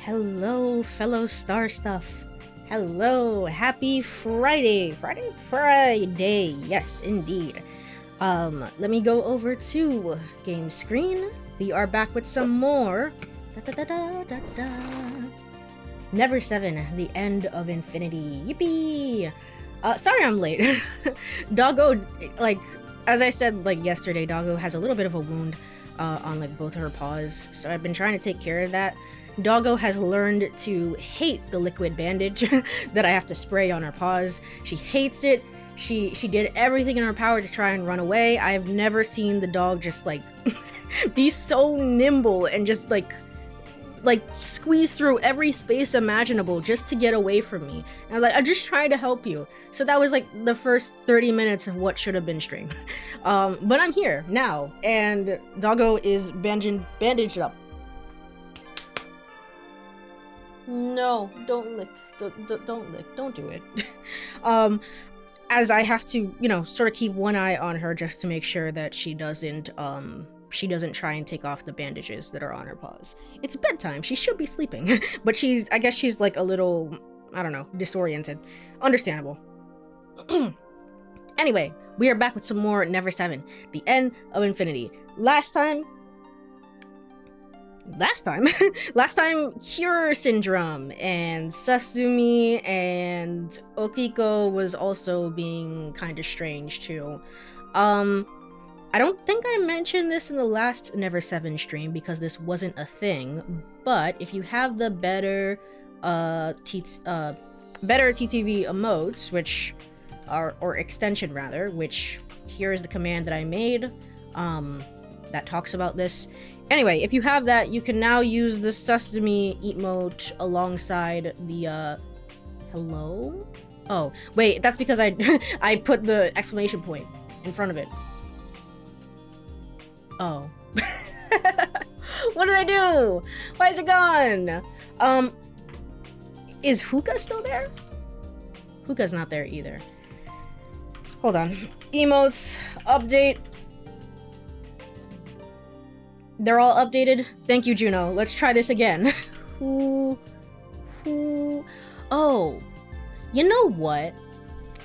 Hello, fellow star stuff. Hello, happy Friday. Friday. Yes, indeed. Let me go over to game screen. We are back with some more. Never 7, the end of infinity. Yippee! Sorry I'm late. Doggo, like, as I said, like, yesterday, Doggo has a little bit of a wound on, like, both of her paws, so I've been trying to take care of that. Doggo has learned to hate the liquid bandage that I have to spray on her paws. She hates it. She did everything in her power to try and run away. I have never seen the dog just, like, be so nimble and just, like squeeze through every space imaginable just to get away from me. And I'm just trying to help you. So that was like the first 30 minutes of what should have been stream. But I'm here now, and Doggo is bandaged up. No, don't lick. Don't lick. Don't do it. As I have to, you know, sort of keep one eye on her just to make sure that she doesn't try and take off the bandages that are on her paws. It's bedtime. She should be sleeping. But I guess she's like a little, I don't know, disoriented. Understandable. Anyway, we are back with some more Never 7, the end of infinity. Last time, Cure Syndrome and Sasumi and Okiko was also being kind of strange too. I don't think I mentioned this in the last Never 7 stream because this wasn't a thing, but if you have the better TTV emotes, which are, or extension rather, which here is the command that I made that talks about this. Anyway, if you have that, you can now use the Sesame emote alongside the hello? Oh, wait, that's because I put the exclamation point in front of it. Oh. What did I do? Why is it gone? Is Hookah still there? Hookah's not there either. Hold on. Emotes, update. They're all updated. Thank you, Juno. Let's try this again. Oh, you know what?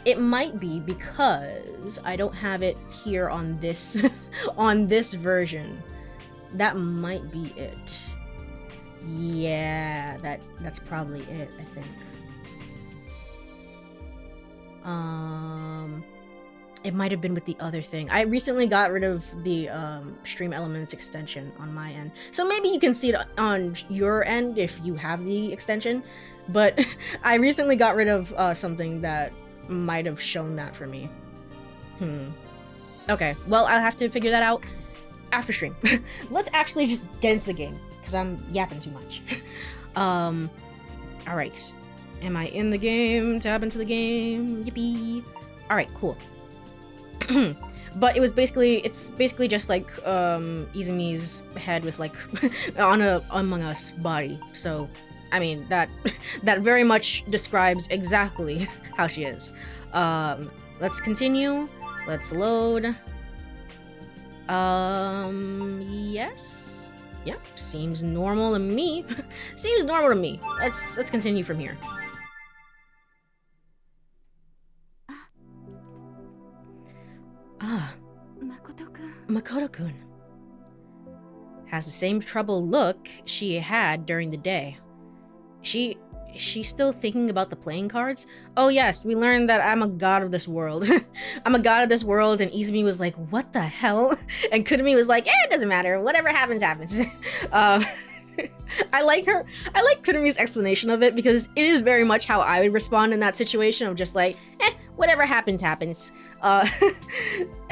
It might be because I don't have it here on this on this version. That might be it. Yeah, that's probably it, I think. It might have been with the other thing. I recently got rid of the Stream Elements extension on my end. So maybe you can see it on your end if you have the extension. But I recently got rid of something that might have shown that for me. Okay, well, I'll have to figure that out after stream. Let's actually just get into the game, because I'm yapping too much. Alright. Am I in the game? Tab into the game. Yippee. Alright, cool. But it's basically just like Izumi's head with like on a Among Us body. So I mean that very much describes exactly how she is. Let's continue. Let's load. Yes. Yep, seems normal to me. Seems normal to me. Let's continue from here. Ah, Makoto-kun has the same troubled look she had during the day. She's still thinking about the playing cards? Oh yes, we learned that I'm a god of this world. I'm a god of this world, and Izumi was like, what the hell? And Kurumi was like, it doesn't matter, whatever happens, happens. I like Kurumi's explanation of it, because it is very much how I would respond in that situation of just like, whatever happens, happens. I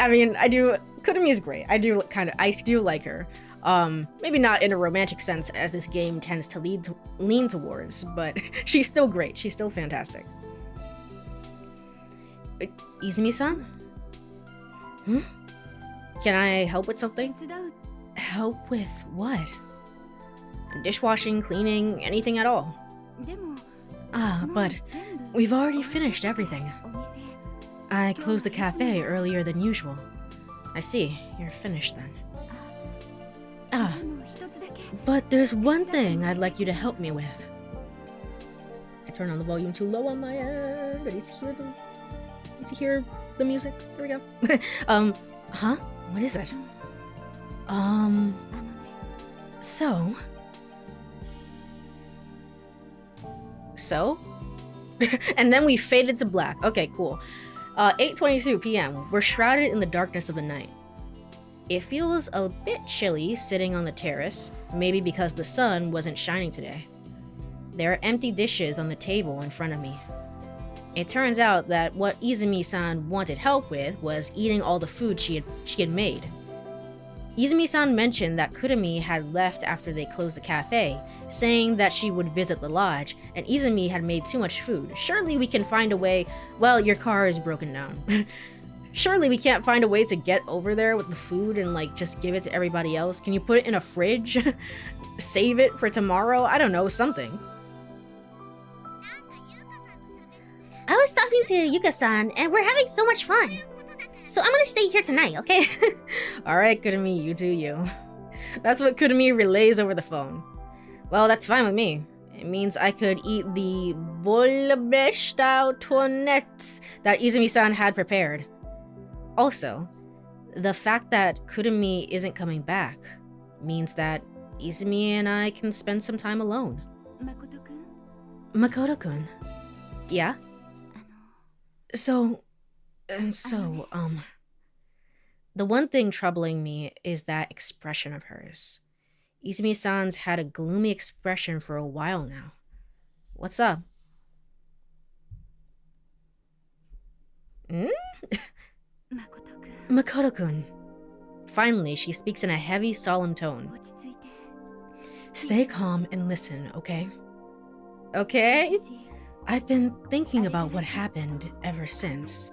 mean, Kurumi is great. I do like her. Maybe not in a romantic sense, as this game tends to lean towards, but she's still great. She's still fantastic. Izumi-san? Can I help with something? Help with what? Dishwashing, cleaning, anything at all. But we've already finished everything. I closed the cafe earlier than usual. I see, you're finished then. But there's one thing I'd like you to help me with. I turned on the volume too low on my end. I need to hear the music. There we go. Huh? What is it? So? So? And then we faded to black. Okay, cool. 8:22 p.m. We're shrouded in the darkness of the night. It feels a bit chilly sitting on the terrace, maybe because the sun wasn't shining today. There are empty dishes on the table in front of me. It turns out that what Izumi-san wanted help with was eating all the food she had made. Izumi-san mentioned that Kurumi had left after they closed the cafe, saying that she would visit the lodge, and Izumi had made too much food. Surely we can find a way— well, your car is broken down. Surely we can't find a way to get over there with the food and like just give it to everybody else? Can you put it in a fridge? Save it for tomorrow? I don't know, something. I was talking to Yuka-san, and we're having so much fun. So I'm gonna stay here tonight, okay? Alright, Kurumi, you do you. That's what Kurumi relays over the phone. Well, that's fine with me. It means I could eat the bollebesta tournette that Izumi-san had prepared. Also, the fact that Kurumi isn't coming back means that Izumi and I can spend some time alone. Makoto-kun? Yeah? So, the one thing troubling me is that expression of hers. Izumi-san's had a gloomy expression for a while now. What's up? Makoto-kun. Finally, she speaks in a heavy, solemn tone. Stay calm and listen, okay? Okay? I've been thinking about what happened ever since.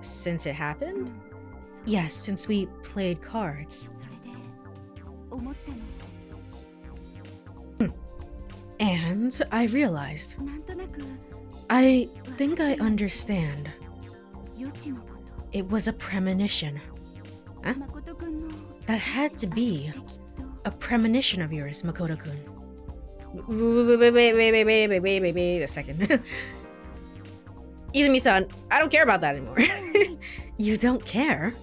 Since it happened? Yes, since we played cards. And I realized. I think I understand. It was a premonition. Huh? That had to be a premonition of yours, Makoto-kun. Wait a second. Izumi-san, I don't care about that anymore. You don't care?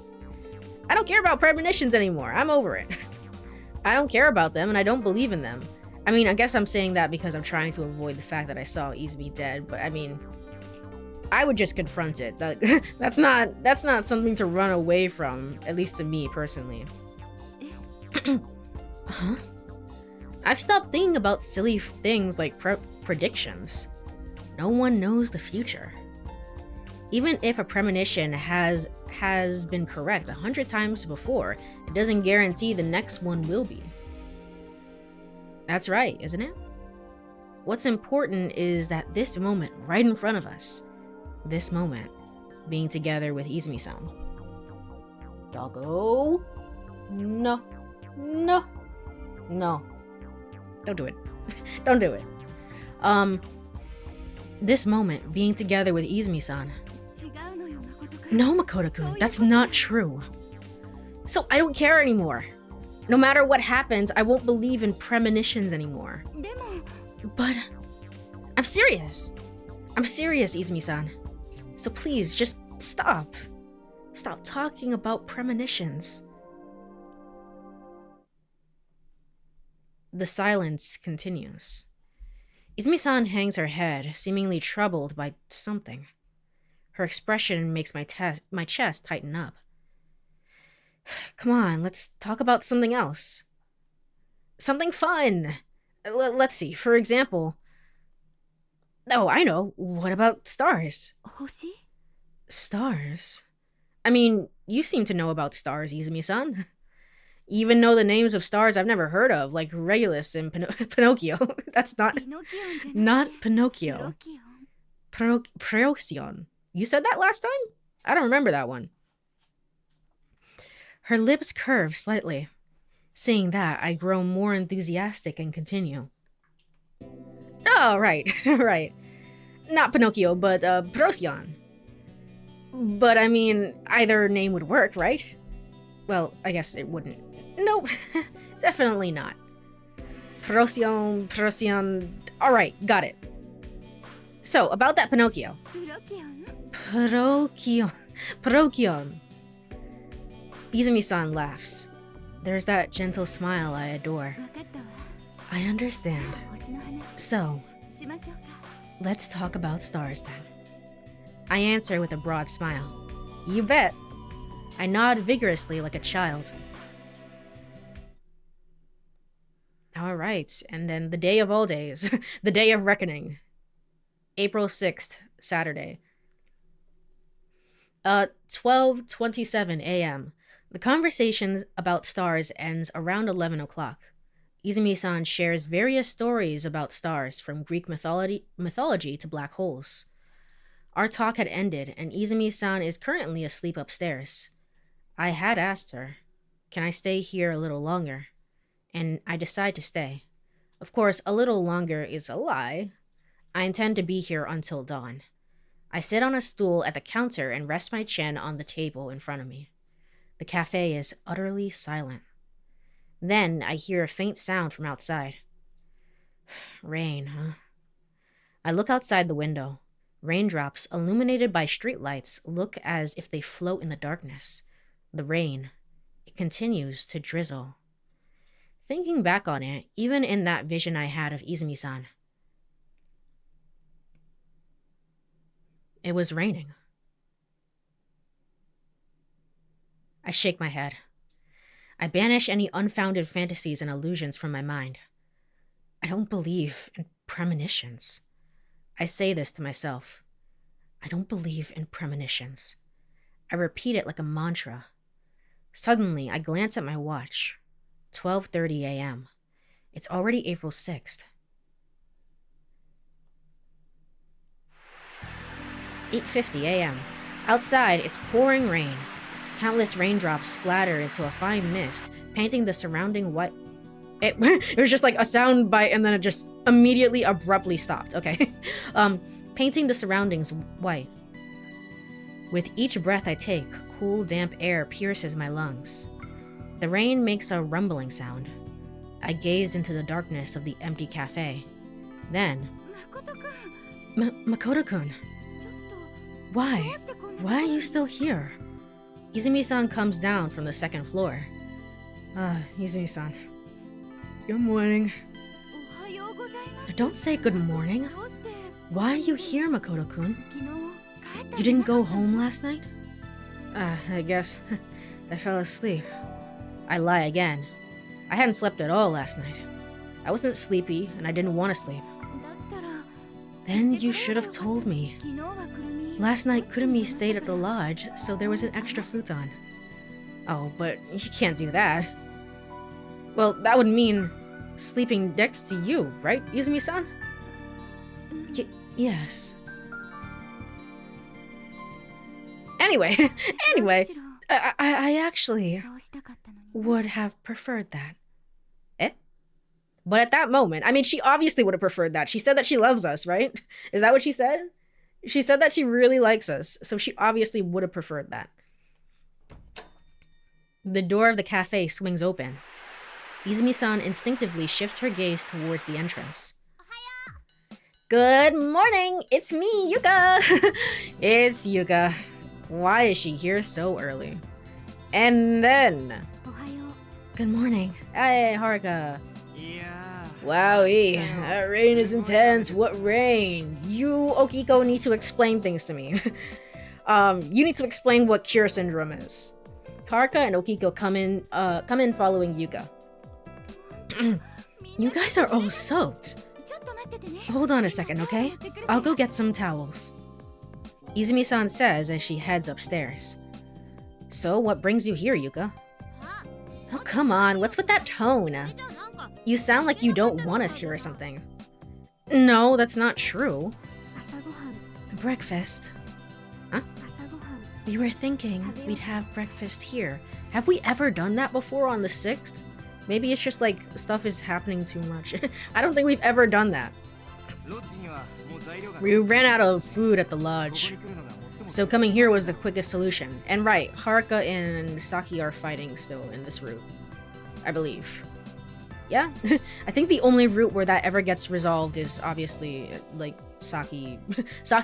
I don't care about premonitions anymore. I'm over it. I don't care about them and I don't believe in them. I mean, I guess I'm saying that because I'm trying to avoid the fact that I saw Izumi dead, but I mean, I would just confront it. That's not something to run away from, at least to me personally. Huh? I've stopped thinking about silly things like predictions. No one knows the future. Even if a premonition has been correct 100 times before, it doesn't guarantee the next one will be. That's right, isn't it? What's important is that this moment right in front of us, this moment, being together with Izumi-san. Doggo. No. No. No. Don't do it. Don't do it. This moment, being together with Izumi-san. No, Makoto-kun, that's not true. So I don't care anymore. No matter what happens, I won't believe in premonitions anymore. But I'm serious. I'm serious, Izumi-san. So please, just stop. Stop talking about premonitions. The silence continues. Izumi-san hangs her head, seemingly troubled by something. Her expression makes my chest tighten up. Come on, let's talk about something else. Something fun. Let's see, for example... Oh, I know. What about stars? Stars? I mean, you seem to know about stars, Izumi-san. You even know the names of stars I've never heard of, like Regulus and Pinocchio. That's not Pinocchio. Procyon. You said that last time? I don't remember that one. Her lips curve slightly. Seeing that, I grow more enthusiastic and continue. Oh, right, right. Not Pinocchio, but Procyon. But I mean, either name would work, right? Well, I guess it wouldn't. Nope, definitely not. Procyon. Alright, got it. So, about that Pinocchio. Procyon. Izumi-san laughs. There's that gentle smile I adore. I understand. So, let's talk about stars then. I answer with a broad smile. You bet. I nod vigorously like a child. Alright, and then the day of all days, the day of reckoning. April 6th, Saturday. 12:27 a.m. The conversation about stars ends around 11 o'clock. Izumi-san shares various stories about stars from Greek mythology to black holes. Our talk had ended, and Izumi-san is currently asleep upstairs. I had asked her, can I stay here a little longer? And I decide to stay. Of course, a little longer is a lie. I intend to be here until dawn. I sit on a stool at the counter and rest my chin on the table in front of me. The cafe is utterly silent. Then I hear a faint sound from outside. Rain, huh? I look outside the window. Raindrops, illuminated by streetlights, look as if they float in the darkness. The rain, it continues to drizzle. Thinking back on it, even in that vision I had of Izumi-san, it was raining. I shake my head. I banish any unfounded fantasies and illusions from my mind. I don't believe in premonitions. I say this to myself. I don't believe in premonitions. I repeat it like a mantra. Suddenly, I glance at my watch. 12:30 a.m. It's already April 6th. 8:50 a.m. Outside, it's pouring rain. Countless raindrops splatter into a fine mist, painting the surrounding white. It was just like a sound bite, and then it just immediately abruptly stopped. Okay. Painting the surroundings white. With each breath I take, cool, damp air pierces my lungs. The rain makes a rumbling sound. I gaze into the darkness of the empty cafe. Then... Makoto-kun. Why? Why are you still here? Izumi-san comes down from the second floor. Izumi-san. Good morning. Don't say good morning. Why are you here, Makoto-kun? You didn't go home last night? I guess I fell asleep. I lie again. I hadn't slept at all last night. I wasn't sleepy, and I didn't want to sleep. Then you should have told me. Last night, Kurumi stayed at the lodge, so there was an extra futon. Oh, but you can't do that. Well, that would mean sleeping next to you, right, Izumi-san? Yes. Anyway, I actually would have preferred that. Eh? But at that moment, I mean, she obviously would have preferred that. She said that she loves us, right? Is that what she said? She said that she really likes us, so she obviously would have preferred that. The door of the cafe swings open. Izumi-san instinctively shifts her gaze towards the entrance. Good morning! It's me, Yuka! It's Yuka. Why is she here so early? And then... Good morning. Hey, Haruka. Wowie, that rain is intense. What rain? You, Okiko, need to explain things to me. You need to explain what cure syndrome is. Haruka and Okiko come in following Yuka. You guys are all soaked. Hold on a second, okay? I'll go get some towels. Izumi-san says as she heads upstairs. So, what brings you here, Yuka? Oh, come on, what's with that tone? You sound like you don't want us here or something. No, that's not true. Breakfast. Huh? We were thinking we'd have breakfast here. Have we ever done that before on the 6th? Maybe it's just like stuff is happening too much. I don't think we've ever done that. We ran out of food at the lodge, so coming here was the quickest solution. And right, Haruka and Saki are fighting still in this route, I believe. Yeah, I think the only route where that ever gets resolved is obviously like sake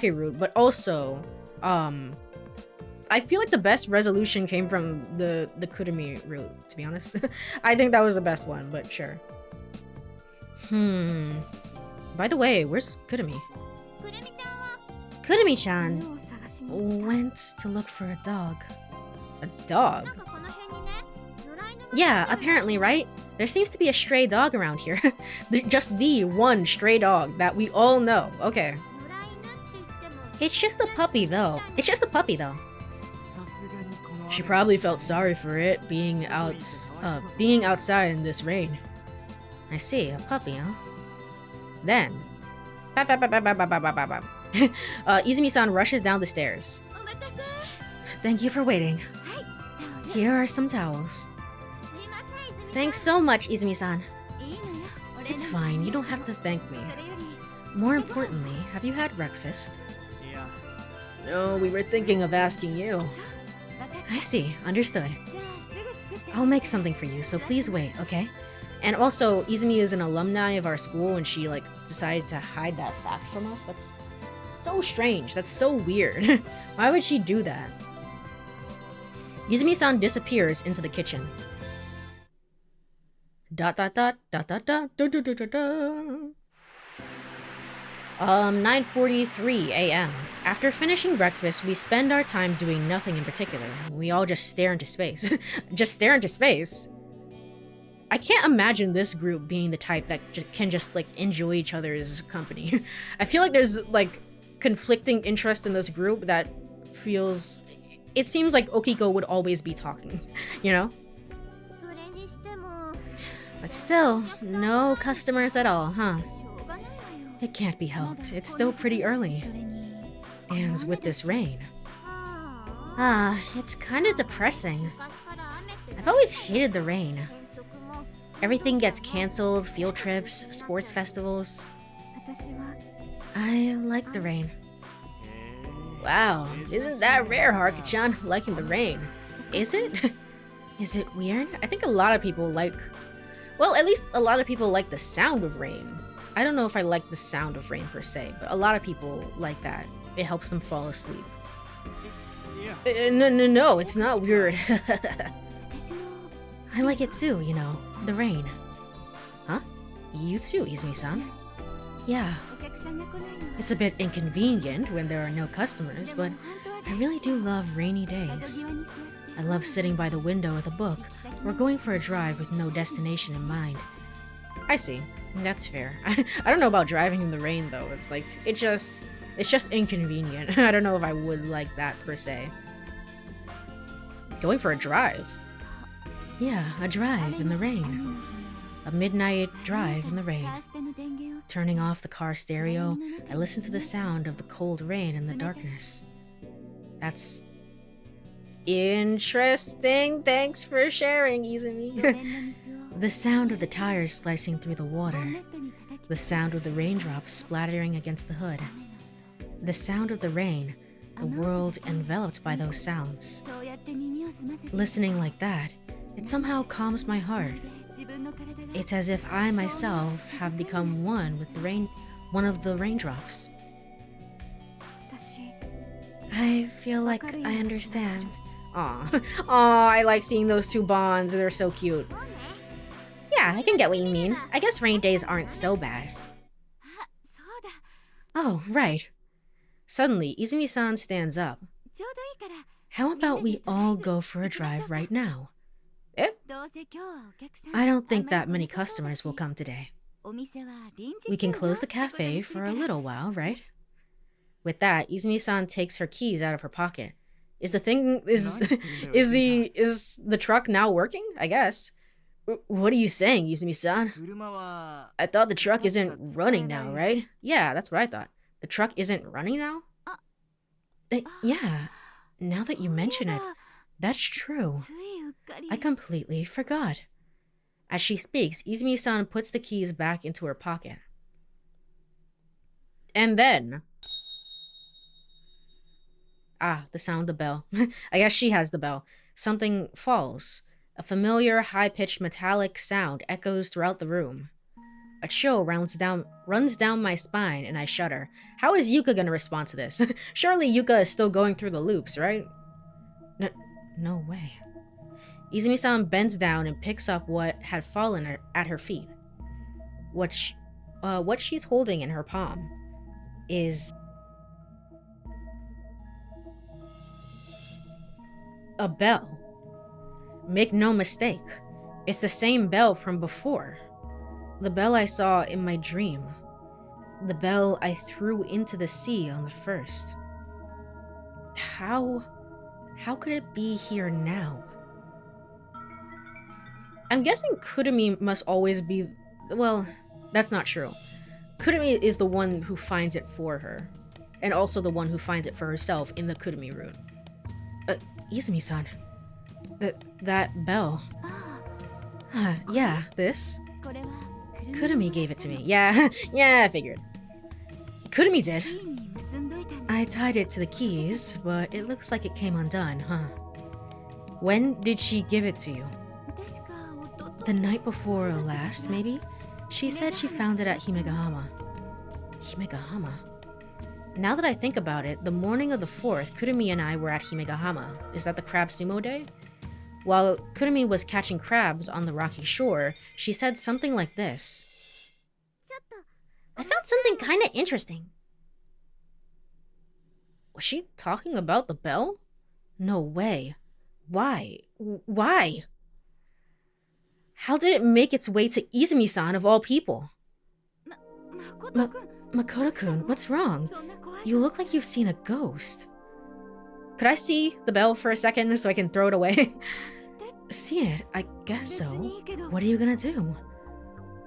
route, but also I feel like the best resolution came from the Kurumi route, to be honest. I think that was the best one, but sure. By the way, where's Kurumi? Kurumi-chan went to look for a dog. A dog? Yeah, apparently, right? There seems to be a stray dog around here. Just the one stray dog that we all know. Okay. It's just a puppy, though. She probably felt sorry for it being outside in this rain. I see, a puppy, huh? Then, Izumi-san rushes down the stairs. Thank you for waiting. Here are some towels. Thanks so much, Izumi-san. It's fine, you don't have to thank me. More importantly, have you had breakfast? No, we were thinking of asking you. I see, understood. I'll make something for you, so please wait, okay? And also, Izumi is an alumni of our school and she like decided to hide that fact from us. That's so strange. That's so weird. Why would she do that? Izumi-san disappears into the kitchen. 9:43 a.m. After finishing breakfast, we spend our time doing nothing in particular. We all just stare into space. Just stare into space? I can't imagine this group being the type that can just like enjoy each other's company. I feel like there's like conflicting interest in this group that feels... It seems like Okiko would always be talking, you know? But still, no customers at all, huh? It can't be helped. It's still pretty early. And with this rain. It's kind of depressing. I've always hated the rain. Everything gets cancelled, field trips, sports festivals. I like the rain. Wow, isn't that rare, Haruka-chan, liking the rain? Is it? Is it weird? I think a lot of people like... Well, at least a lot of people like the sound of rain. I don't know if I like the sound of rain per se, but a lot of people like that. It helps them fall asleep. No, it's not weird. I like it too, you know, the rain. Huh? You too, Izumi-san? Yeah. It's a bit inconvenient when there are no customers, but I really do love rainy days. I love sitting by the window with a book, or going for a drive with no destination in mind. I see. That's fair. I don't know about driving in the rain though. It's like, it's just inconvenient. I don't know if I would like that per se. Going for a drive? Yeah, a drive in the rain. A midnight drive in the rain. Turning off the car stereo, I listen to the sound of the cold rain in the darkness. That's interesting. Thanks for sharing, Izumi. The sound of the tires slicing through the water. The sound of the raindrops splattering against the hood. The sound of the rain, the world enveloped by those sounds. Listening like that, it somehow calms my heart. It's as if I myself have become one with the rain, one of the raindrops. I feel like I understand. Aw, I like seeing those two bonds. They're so cute. Yeah, I can get what you mean. I guess rain days aren't so bad. Oh, right. Suddenly, Izumi-san stands up. How about we all go for a drive right now? Eh? I don't think that many customers will come today. We can close the cafe for a little while, right? With that, Izumi-san takes her keys out of her pocket. Is the truck now working? I guess. What are you saying, Izumi-san? I thought the truck isn't running now, right? Yeah, that's what I thought. The truck isn't running now? Yeah, now that you mention it, that's true. I completely forgot. As she speaks, Izumi-san puts the keys back into her pocket. And then... the sound of the bell. I guess she has the bell. Something falls. A familiar, high-pitched metallic sound echoes throughout the room. A chill runs down my spine and I shudder. How is Yuka gonna respond to this? Surely Yuka is still going through the loops, right? No way. Izumi-san bends down and picks up what had fallen at her feet. What she's holding in her palm is a bell. Make no mistake, it's the same bell from before. The bell I saw in my dream. The bell I threw into the sea on the first. How could it be here now? I'm guessing Kurumi must always be... Well, that's not true. Kurumi is the one who finds it for her. And also the one who finds it for herself in the Kurumi route. Izumi-san. That bell. Yeah, this. Kurumi gave it to me. Yeah, I figured. Kurumi did. I tied it to the keys, but it looks like it came undone, huh? When did she give it to you? The night before last, maybe? She said she found it at Himegahama. Himegahama? Now that I think about it, the morning of the 4th, Kurumi and I were at Himegahama. Is that the crab sumo day? While Kurumi was catching crabs on the rocky shore, she said something like this. I found something kinda interesting. Was she talking about the bell? No way. Why? Why? How did it make its way to Izumi-san of all people? Makoto-kun, what's wrong? You look like you've seen a ghost. Could I see the bell for a second so I can throw it away? See it? I guess so. What are you gonna do?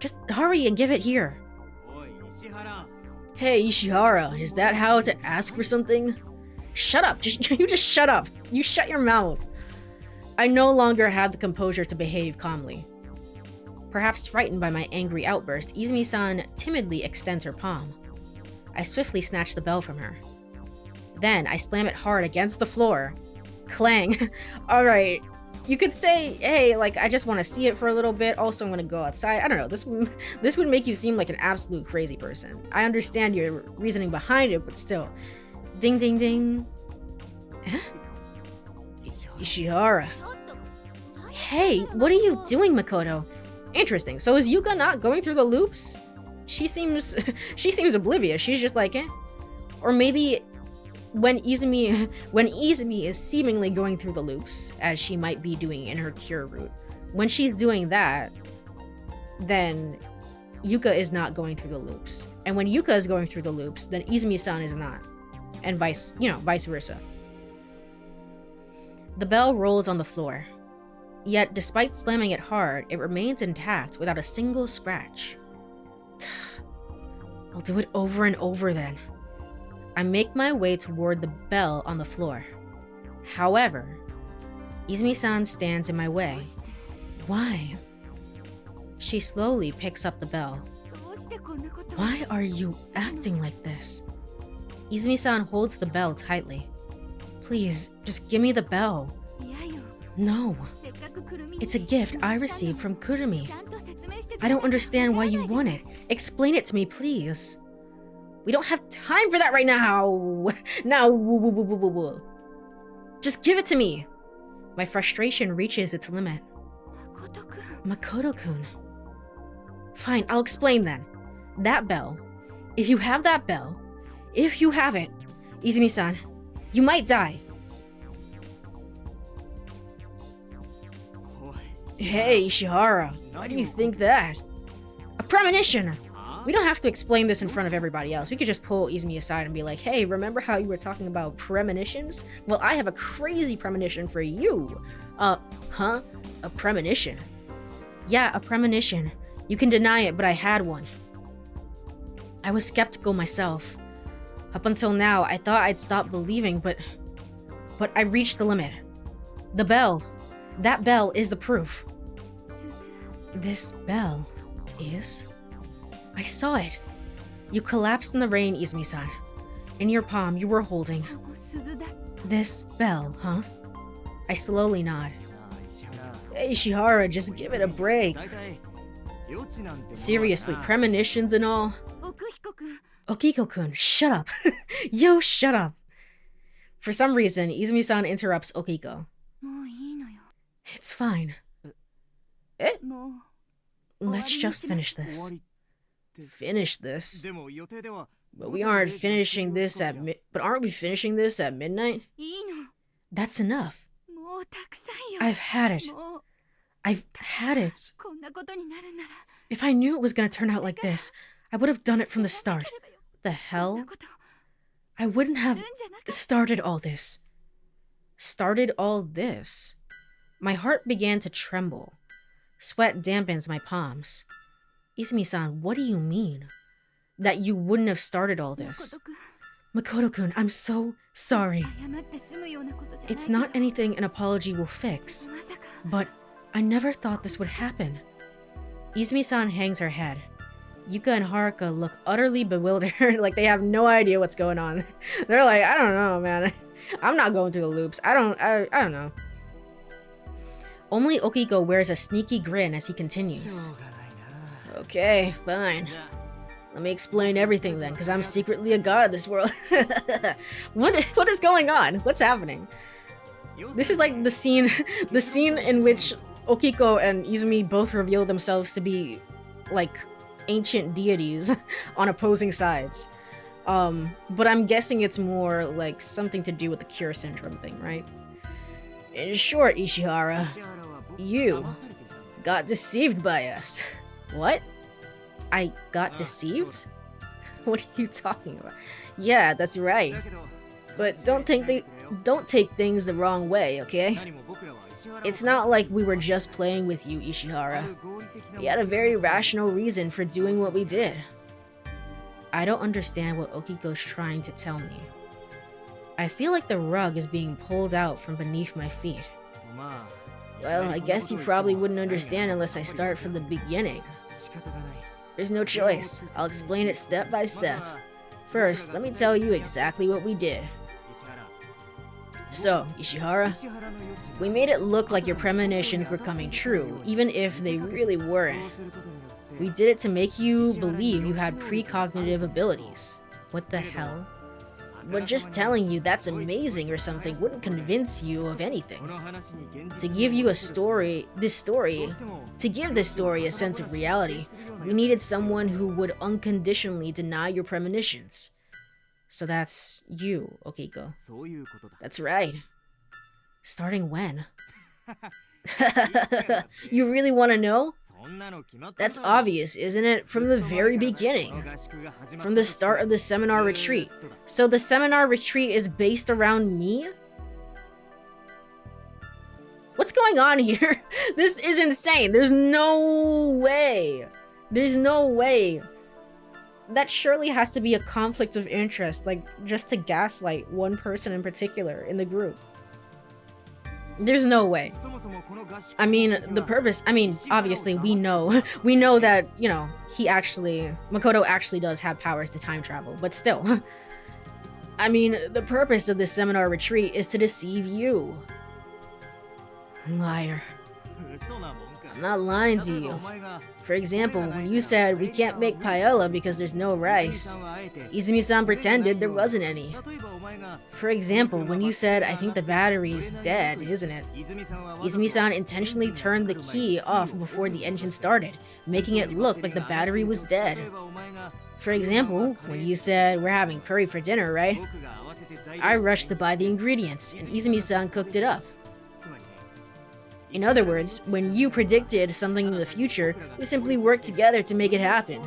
Just hurry and give it here. Hey, Ishihara, is that how to ask for something? Shut up! You just shut up! You shut your mouth! I no longer have the composure to behave calmly. Perhaps frightened by my angry outburst, Izumi-san timidly extends her palm. I swiftly snatch the bell from her. Then I slam it hard against the floor. Clang. Alright. You could say, hey, like, I just want to see it for a little bit. Also, I'm going to go outside. I don't know. This would make you seem like an absolute crazy person. I understand your reasoning behind it, but still. Ding, ding, ding. Huh? Ishihara. Hey, what are you doing, Makoto? Interesting. So is Yuka not going through the loops? She seems oblivious. She's just like, eh. Or maybe when Izumi is seemingly going through the loops, as she might be doing in her cure route, when she's doing that, then Yuka is not going through the loops. And when Yuka is going through the loops, then Izumi-san is not. And vice versa. The bell rolls on the floor. Yet, despite slamming it hard, it remains intact without a single scratch. I'll do it over and over then. I make my way toward the bell on the floor. However, Izumi-san stands in my way. Why? She slowly picks up the bell. Why are you acting like this? Izumi-san holds the bell tightly. Please, just give me the bell. No. It's a gift I received from Kurumi. I don't understand why you want it. Explain it to me, please. We don't have time for that right now. Now, just give it to me. My frustration reaches its limit. Makoto-kun. Fine, I'll explain then. That bell. If you have that bell, if you have it, Izumi-san, you might die. Hey, Ishihara, why do you think that? A premonition! We don't have to explain this in front of everybody else. We could just pull Izumi aside and be like, hey, remember how you were talking about premonitions? Well, I have a crazy premonition for you. Huh? A premonition? Yeah, a premonition. You can deny it, but I had one. I was skeptical myself. Up until now, I thought I'd stop believing, but I reached the limit. The bell. That bell is the proof. This bell is... I saw it. You collapsed in the rain, Izumi-san. In your palm, you were holding... this bell, huh? I slowly nod. Hey, Ishihara, just give it a break. Seriously, premonitions and all? Okiko-kun, shut up. Yo, shut up. For some reason, Izumi-san interrupts Okiko. It's fine. Eh? Let's just finish this. Finish this? But we aren't finishing this at aren't we finishing this at midnight? That's enough. I've had it. I've had it. If I knew it was gonna turn out like this, I would have done it from the start. What the hell? I wouldn't have started all this. Started all this? My heart began to tremble. Sweat dampens my palms. Izumi-san, what do you mean? That you wouldn't have started all this? Makoto-kun, I'm so sorry. It's not anything an apology will fix. But I never thought this would happen. Izumi-san hangs her head. Yuka and Haruka look utterly bewildered, like they have no idea what's going on. They're like, I don't know, man. I'm not going through the loops. I don't know. Only Okiko wears a sneaky grin as he continues. Okay, fine. Let me explain everything then, because I'm secretly a god of this world. What is going on? What's happening? This is like the scene in which Okiko and Izumi both reveal themselves to be like ancient deities on opposing sides. But I'm guessing it's more like something to do with the Cure syndrome thing, right? In short, Ishihara, you got deceived by us. What? I got deceived? What are you talking about? Yeah, that's right. But don't take things the wrong way, okay? It's not like we were just playing with you, Ishihara. We had a very rational reason for doing what we did. I don't understand what Okiko's trying to tell me. I feel like the rug is being pulled out from beneath my feet. Well, I guess you probably wouldn't understand unless I start from the beginning. There's no choice. I'll explain it step by step. First, let me tell you exactly what we did. So, Ishihara, we made it look like your premonitions were coming true, even if they really weren't. We did it to make you believe you had precognitive abilities. What the hell? But just telling you that's amazing or something wouldn't convince you of anything. To give you to give this story a sense of reality, we needed someone who would unconditionally deny your premonitions. So that's you, Okiko. That's right. Starting when? You really want to know? That's obvious, isn't it? From the very beginning. From the start of the seminar retreat. So the seminar retreat is based around me? What's going on here? This is insane. There's no way. There's no way. That surely has to be a conflict of interest, like just to gaslight one person in particular in the group. There's no way. I mean, obviously we know that, you know, Makoto actually does have powers to time travel, but still. I mean, the purpose of this seminar retreat is to deceive you. Liar. I'm not lying to you. For example, when you said we can't make paella because there's no rice, Izumi-san pretended there wasn't any. For example, when you said I think the battery's dead, isn't it? Izumi-san intentionally turned the key off before the engine started, making it look like the battery was dead. For example, when you said we're having curry for dinner, right? I rushed to buy the ingredients, and Izumi-san cooked it up. In other words, when you predicted something in the future, we simply worked together to make it happen.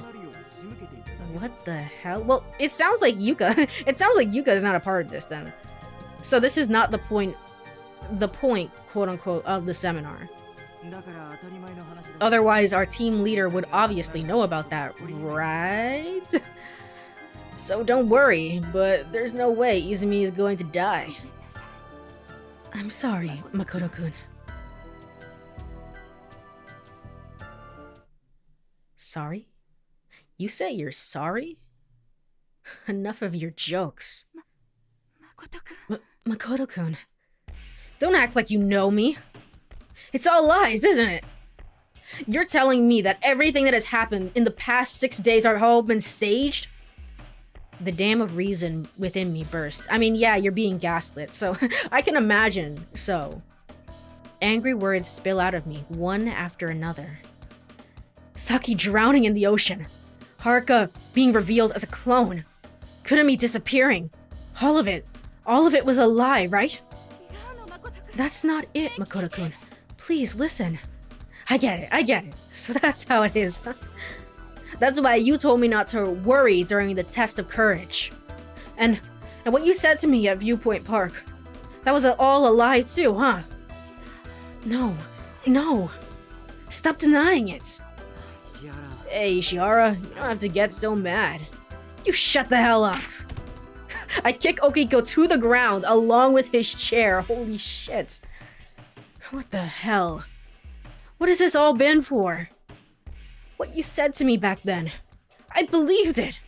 What the hell? Well, it sounds like Yuka. It sounds like Yuka is not a part of this then. So this is not the point, quote unquote, of the seminar. Otherwise, our team leader would obviously know about that, right? So don't worry, but there's no way Izumi is going to die. I'm sorry, Makoto-kun. Sorry? You say you're sorry? Enough of your jokes. Makoto-kun. Makoto-kun. Don't act like you know me. It's all lies, isn't it? You're telling me that everything that has happened in the past 6 days are all been staged? The dam of reason within me burst. I mean, yeah, you're being gaslit, so I can imagine so. Angry words spill out of me, one after another. Saki drowning in the ocean. Haruka being revealed as a clone. Kurumi disappearing. All of it was a lie, right? That's not it, Makoto-kun. Please listen. I get it. So that's how it is. That's why you told me not to worry during the test of courage. And what you said to me at Viewpoint Park, that was all a lie too, huh? No. Stop denying it. Hey, Yaaah, you don't have to get so mad. You shut the hell up. I kick Okiko to the ground along with his chair. Holy shit. What the hell? What has this all been for? What you said to me back then, I believed it.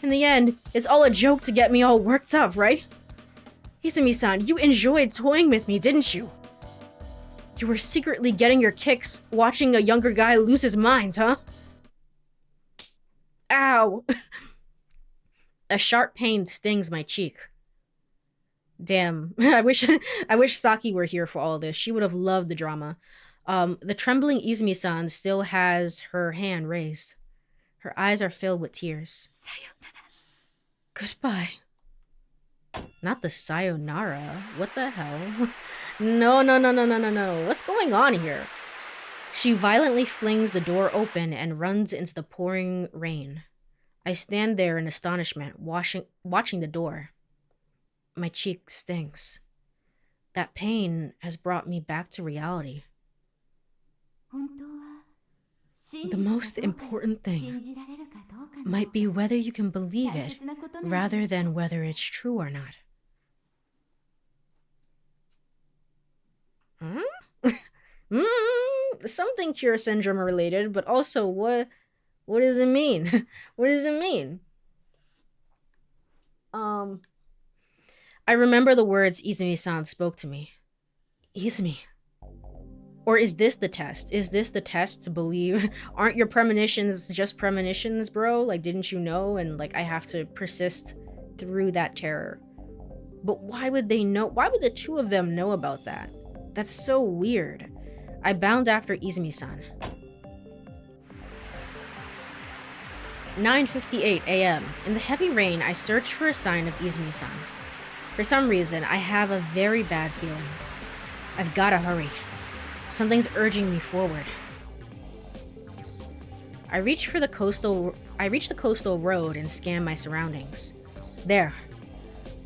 In the end, it's all a joke to get me all worked up, right? Izumi-san, you enjoyed toying with me, didn't you? You were secretly getting your kicks watching a younger guy lose his mind, huh? Ow! A sharp pain stings my cheek. Damn, I wish Saki were here for all of this. She would have loved the drama. The trembling Izumi-san still has her hand raised. Her eyes are filled with tears. Goodbye. Not the sayonara. What the hell? No. What's going on here? She violently flings the door open and runs into the pouring rain. I stand there in astonishment, watching the door. My cheek stings. That pain has brought me back to reality. The most important thing might be whether you can believe it, rather than whether it's true or not. Something Cure Syndrome related, but also what does it mean? What does it mean? I remember the words Izumi-san spoke to me. Izumi. Or is this the test? Is this the test to believe? Aren't your premonitions just premonitions, bro? Like, didn't you know? And like, I have to persist through that terror. But why would they know? Why would the two of them know about that? That's so weird. I bound after Izumi-san. 9:58 a.m. In the heavy rain, I search for a sign of Izumi-san. For some reason, I have a very bad feeling. I've gotta hurry. Something's urging me forward. I reach the coastal road and scan my surroundings. There.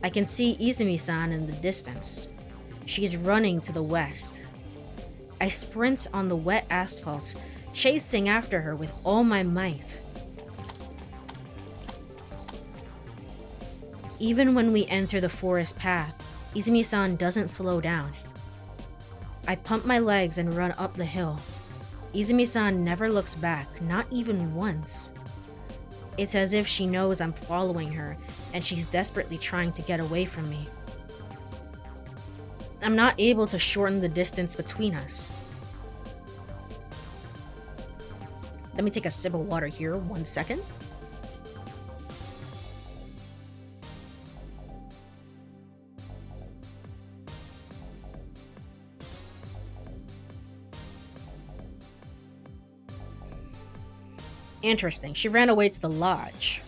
I can see Izumi-san in the distance. She's running to the west. I sprint on the wet asphalt, chasing after her with all my might. Even when we enter the forest path, Izumi-san doesn't slow down. I pump my legs and run up the hill. Izumi-san never looks back, not even once. It's as if she knows I'm following her, and she's desperately trying to get away from me. I'm not able to shorten the distance between us. Let me take a sip of water here, 1 second. Interesting. She ran away to the lodge.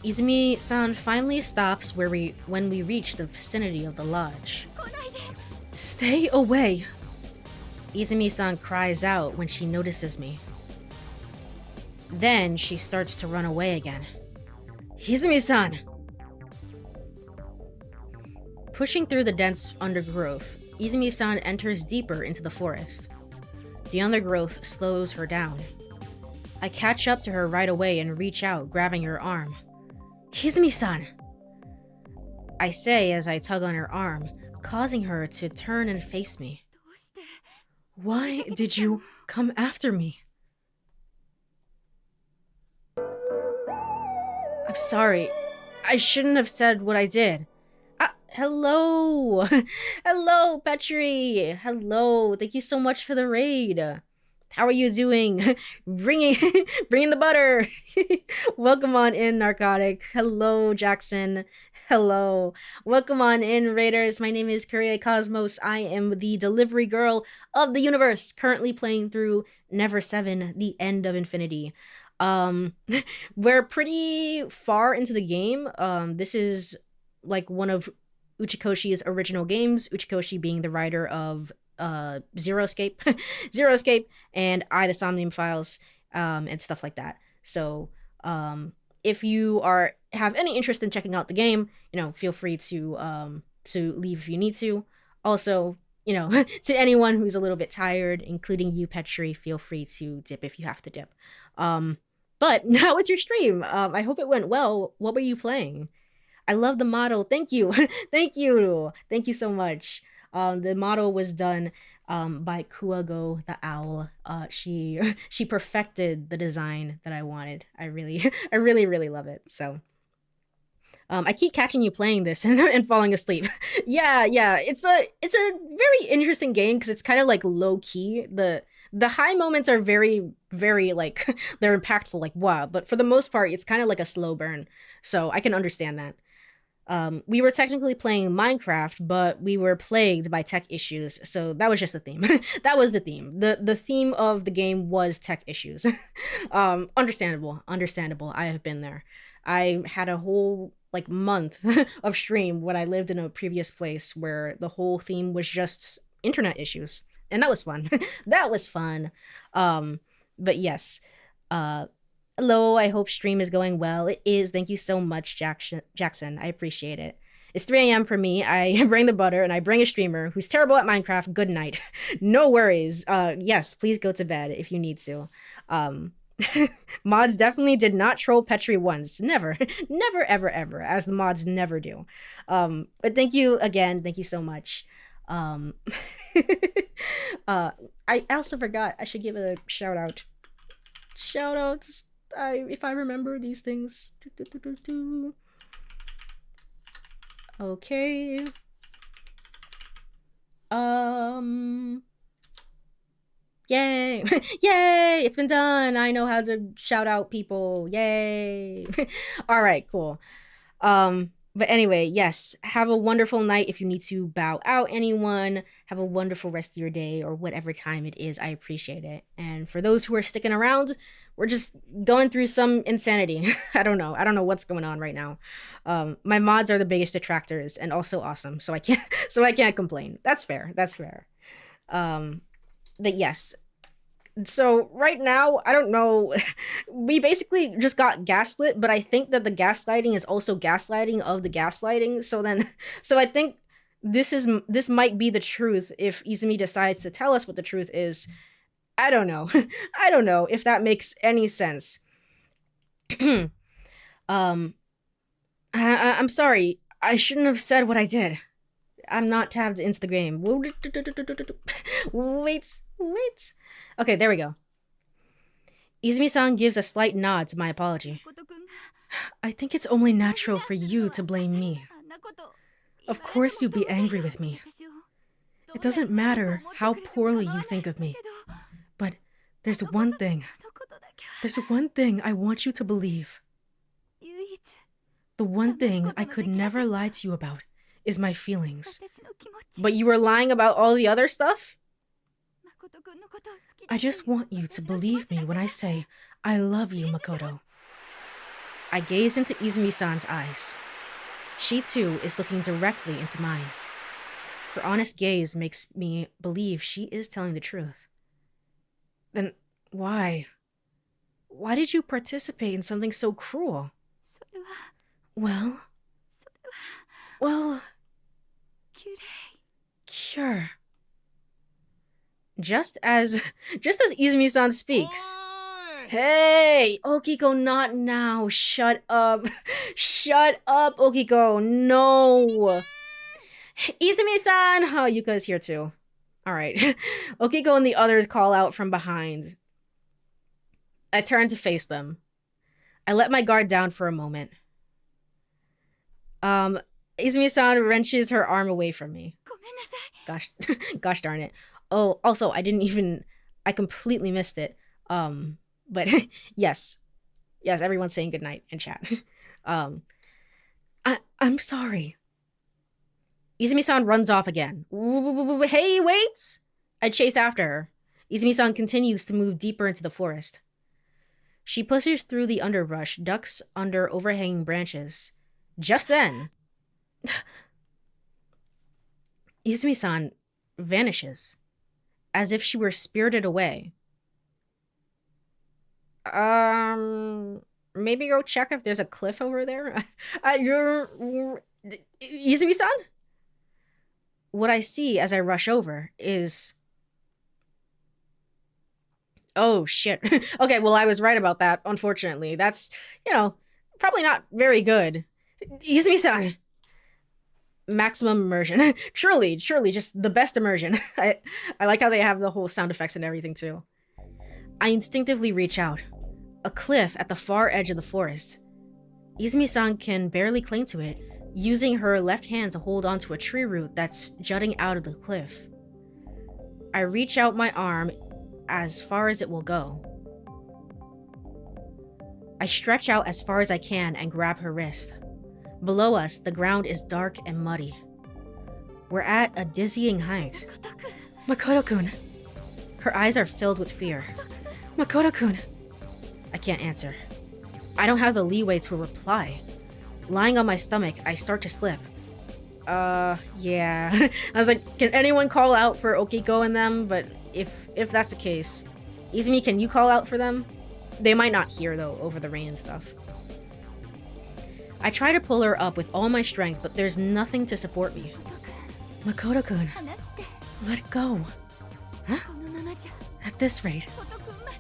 Izumi-san finally stops when we reach the vicinity of the lodge. Stay away! Izumi-san cries out when she notices me. Then she starts to run away again. Izumi-san! Pushing through the dense undergrowth, Izumi-san enters deeper into the forest. The undergrowth slows her down. I catch up to her right away and reach out, grabbing her arm. Izumi-san! I say as I tug on her arm, causing her to turn and face me. Why did you come after me? I'm sorry. I shouldn't have said what I did. Hello. Hello, Petri. Hello. Thank you so much for the raid. How are you doing? bringing bringing the butter. Welcome on in, Narcotic. Hello, Jackson. Hello. Welcome on in, Raiders. My name is Courie Cosmos. I am the delivery girl of the universe, currently playing through Never 7, The End of Infinity. We're pretty far into the game. This is like one of Uchikoshi's original games, Uchikoshi being the writer of Zero Escape, Zero Escape, and the Somnium Files, and stuff like that. So, if you have any interest in checking out the game, feel free to leave if you need to. Also, to anyone who's a little bit tired, including you, Petri, feel free to dip if you have to dip. But now it's your stream. I hope it went well. What were you playing? I love the model. Thank you. Thank you. Thank you so much. The model was done by Kuago the owl. She perfected the design that I wanted. I really love it. So I keep catching you playing this and falling asleep. yeah. It's a very interesting game because it's kind of like low key. The high moments are very like they're impactful, like wow, but for the most part it's kind of like a slow burn. So I can understand that. We were technically playing Minecraft, but we were plagued by tech issues, so that was just the theme. That was the theme. The theme of the game was tech issues. Understandable. I have been there. I had a whole like month of stream when I lived in a previous place where the whole theme was just internet issues, and that was fun. That was fun. But yes. Hello, I hope stream is going well. It is. Thank you so much, Jackson. I appreciate it. It's 3 a.m. for me. I bring the butter and I bring a streamer who's terrible at Minecraft. Good night. No worries. Yes, please go to bed if you need to. Mods definitely did not troll Petri once. Never. Never, ever, as the mods never do. But thank you again. Thank you so much. I also forgot I should give a shout out. Shout outs. If I remember these things. Okay. Yay. Yay! It's been done. I know how to shout out people. Yay. All right, cool. But anyway, yes, have a wonderful night. If you need to bow out anyone, have a wonderful rest of your day or whatever time it is. I appreciate it. And for those who are sticking around, we're just going through some insanity. I don't know what's going on right now. My mods are the biggest detractors and also awesome, so I can't complain. That's fair. But yes. So right now, I don't know. We basically just got gaslit, but I think that the gaslighting is also gaslighting of the gaslighting. So I think this might be the truth if Izumi decides to tell us what the truth is. I don't know. I don't know if that makes any sense. I'm sorry. I shouldn't have said what I did. I'm not tabbed into the game. Wait. Okay, there we go. Izumi-san gives a slight nod to my apology. I think it's only natural for you to blame me. Of course you'd be angry with me. It doesn't matter how poorly you think of me. But there's one thing. There's one thing I want you to believe. The one thing I could never lie to you about is my feelings. But you were lying about all the other stuff? I just want you to believe me when I say, I love you, Makoto. I gaze into Izumi-san's eyes. She too is looking directly into mine. Her honest gaze makes me believe she is telling the truth. Then why? Why did you participate in something so cruel? Well... Cure. Just as Izumi-san speaks. Hey, Okiko, not now. Shut up. Shut up, Okiko. No. Izumi-san. Oh, Yuka is here too. All right. Okiko and the others call out from behind. I turn to face them. I let my guard down for a moment. Izumi-san wrenches her arm away from me. Gosh, gosh darn it. Oh, also, I completely missed it. But yes, everyone's saying goodnight in chat. I'm sorry. Izumi-san runs off again. Hey, wait! I chase after her. Izumi-san continues to move deeper into the forest. She pushes through the underbrush, ducks under overhanging branches. Just then, Izumi-san vanishes, as if she were spirited away. Maybe go check if there's a cliff over there? Izumi-san? What I see as I rush over is... Oh, shit. Okay, well, I was right about that, unfortunately. That's, probably not very good. Izumi-san! Maximum immersion. Truly, just the best immersion. I like how they have the whole sound effects and everything, too. I instinctively reach out. A cliff at the far edge of the forest. Izumi-san can barely cling to it, using her left hand to hold onto a tree root that's jutting out of the cliff. I reach out my arm as far as it will go. I stretch out as far as I can and grab her wrist. Below us, the ground is dark and muddy. We're at a dizzying height. Makoto-kun. Her eyes are filled with fear. Makoto-kun. I can't answer. I don't have the leeway to reply. Lying on my stomach, I start to slip. Yeah. I was like, can anyone call out for Okiko and them? But if that's the case, Izumi, can you call out for them? They might not hear, though, over the rain and stuff. I try to pull her up with all my strength, but there's nothing to support me. Makoto-kun, let go. Huh? At this rate,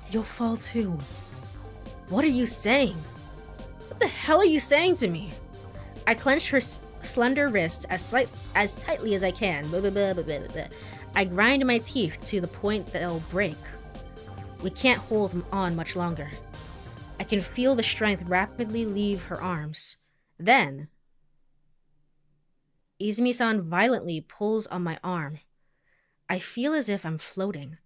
you'll fall too. What are you saying? What the hell are you saying to me? I clench her slender wrist as tightly as I can. I grind my teeth to the point they'll break. We can't hold on much longer. I can feel the strength rapidly leave her arms. Then, Izumi-san violently pulls on my arm. I feel as if I'm floating.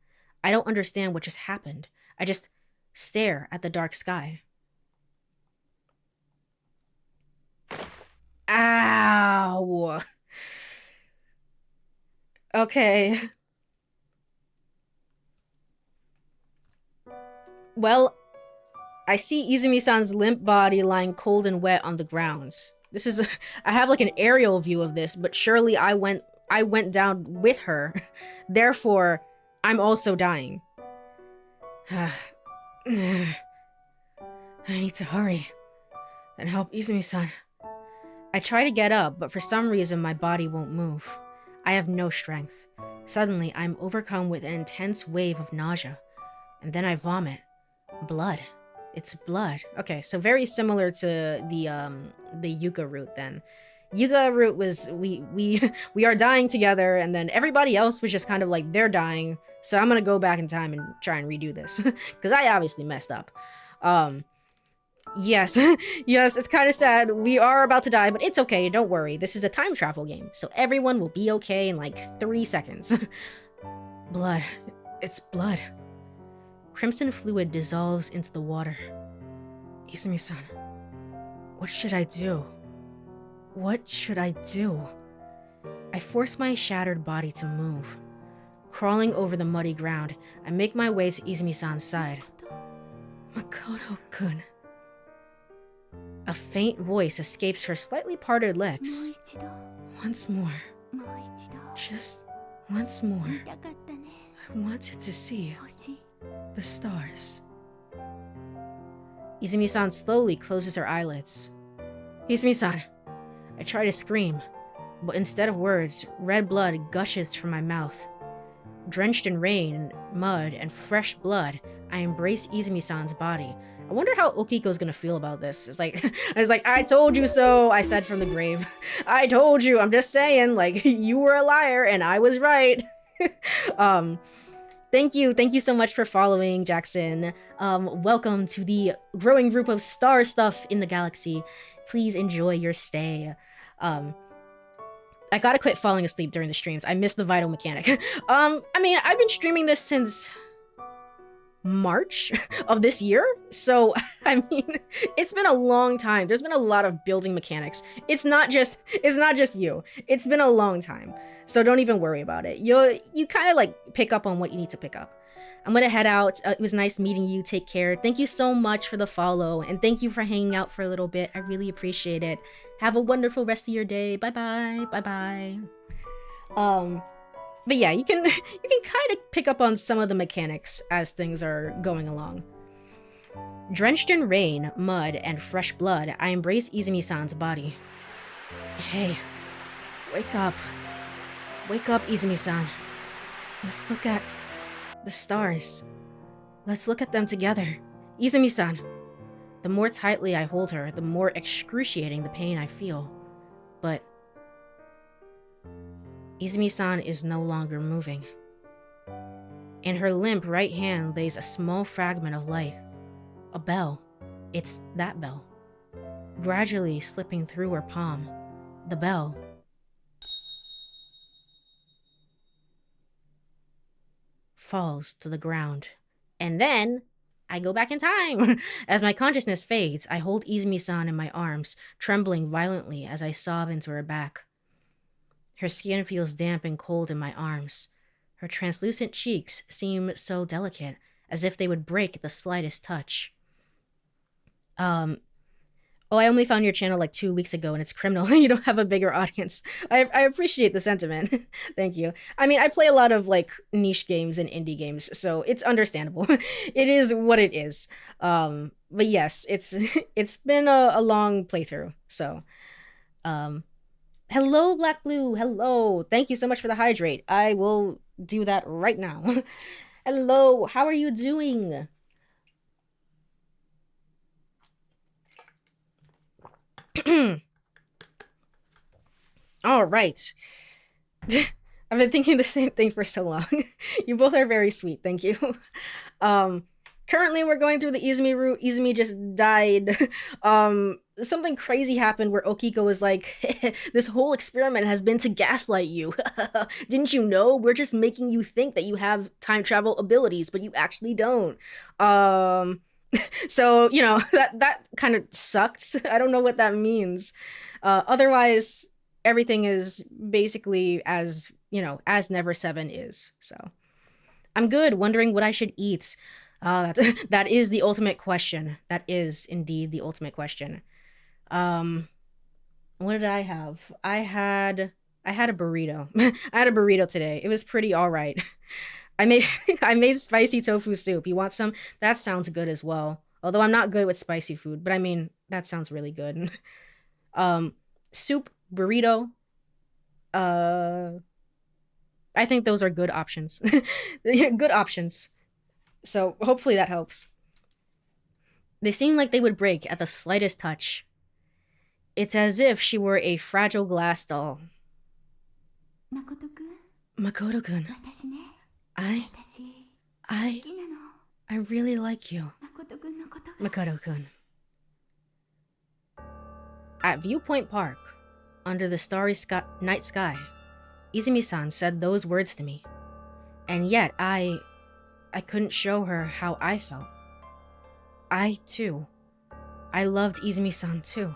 I don't understand what just happened. I just stare at the dark sky. Ow! Okay. Well, I see Izumi-san's limp body lying cold and wet on the ground. I have like an aerial view of this, but surely I went down with her. Therefore, I'm also dying. I need to hurry and help Izumi-san. I try to get up, but for some reason my body won't move. I have no strength. Suddenly, I'm overcome with an intense wave of nausea, and then I vomit. Blood. It's blood. Okay, so very similar to the Yuka route then. Yuka route was we are dying together, and then everybody else was just kind of like, they're dying, so I'm gonna go back in time and try and redo this. Because I obviously messed up. Yes, yes, it's kind of sad. We are about to die, but it's okay, don't worry. This is a time travel game, so everyone will be okay in like 3 seconds. Blood. It's blood. Crimson fluid dissolves into the water. Izumi-san, what should I do? What should I do? I force my shattered body to move. Crawling over the muddy ground, I make my way to Izumi-san's side. Makoto-kun. A faint voice escapes her slightly parted lips. Once more. Just once more. I wanted to see the stars. Izumi-san slowly closes her eyelids. Izumi-san. I try to scream, but instead of words, red blood gushes from my mouth. Drenched in rain, mud, and fresh blood, I embrace Izumi-san's body. I wonder how Okiko's gonna feel about this. It's like, I told you so, I said from the grave. I told you, I'm just saying, like, you were a liar and I was right. Thank you so much for following, Jackson. Welcome to the growing group of star stuff in the galaxy. Please enjoy your stay. I gotta quit falling asleep during the streams. I miss the vital mechanic. I mean, I've been streaming this since March of this year, so I mean, it's been a long time. There's been a lot of building mechanics. It's not just you. It's been a long time, so don't even worry about it. You kind of like pick up on what you need to pick up. I'm gonna head out. It was nice meeting you. Take care. Thank you so much for the follow, and thank you for hanging out for a little bit. I really appreciate it. Have a wonderful rest of your day. Bye bye. Bye bye. But yeah, you can kind of pick up on some of the mechanics as things are going along. Drenched in rain, mud, and fresh blood, I embrace Izumi-san's body. Hey, wake up. Wake up, Izumi-san. Let's look at the stars. Let's look at them together. Izumi-san. The more tightly I hold her, the more excruciating the pain I feel. But Izumi-san is no longer moving. In her limp right hand lays a small fragment of light. A bell. It's that bell. Gradually slipping through her palm, the bell falls to the ground. And then I go back in time. As my consciousness fades, I hold Izumi-san in my arms, trembling violently as I sob into her back. Her skin feels damp and cold in my arms. Her translucent cheeks seem so delicate, as if they would break at the slightest touch. Oh, I only found your channel like 2 weeks ago and it's criminal. You don't have a bigger audience. I appreciate the sentiment. Thank you. I mean, I play a lot of like niche games and indie games, so it's understandable. It is what it is. But yes, it's been a long playthrough. So, hello, Black Blue. Hello. Thank you so much for the hydrate. I will do that right now. Hello. How are you doing? All right. I've been thinking the same thing for so long. You both are very sweet. Thank you. Currently we're going through the Izumi route. Izumi just died. Something crazy happened where Okiko was like, this whole experiment has been to gaslight you. Didn't you know? We're just making you think that you have time travel abilities, but you actually don't. So, you know, that kind of sucked. I don't know what that means. Otherwise, everything is basically as, you know, as Never 7 is. So, I'm good, wondering what I should eat. That is the ultimate question. That is indeed the ultimate question. What did I have? I had a burrito. I had a burrito today. It was pretty all right. I made spicy tofu soup. You want some? That sounds good as well. Although I'm not good with spicy food, but I mean, that sounds really good. Soup, burrito. I think those are good options. Good options. So hopefully that helps. They seem like they would break at the slightest touch. It's as if she were a fragile glass doll. Makoto-kun. I really like you. Makoto-kun. At Viewpoint Park, under the starry night sky, Izumi-san said those words to me. And yet I couldn't show her how I felt. I loved Izumi-san too.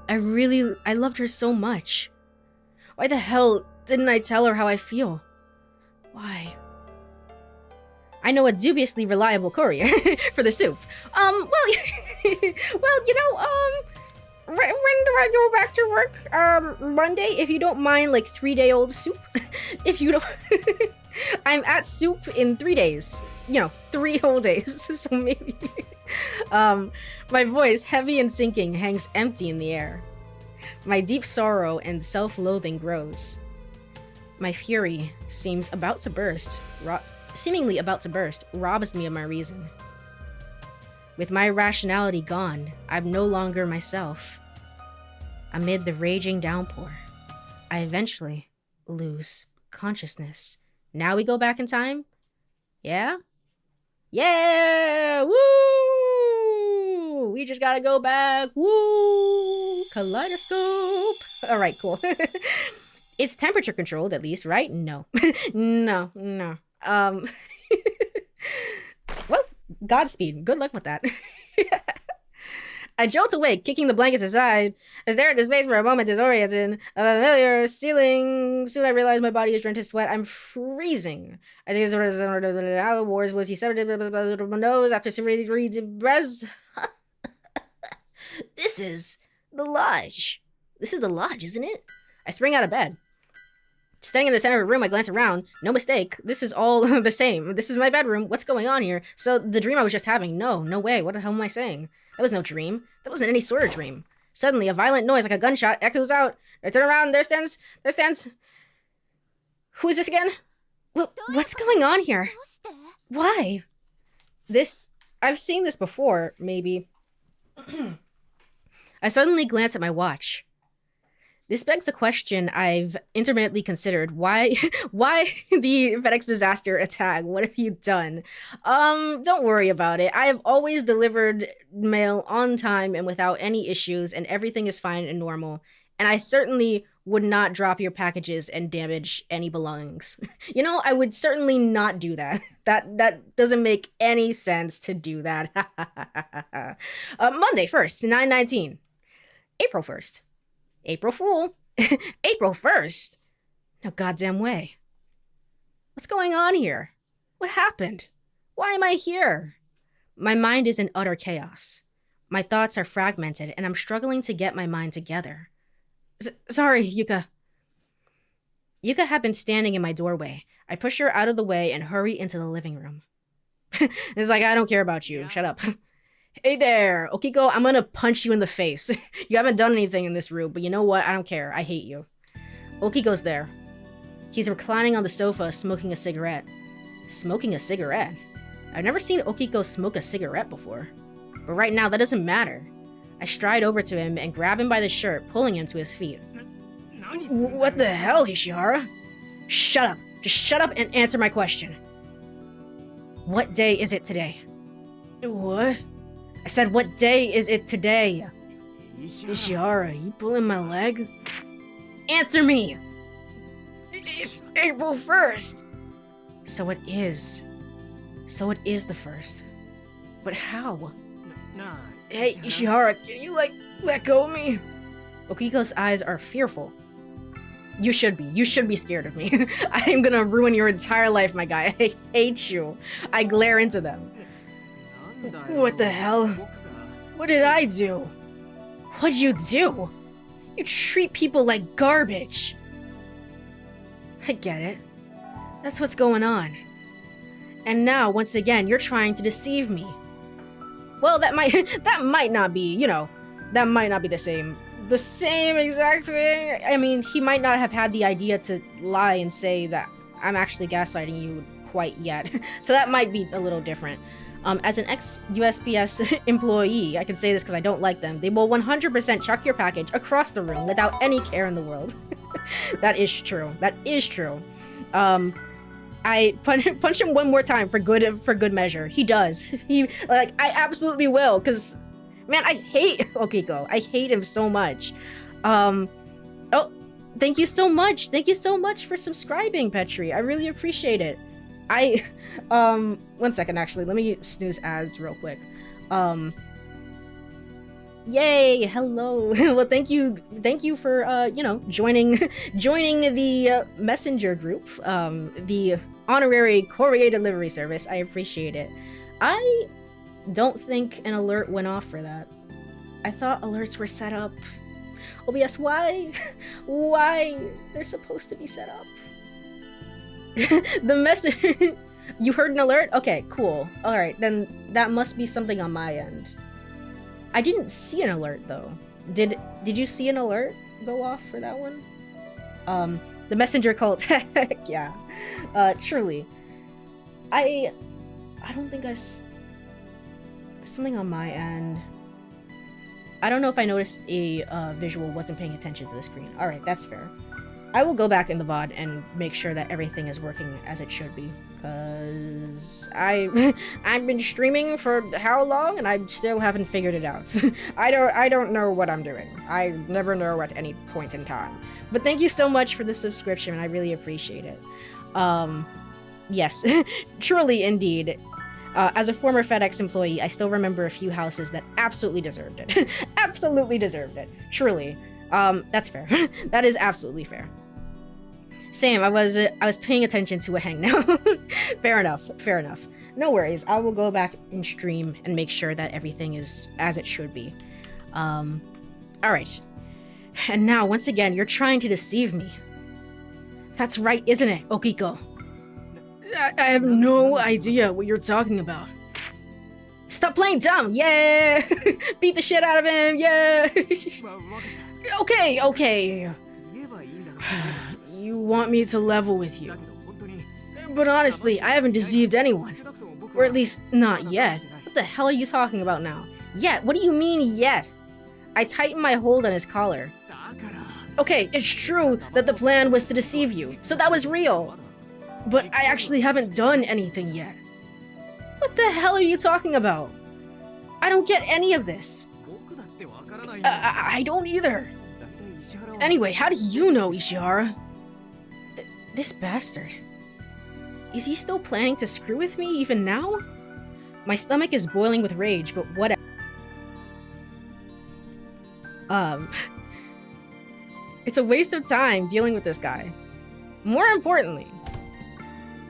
I loved her so much. Why the hell didn't I tell her how I feel? Why? I know a dubiously reliable courier for the soup. Well, you know, when do I go back to work? Monday, if you don't mind, like 3-day-old soup. If you don't, I'm at soup in 3 days. You know, 3 whole days. So maybe. My voice, heavy and sinking, hangs empty in the air. My deep sorrow and self-loathing grows. My fury seemingly about to burst, robs me of my reason. With my rationality gone, I'm no longer myself. Amid the raging downpour, I eventually lose consciousness. Now we go back in time? Yeah? Yeah! Woo! We just gotta go back. Woo! kaleidoscope. All right, cool. It's temperature controlled, at least, right? No. No. Well, Godspeed. Good luck with that. I jolt awake, kicking the blankets aside. I stare at the space for a moment, disoriented. A familiar ceiling. Soon I realize my body is drenched in sweat. I'm freezing. I think it's Wars was he severed nose after 73 breaths. This is the lodge. This is the lodge, isn't it? I spring out of bed. Standing in the center of the room, I glance around. No mistake. This is all the same. This is my bedroom. What's going on here? So the dream I was just having. No way. What the hell am I saying? That was no dream. That wasn't any sort of dream. Suddenly, a violent noise like a gunshot echoes out. I turn around. There stands. Who is this again? What's going on here? Why? I've seen this before, maybe. I suddenly glance at my watch. This begs a question I've intermittently considered. Why the FedEx disaster attack? What have you done? Don't worry about it. I have always delivered mail on time and without any issues, and everything is fine and normal. And I certainly would not drop your packages and damage any belongings. You know, I would certainly not do that. That doesn't make any sense to do that. Monday 1st, 9/19. April 1st. April Fool. April 1st? No goddamn way. What's going on here? What happened? Why am I here? My mind is in utter chaos. My thoughts are fragmented, and I'm struggling to get my mind together. Sorry, Yuka. Yuka had been standing in my doorway. I pushed her out of the way and hurried into the living room. It's like, I don't care about you. Shut up. Hey there, Okiko, I'm gonna punch you in the face. You haven't done anything in this room, but you know what? I don't care. I hate you. Okiko's there. He's reclining on the sofa, smoking a cigarette. Smoking a cigarette? I've never seen Okiko smoke a cigarette before. But right now, that doesn't matter. I stride over to him and grab him by the shirt, pulling him to his feet. What the hell, Ishihara? Shut up. Just shut up and answer my question. What day is it today? What? I said, what day is it today? Ishihara, you pulling my leg? Answer me! It's April 1st! So it is. So it is the 1st. But how? Hey, Ishihara, can you, let go of me? Okiko's eyes are fearful. You should be. You should be scared of me. I am gonna ruin your entire life, my guy. I hate you. I glare into them. What the hell? What did I do? What'd you do? You treat people like garbage. I get it. That's what's going on. And now, once again, you're trying to deceive me. Well, that might not be, that might not be the same exact thing. I mean, he might not have had the idea to lie and say that I'm actually gaslighting you quite yet. So that might be a little different. As an ex-USPS employee, I can say this because I don't like them. They will 100% chuck your package across the room without any care in the world. That is true. That is true. I punch him one more time for good measure. He does. I absolutely will, because, man, I hate Okiko. I hate him so much. Oh, thank you so much. Thank you so much for subscribing, Petri. I really appreciate it. One second, actually. Let me snooze ads real quick. Yay! Hello. Well, thank you for joining the messenger group, the honorary courier delivery service. I appreciate it. I don't think an alert went off for that. I thought alerts were set up. OBS, why? Why? They're supposed to be set up. The message. You heard an alert? Okay, cool. All right, then that must be something on my end. I didn't see an alert though. Did you see an alert go off for that one? The messenger cult. Heck yeah. Truly. I don't think something on my end. I don't know if I noticed a visual wasn't paying attention to the screen. All right, that's fair. I will go back in the VOD and make sure that everything is working as it should be. Because I've been streaming for how long and I still haven't figured it out. I don't know what I'm doing. I never know at any point in time. But thank you so much for the subscription. I really appreciate it. Yes, truly indeed. As a former FedEx employee, I still remember a few houses that absolutely deserved it. Absolutely deserved it. Truly. That's fair. That is absolutely fair. Same, I was paying attention to a hang now. Fair enough, fair enough. No worries, I will go back and stream and make sure that everything is as it should be. Alright. And now, once again, you're trying to deceive me. That's right, isn't it, Okiko? I have no idea what you're talking about. Stop playing dumb, yeah! Beat the shit out of him, yeah! Okay. You want me to level with you. But honestly, I haven't deceived anyone. Or at least, not yet. What the hell are you talking about now? Yet? What do you mean, yet? I tightened my hold on his collar. Okay, it's true that the plan was to deceive you, so that was real. But I actually haven't done anything yet. What the hell are you talking about? I don't get any of this. I don't either. Anyway, how do you know, Ishihara? This bastard. Is he still planning to screw with me even now? My stomach is boiling with rage, but whatever. It's a waste of time dealing with this guy. More importantly,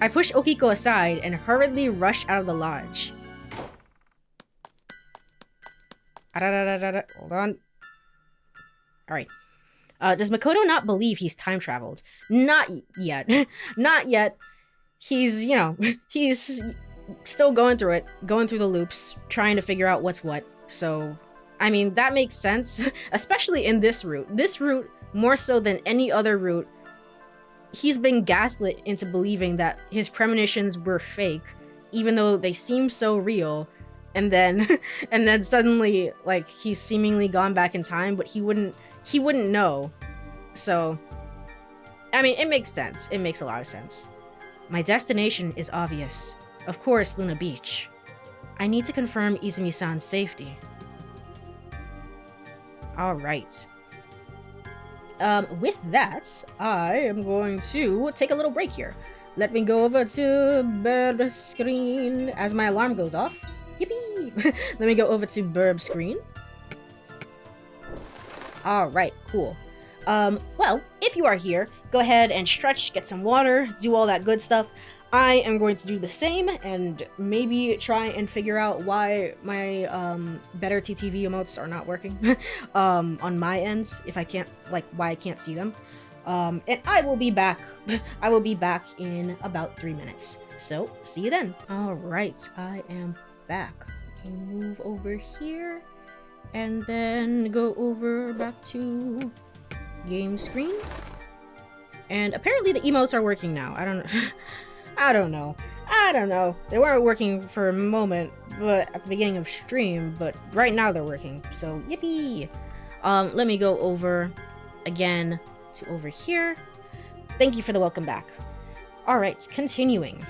I push Okiko aside and hurriedly rush out of the lodge. Hold on. Alright. Does Makoto not believe he's time traveled? Not yet. Not yet. He's, you know, he's still going through it, going through the loops, trying to figure out what's what. So, I mean, that makes sense, especially in this route. This route, more so than any other route, he's been gaslit into believing that his premonitions were fake, even though they seem so real. And then suddenly, like, he's seemingly gone back in time, but he wouldn't know. So, I mean, it makes sense. It makes a lot of sense. My destination is obvious. Of course, Luna Beach. I need to confirm Izumi-san's safety. Alright. With that, I am going to take a little break here. Let me go over to Burb screen as my alarm goes off. Yippee! Let me go over to Burb screen. Alright, cool. Well, if you are here, go ahead and stretch, get some water, do all that good stuff. I am going to do the same and maybe try and figure out why my better TTV emotes are not working on my end, if I can't, like, why I can't see them. And I will be back. I will be back in about 3 minutes. So, see you then. Alright, I am back. Move over here and then go over back to game screen. And apparently the emotes are working now. I don't know. They weren't working for a moment, but at the beginning of stream, but right now they're working. So, yippee! Let me go over again to over here. Thank you for the welcome back. Alright, continuing.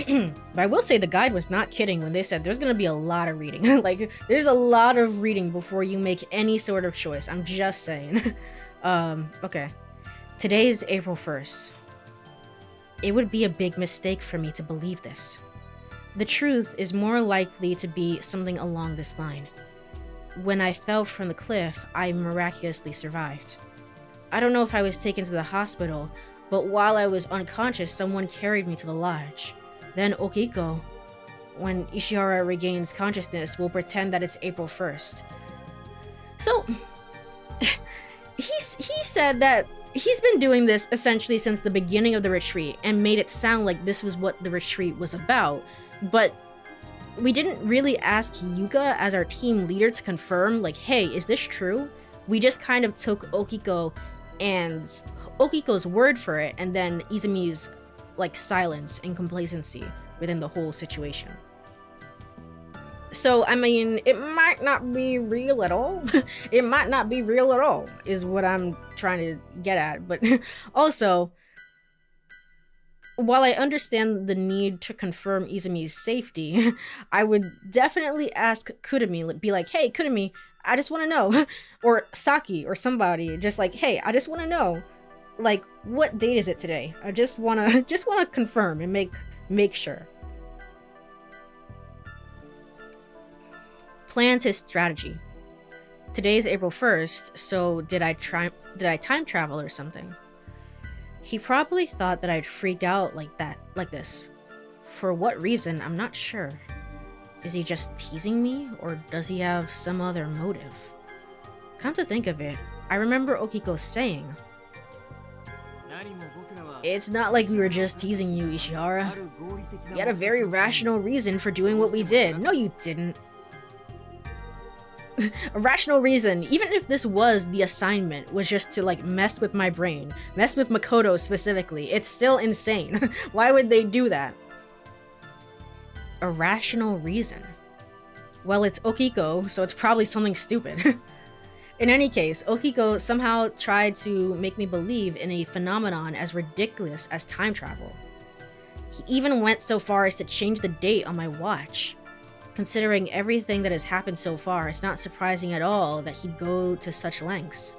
But I will say the guide was not kidding when they said there's gonna be a lot of reading. Like, there's a lot of reading before you make any sort of choice. I'm just saying. Okay. Today is April 1st. It would be a big mistake for me to believe this. The truth is more likely to be something along this line. When I fell from the cliff, I miraculously survived. I don't know if I was taken to the hospital, but while I was unconscious, someone carried me to the lodge. Then Okiko, when Ishihara regains consciousness, will pretend that it's April 1st. So, he said that he's been doing this essentially since the beginning of the retreat and made it sound like this was what the retreat was about, but we didn't really ask Yuka as our team leader to confirm, like, hey, is this true? We just kind of took Okiko and Okiko's word for it, and then Izumi's, like, silence and complacency within the whole situation. So, I mean, it might not be real at all. It might not be real at all, is what I'm trying to get at. But also, while I understand the need to confirm Izumi's safety, I would definitely ask Kurumi, be like, hey, Kurumi, I just want to know. Or Saki or somebody, just like, hey, I just want to know. Like, what date is it today? I just wanna confirm and make sure. Plans his strategy. Today's April 1st, so did I time travel or something? He probably thought that I'd freak out like this. For what reason, I'm not sure. Is he just teasing me, or does he have some other motive? Come to think of it, I remember Okiko saying, it's not like we were just teasing you, Ishihara. We had a very rational reason for doing what we did. No, you didn't. A rational reason, even if this was the assignment, was just to like mess with my brain, mess with Makoto specifically. It's still insane. Why would they do that? A rational reason. Well, it's Okiko, so it's probably something stupid. In any case, Okiko somehow tried to make me believe in a phenomenon as ridiculous as time travel. He even went so far as to change the date on my watch. Considering everything that has happened so far, it's not surprising at all that he'd go to such lengths.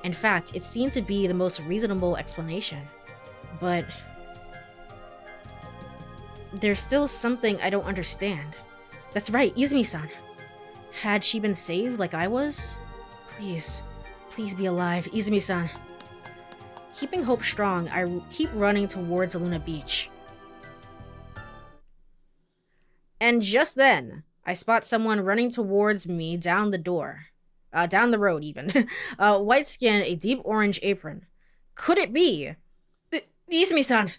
In fact, it seemed to be the most reasonable explanation. But there's still something I don't understand. That's right, Izumi-san. Had she been saved like I was? Please, please be alive, Izumi-san. Keeping hope strong, I keep running towards Luna Beach. And just then, I spot someone running towards me down the road even. White skin, a deep orange apron. Could it be? Izumi-san!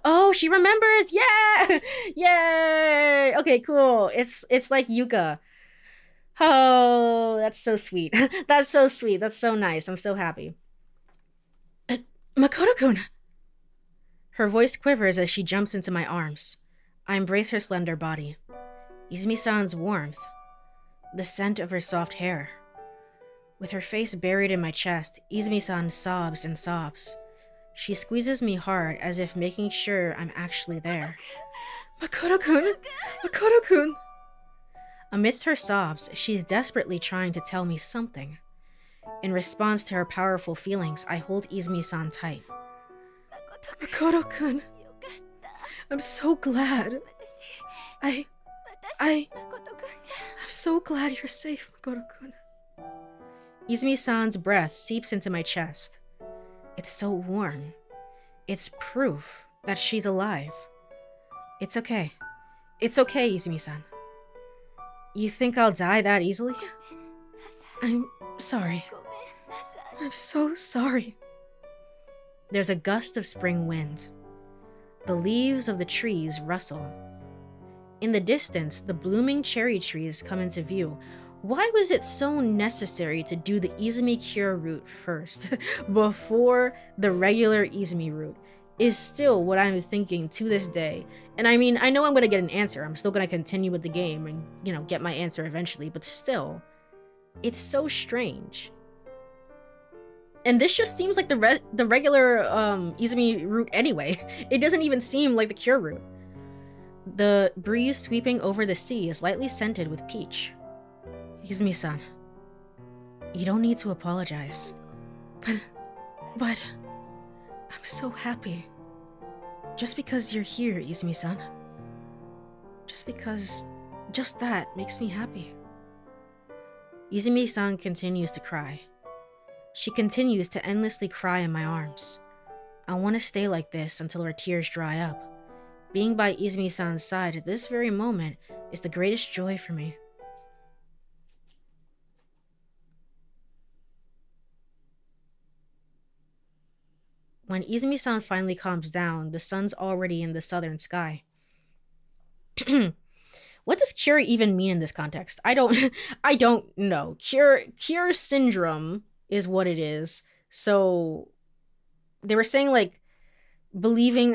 Oh, she remembers! Yeah! Yay! Okay, cool. It's like Yuka. Oh, that's so sweet. That's so sweet. That's so nice. I'm so happy. Makoto-kun! Her voice quivers as she jumps into my arms. I embrace her slender body. Izumi-san's warmth. The scent of her soft hair. With her face buried in my chest, Izumi-san sobs and sobs. She squeezes me hard as if making sure I'm actually there. Makoto-kun! Makoto-kun! Amidst her sobs, she's desperately trying to tell me something. In response to her powerful feelings, I hold Izumi-san tight. Makoto-kun! I'm so glad. I'm so glad you're safe, Makoto-kun. Izumi-san's breath seeps into my chest. It's so warm. It's proof that she's alive. It's okay. It's okay, Izumi-san. You think I'll die that easily? I'm sorry. I'm so sorry. There's a gust of spring wind. The leaves of the trees rustle. In the distance, the blooming cherry trees come into view. Why was it so necessary to do the Izumi cure route first, before the regular Izumi route, is still what I'm thinking to this day. And I mean, I know I'm going to get an answer. I'm still going to continue with the game and, get my answer eventually, but still, it's so strange. And this just seems like the regular Izumi route anyway. It doesn't even seem like the cure route. The breeze sweeping over the sea is lightly scented with peach. Izumi-san, you don't need to apologize. But I'm so happy. Just because you're here, Izumi-san. Just that makes me happy. Izumi-san continues to cry. She continues to endlessly cry in my arms. I want to stay like this until her tears dry up. Being by Izumi-san's side at this very moment is the greatest joy for me. When Izumi-san finally calms down, the sun's already in the southern sky. What does cure even mean in this context? I don't know. Cure syndrome is what it is. So they were saying like believing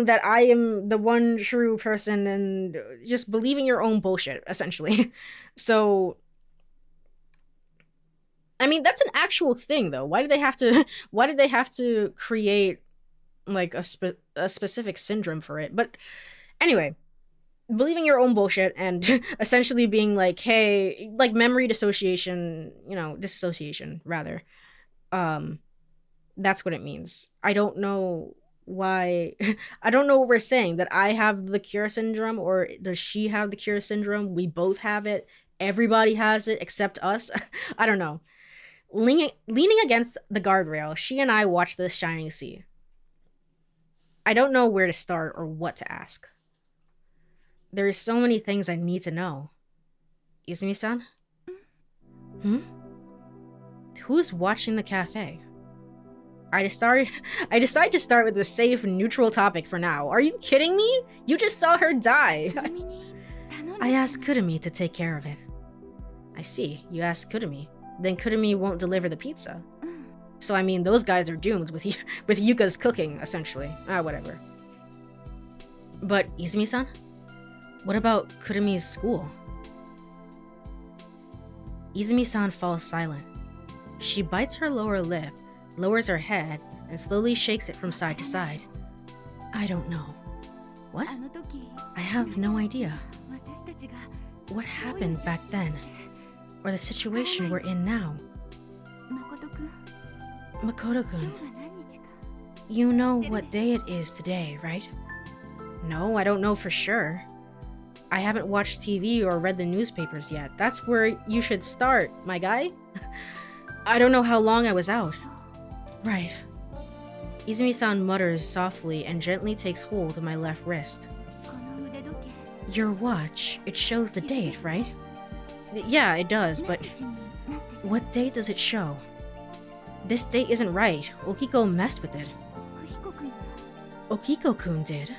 that I am the one true person and just believing your own bullshit, essentially. So, I mean, that's an actual thing, though. Why did they have to? Why did they have to create like a specific syndrome for it? But anyway, believing your own bullshit and essentially being like, hey, like memory dissociation, dissociation rather. Um, that's what it means. I don't know why. I don't know what we're saying, that I have the cure syndrome or does she have the cure syndrome. We both have it. Everybody has it except us. I don't know. Leaning against the guardrail, she and I watch the shining sea. I don't know where to start or what to ask. There's so many things I need to know. Izumi-san? Who's watching the cafe? I decide to start with a safe, neutral topic for now. Are you kidding me? You just saw her die. I asked Kurumi to take care of it. I see. You asked Kurumi. Then Kurumi won't deliver the pizza. So I mean, those guys are doomed with Yuka's cooking, essentially. Whatever. But Izumi-san? What about Kurumi's school? Izumi-san falls silent. She bites her lower lip, lowers her head, and slowly shakes it from side to side. I don't know. What? I have no idea. What happened back then? Or the situation we're in now? Makoto-kun, you know what day it is today, right? No, I don't know for sure. I haven't watched TV or read the newspapers yet. That's where you should start, my guy. I don't know how long I was out. Right. Izumi-san mutters softly and gently takes hold of my left wrist. Your watch, it shows the date, right? Yeah, it does, but what date does it show? This date isn't right. Okiko messed with it. Okiko-kun did?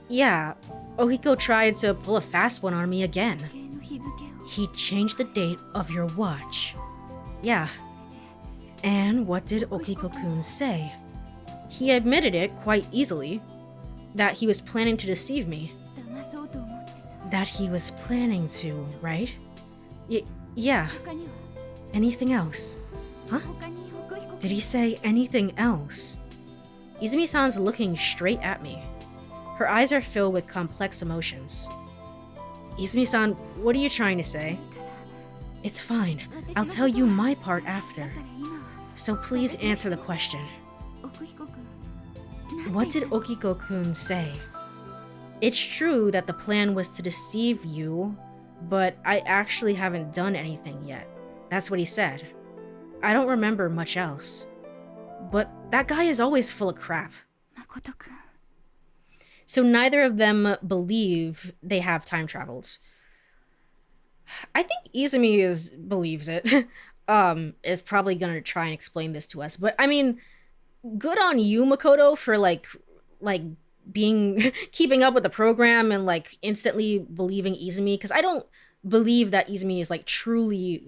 Yeah, Okiko tried to pull a fast one on me again. He changed the date of your watch. Yeah. And what did Okiko-kun say? He admitted it quite easily. That he was planning to deceive me. That he was planning to, right? Yeah. Anything else? Huh? Did he say anything else? Izumi-san's looking straight at me. Her eyes are filled with complex emotions. Izumi-san, what are you trying to say? It's fine. I'll tell you my part after. So please answer the question. What did Okiko-kun say? It's true that the plan was to deceive you, but I actually haven't done anything yet. That's what he said. I don't remember much else. But that guy is always full of crap. So neither of them believe they have time travels. I think Izumi believes it. Is probably gonna try and explain this to us. But I mean, good on you, Makoto, for like being keeping up with the program and like instantly believing Izumi, because I don't believe that Izumi is like truly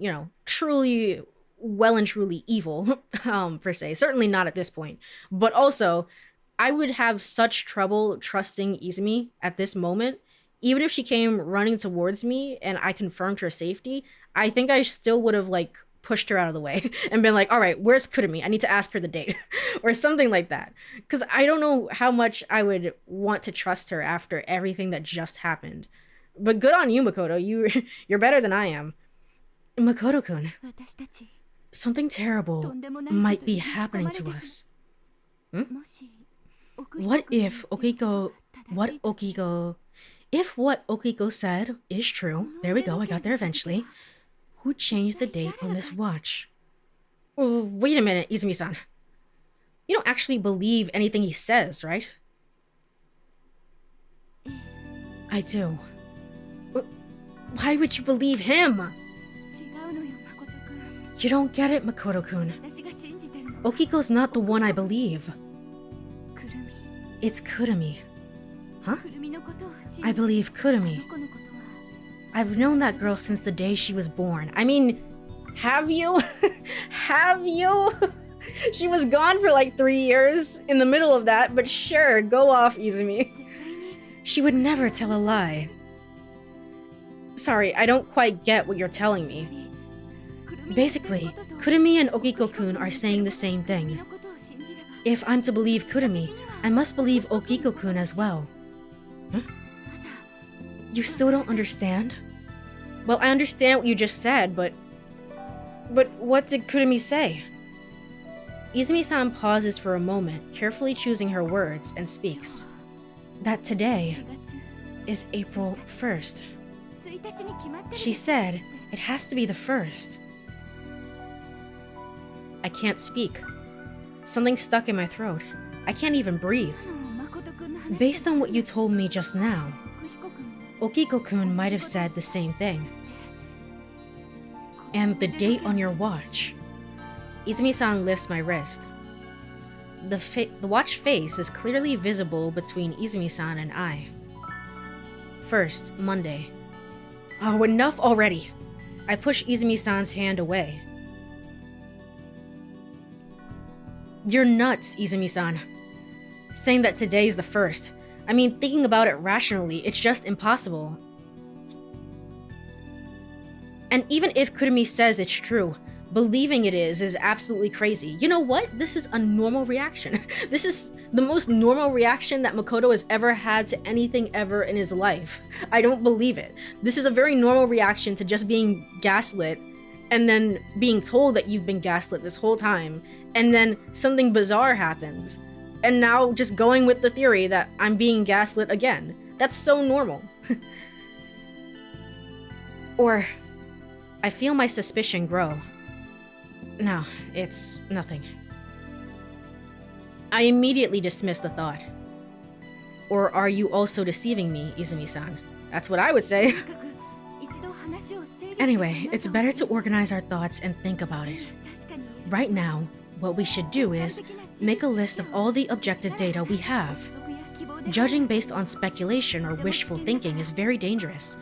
well and truly evil, per se. Certainly not at this point. But also, I would have such trouble trusting Izumi at this moment. Even if she came running towards me and I confirmed her safety, I think I still would have like pushed her out of the way and been like, all right, where's Kurumi? I need to ask her the date or something like that. Because I don't know how much I would want to trust her after everything that just happened. But good on you, Makoto. You're better than I am. Makoto-kun, something terrible might be happening to us. What if what Okiko said is true? There we go, I got there eventually. Who changed the date on this watch? Oh, wait a minute, Izumi-san. You don't actually believe anything he says, right? I do. Why would you believe him? You don't get it, Makoto-kun. Okiko's not the one I believe. It's Kurumi. Huh? I believe Kurumi. I've known that girl since the day she was born. I mean, have you? Have you? She was gone for like 3 years in the middle of that, but sure, go off, Izumi. She would never tell a lie. Sorry, I don't quite get what you're telling me. Basically, Kurumi and Okiko-kun are saying the same thing. If I'm to believe Kurumi, I must believe Okiko-kun as well. Huh? You still don't understand? Well, I understand what you just said, but what did Kurumi say? Izumi-san pauses for a moment, carefully choosing her words, and speaks. That today is April 1st. She said it has to be the 1st. I can't speak. Something stuck in my throat. I can't even breathe. Based on what you told me just now, Okiko-kun might have said the same thing. And the date on your watch. Izumi-san lifts my wrist. The watch face is clearly visible between Izumi-san and I. 1st, Monday. Oh, enough already! I push Izumi-san's hand away. You're nuts, Izumi-san. Saying that today is the 1st. I mean, thinking about it rationally, it's just impossible. And even if Kurumi says it's true, believing it is absolutely crazy. You know what? This is a normal reaction. This is the most normal reaction that Makoto has ever had to anything ever in his life. I don't believe it. This is a very normal reaction to just being gaslit and then being told that you've been gaslit this whole time, and then something bizarre happens, and now just going with the theory that I'm being gaslit again. That's so normal. Or, I feel my suspicion grow. No, it's nothing. I immediately dismiss the thought. Or are you also deceiving me, Izumi-san? That's what I would say. Anyway, it's better to organize our thoughts and think about it. Right now, what we should do is make a list of all the objective data we have. Judging based on speculation or wishful thinking is very dangerous.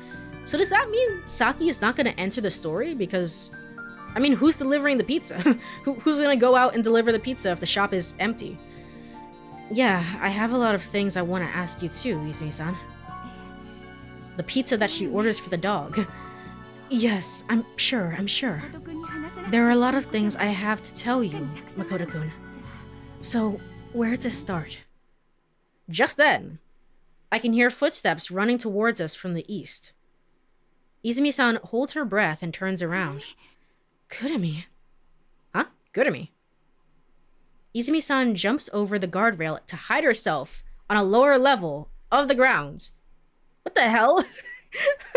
So does that mean Saki is not going to enter the story? Because, I mean, who's delivering the pizza? Who's going to go out and deliver the pizza if the shop is empty? Yeah, I have a lot of things I want to ask you too, Izumi-san. The pizza that she orders for the dog. Yes, I'm sure. There are a lot of things I have to tell you, Makoto-kun. So, where to start? Just then, I can hear footsteps running towards us from the east. Izumi-san holds her breath and turns around. Kurumi? Huh? Kurumi? Izumi-san jumps over the guardrail to hide herself on a lower level of the grounds. What the hell?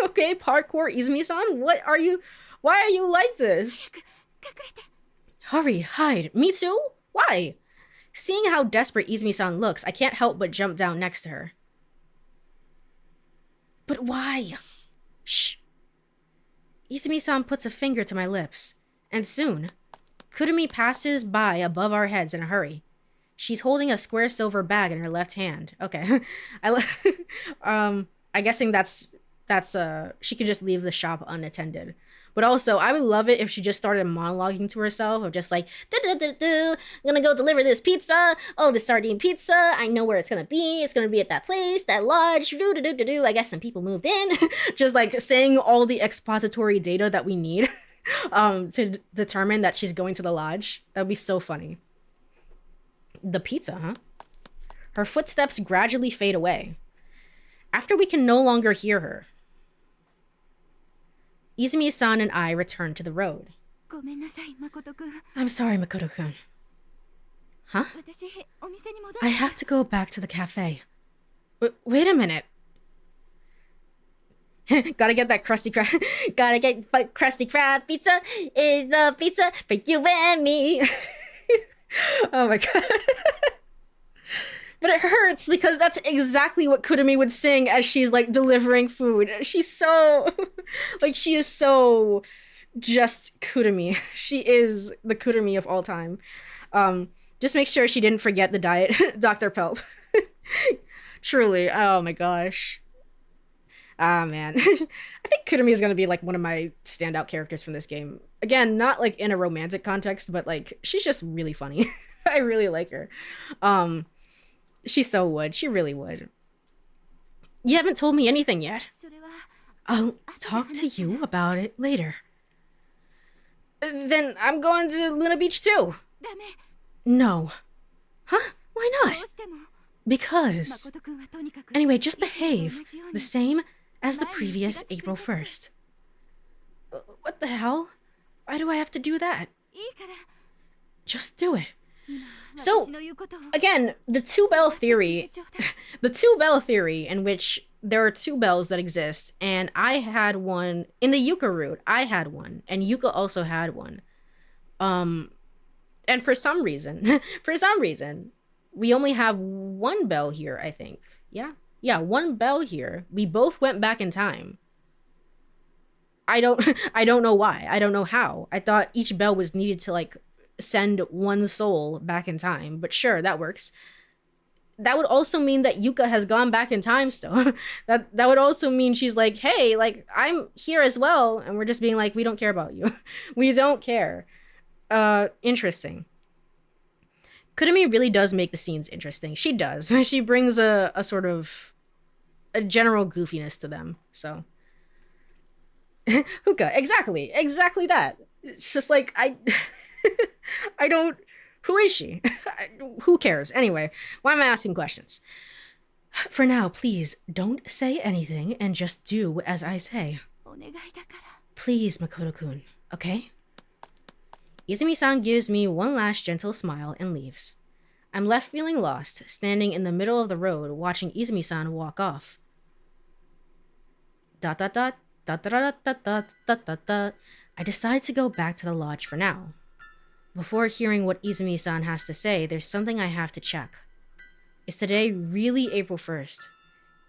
Okay, parkour Izumi-san? Why are you like this? Hurry, hide. Me too? Why? Seeing how desperate Izumi-san looks, I can't help but jump down next to her. But why? Shh. Izumi-san puts a finger to my lips, and soon, Kurumi passes by above our heads in a hurry. She's holding a square silver bag in her left hand. Okay. I'm guessing that's she could just leave the shop unattended. But also, I would love it if she just started monologuing to herself of just like, I'm gonna go deliver this pizza. Oh, the sardine pizza. I know where it's gonna be. It's gonna be at that place, that lodge. I guess some people moved in. Just like saying all the expository data that we need to determine that she's going to the lodge. That would be so funny. The pizza, huh? Her footsteps gradually fade away. After we can no longer hear her, Izumi-san and I return to the road. I'm sorry, Makoto-kun. Huh? I have to go back to the cafe. Wait a minute. Gotta get that crusty crab. Gotta get crusty crab pizza. Is the pizza for you and me. Oh my god. But it hurts because that's exactly what Kurumi would sing as she's like delivering food. She's so like she is so just Kurumi. She is the Kurumi of all time. Just make sure she didn't forget the diet Dr. Pelp. Truly, oh my gosh. Ah, man. I think Kurumi is gonna be like one of my standout characters from this game. Again, not like in a romantic context, but like she's just really funny. I really like her. Um, she so would. She really would. You haven't told me anything yet. I'll talk to you about it later. Then I'm going to Luna Beach too. No. Huh? Why not? Because. Anyway, just behave the same as the previous April 1st. What the hell? Why do I have to do that? Just do it. So, again, the two bell theory, in which there are two bells that exist, and I had one in the Yuka route. I had one, and Yuka also had one. And for some reason, we only have one bell here, I think. Yeah, one bell here. We both went back in time. I don't know why. I don't know how. I thought each bell was needed to like send one soul back in time, but sure, that works. That would also mean that Yuka has gone back in time still. that would also mean she's like, hey, like I'm here as well, and we're just being like, we don't care about you. We don't care. Interesting. Kurumi really does make the scenes interesting. She does. She brings a sort of a general goofiness to them. So Hookah, exactly that. It's just like I don't. Who is she? Who cares? Anyway, why am I asking questions? For now, please don't say anything and just do as I say. Please, Makoto-kun, okay? Izumi-san gives me one last gentle smile and leaves. I'm left feeling lost, standing in the middle of the road watching Izumi-san walk off. Dot dot dot dot dot dot dot dot dot dot. I decide to go back to the lodge for now. Before hearing what Izumi-san has to say, there's something I have to check. Is today really April 1st?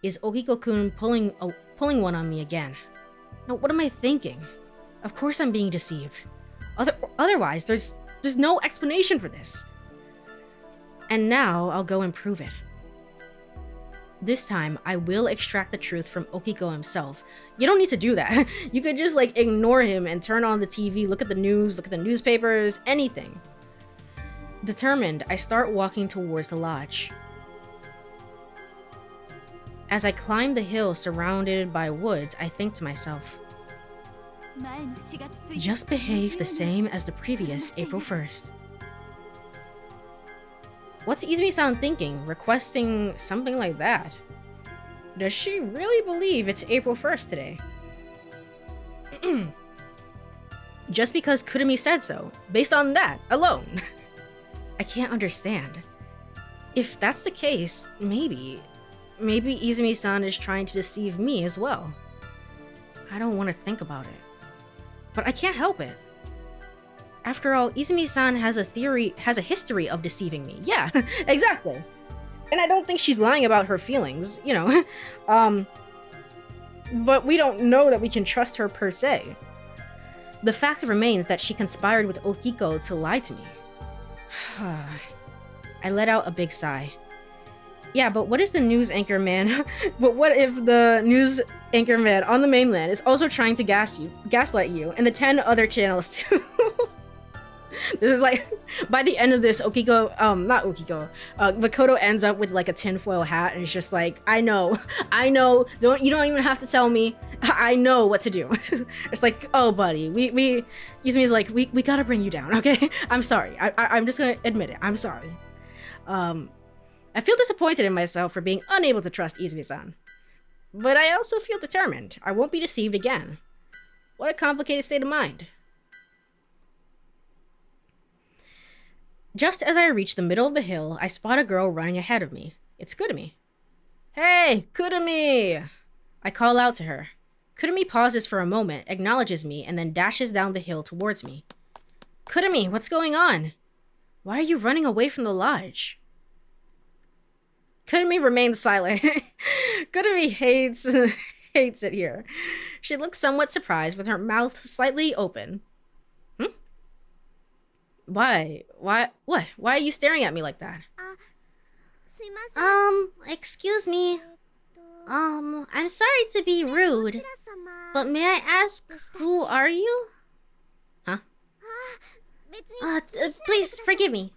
Is Okiko-kun pulling one on me again? No, what am I thinking? Of course I'm being deceived. Otherwise, there's no explanation for this. And now I'll go and prove it. This time, I will extract the truth from Okiko himself. You don't need to do that. You could just like ignore him and turn on the TV, look at the news, look at the newspapers, anything. Determined, I start walking towards the lodge. As I climb the hill surrounded by woods, I think to myself, just behave the same as the previous April 1st. What's Izumi-san thinking, requesting something like that? Does she really believe it's April 1st today? Just because Kurumi said so, based on that alone. I can't understand. If that's the case, maybe Izumi-san is trying to deceive me as well. I don't want to think about it, but I can't help it. After all, Izumi-san has a history of deceiving me. Yeah, exactly. And I don't think she's lying about her feelings, you know. But we don't know that we can trust her per se. The fact remains that she conspired with Okiko to lie to me. I let out a big sigh. Yeah, but what is the news anchor man? But what if the news anchor man on the mainland is also trying to gaslight you, and the 10 other channels too? This is like, by the end of this, Makoto ends up with like a tinfoil hat, and it's just like, I know, you don't even have to tell me, I know what to do. It's like, oh buddy, Izumi's like, we gotta bring you down, okay? I'm sorry, I'm just gonna admit it, I'm sorry. I feel disappointed in myself for being unable to trust Izumi-san. But I also feel determined. I won't be deceived again. What a complicated state of mind. Just as I reach the middle of the hill, I spot a girl running ahead of me. It's Kurumi. Hey, Kurumi! I call out to her. Kurumi pauses for a moment, acknowledges me, and then dashes down the hill towards me. Kurumi, what's going on? Why are you running away from the lodge? Kurumi remains silent. Kurumi hates it here. She looks somewhat surprised with her mouth slightly open. Why? What? Why are you staring at me like that? Excuse me. I'm sorry to be rude, but may I ask, who are you? Huh? Please forgive me.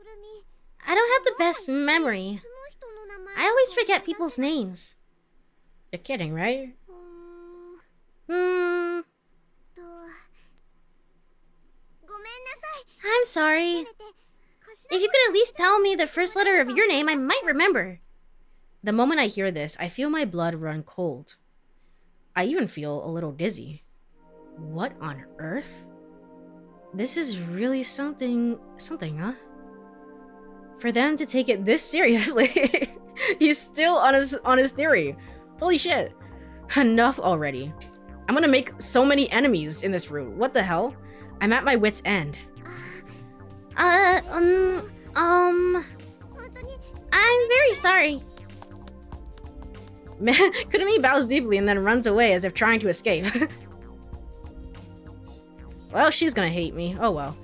I don't have the best memory. I always forget people's names. You're kidding, right? I'm sorry. If you could at least tell me the first letter of your name, I might remember. The moment I hear this, I feel my blood run cold. I even feel a little dizzy. What on earth? This is really something, huh? For them to take it this seriously. He's still on his theory. Holy shit. Enough already. I'm gonna make so many enemies in this route. What the hell? I'm at my wit's end. I'm very sorry. Kurumi bows deeply and then runs away as if trying to escape. Well, she's gonna hate me. Oh well.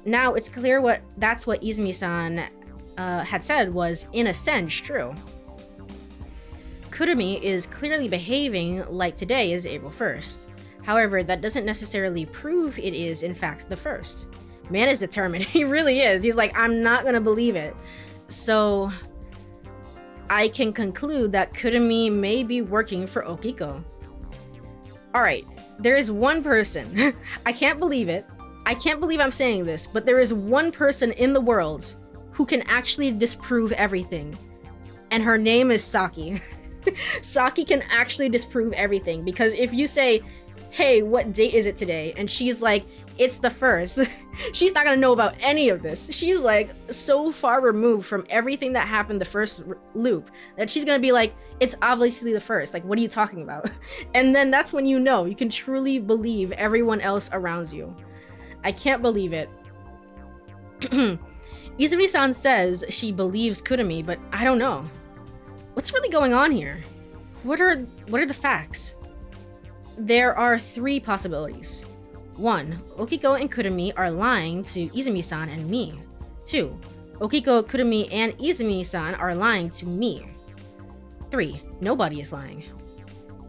Now it's clear that's what Izumi-san had said was, in a sense, true. Kurumi is clearly behaving like today is April 1st. However, that doesn't necessarily prove it is, in fact, the 1st. Man is determined. He really is. He's like, I'm not gonna believe it. So I can conclude that Kurumi may be working for Okiko. Alright, there is one person. I can't believe it. I can't believe I'm saying this, but there is one person in the world who can actually disprove everything. And her name is Saki. Saki can actually disprove everything, because if you say, hey, what date is it today? And she's like, it's the 1st. She's not gonna know about any of this. She's like so far removed from everything that happened the first loop that she's gonna be like, it's obviously the 1st. Like, what are you talking about? And then that's when you know you can truly believe everyone else around you. I can't believe it. Izumi-san says she believes Kurumi, but I don't know. What's really going on here? What are the facts? There are 3 possibilities. 1. Okiko and Kurumi are lying to Izumi-san and me. 2. Okiko, Kurumi, and Izumi-san are lying to me. 3. Nobody is lying.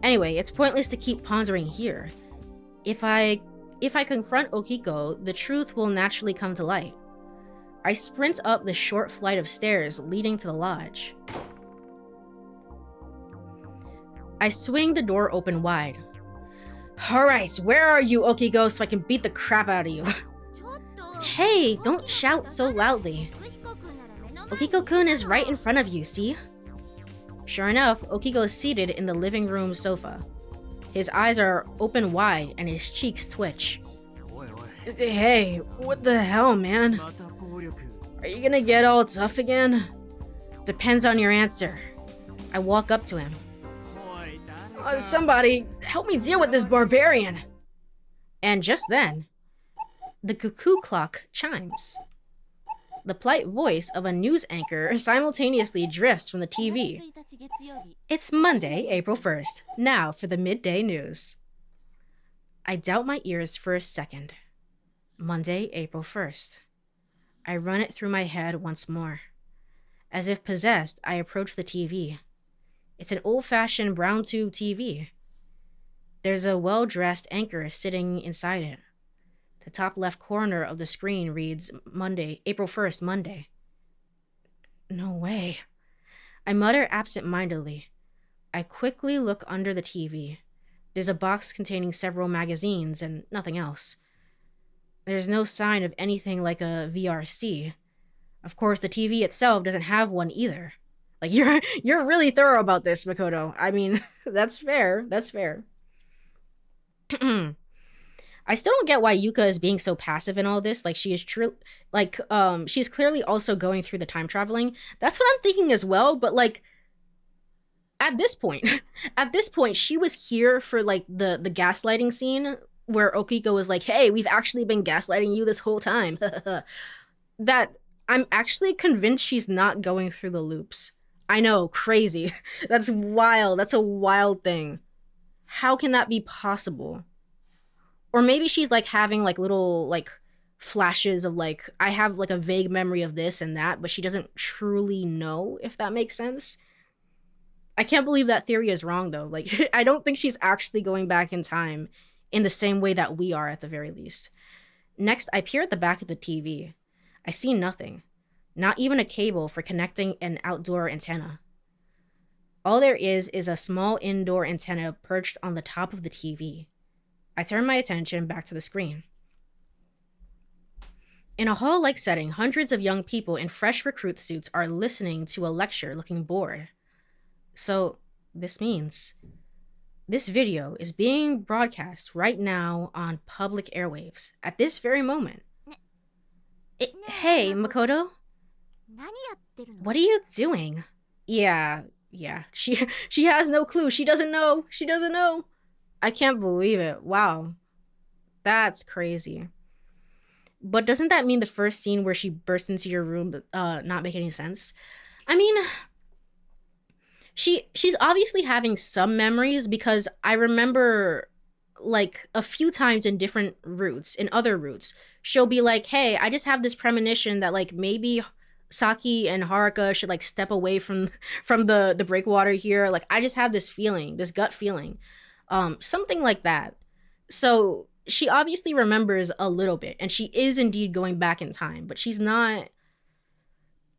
Anyway, it's pointless to keep pondering here. If I confront Okiko, the truth will naturally come to light. I sprint up the short flight of stairs leading to the lodge. I swing the door open wide. Alright, where are you, Okiko, so I can beat the crap out of you? Hey, don't shout so loudly. Okiko-kun is right in front of you, see? Sure enough, Okiko is seated in the living room sofa. His eyes are open wide and his cheeks twitch. Hey, what the hell, man? Are you gonna get all tough again? Depends on your answer. I walk up to him. Somebody, help me deal with this barbarian. And just then, the cuckoo clock chimes. The polite voice of a news anchor simultaneously drifts from the TV. It's Monday, April 1st. Now for the midday news. I doubt my ears for a second. Monday, April 1st. I run it through my head once more. As if possessed, I approach the TV. It's an old-fashioned brown tube TV. There's a well-dressed anchor sitting inside it. The top left corner of the screen reads Monday, April 1st, Monday. No way. I mutter absent-mindedly. I quickly look under the TV. There's a box containing several magazines and nothing else. There's no sign of anything like a VRC. Of course, the TV itself doesn't have one either. Like, you're really thorough about this, Makoto. I mean, that's fair. That's fair. I still don't get why Yuka is being so passive in all this. Like, she is she's clearly also going through the time traveling. That's what I'm thinking as well. But like, at this point, she was here for like the gaslighting scene where Okiko was like, "Hey, we've actually been gaslighting you this whole time." That I'm actually convinced she's not going through the loops. I know, crazy. That's wild. That's a wild thing. How can that be possible? Or maybe she's like having like little like flashes of like, I have like a vague memory of this and that, but she doesn't truly know, if that makes sense. I can't believe that theory is wrong, though. Like, I don't think she's actually going back in time in the same way that we are, at the very least. Next, I peer at the back of the TV. I see nothing. Not even a cable for connecting an outdoor antenna. All there is a small indoor antenna perched on the top of the TV. I turn my attention back to the screen. In a hall-like setting, hundreds of young people in fresh recruit suits are listening to a lecture looking bored. So, this means this video is being broadcast right now on public airwaves at this very moment. Hey, Makoto? What are you doing? Yeah. She has no clue. She doesn't know. I can't believe it. Wow. That's crazy. But doesn't that mean the first scene where she burst into your room not make any sense? I mean, she's obviously having some memories, because I remember like a few times in different routes, in other routes, she'll be like, hey, I just have this premonition that like maybe Saki and Haruka should like step away from the breakwater here. Like, I just have this feeling, this gut feeling. Something like that. So she obviously remembers a little bit, and she is indeed going back in time, but she's not,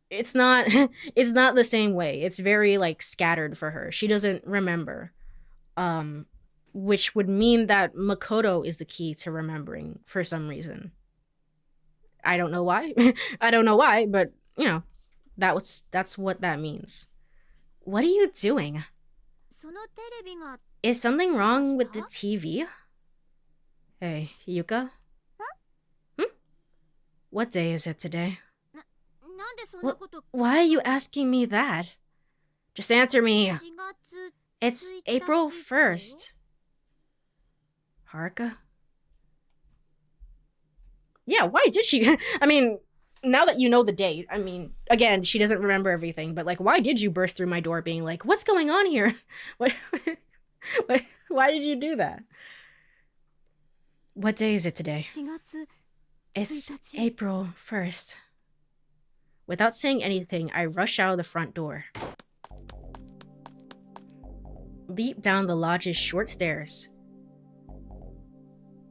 it's not the same way. It's very like scattered for her. She doesn't remember. Which would mean that Makoto is the key to remembering for some reason. I don't know why. But you know, that's what that means. What are you doing? Is something wrong with the TV? Hey, Yuka? What day is it today? Why are you asking me that? Just answer me. It's April 1st. Haruka? Yeah, why did she? I mean, now that you know the date, I mean, again, she doesn't remember everything, but like, why did you burst through my door being like, what's going on here? Why did you do that? What day is it today? It's April 1st. Without saying anything, I rush out of the front door. Leap down the lodge's short stairs.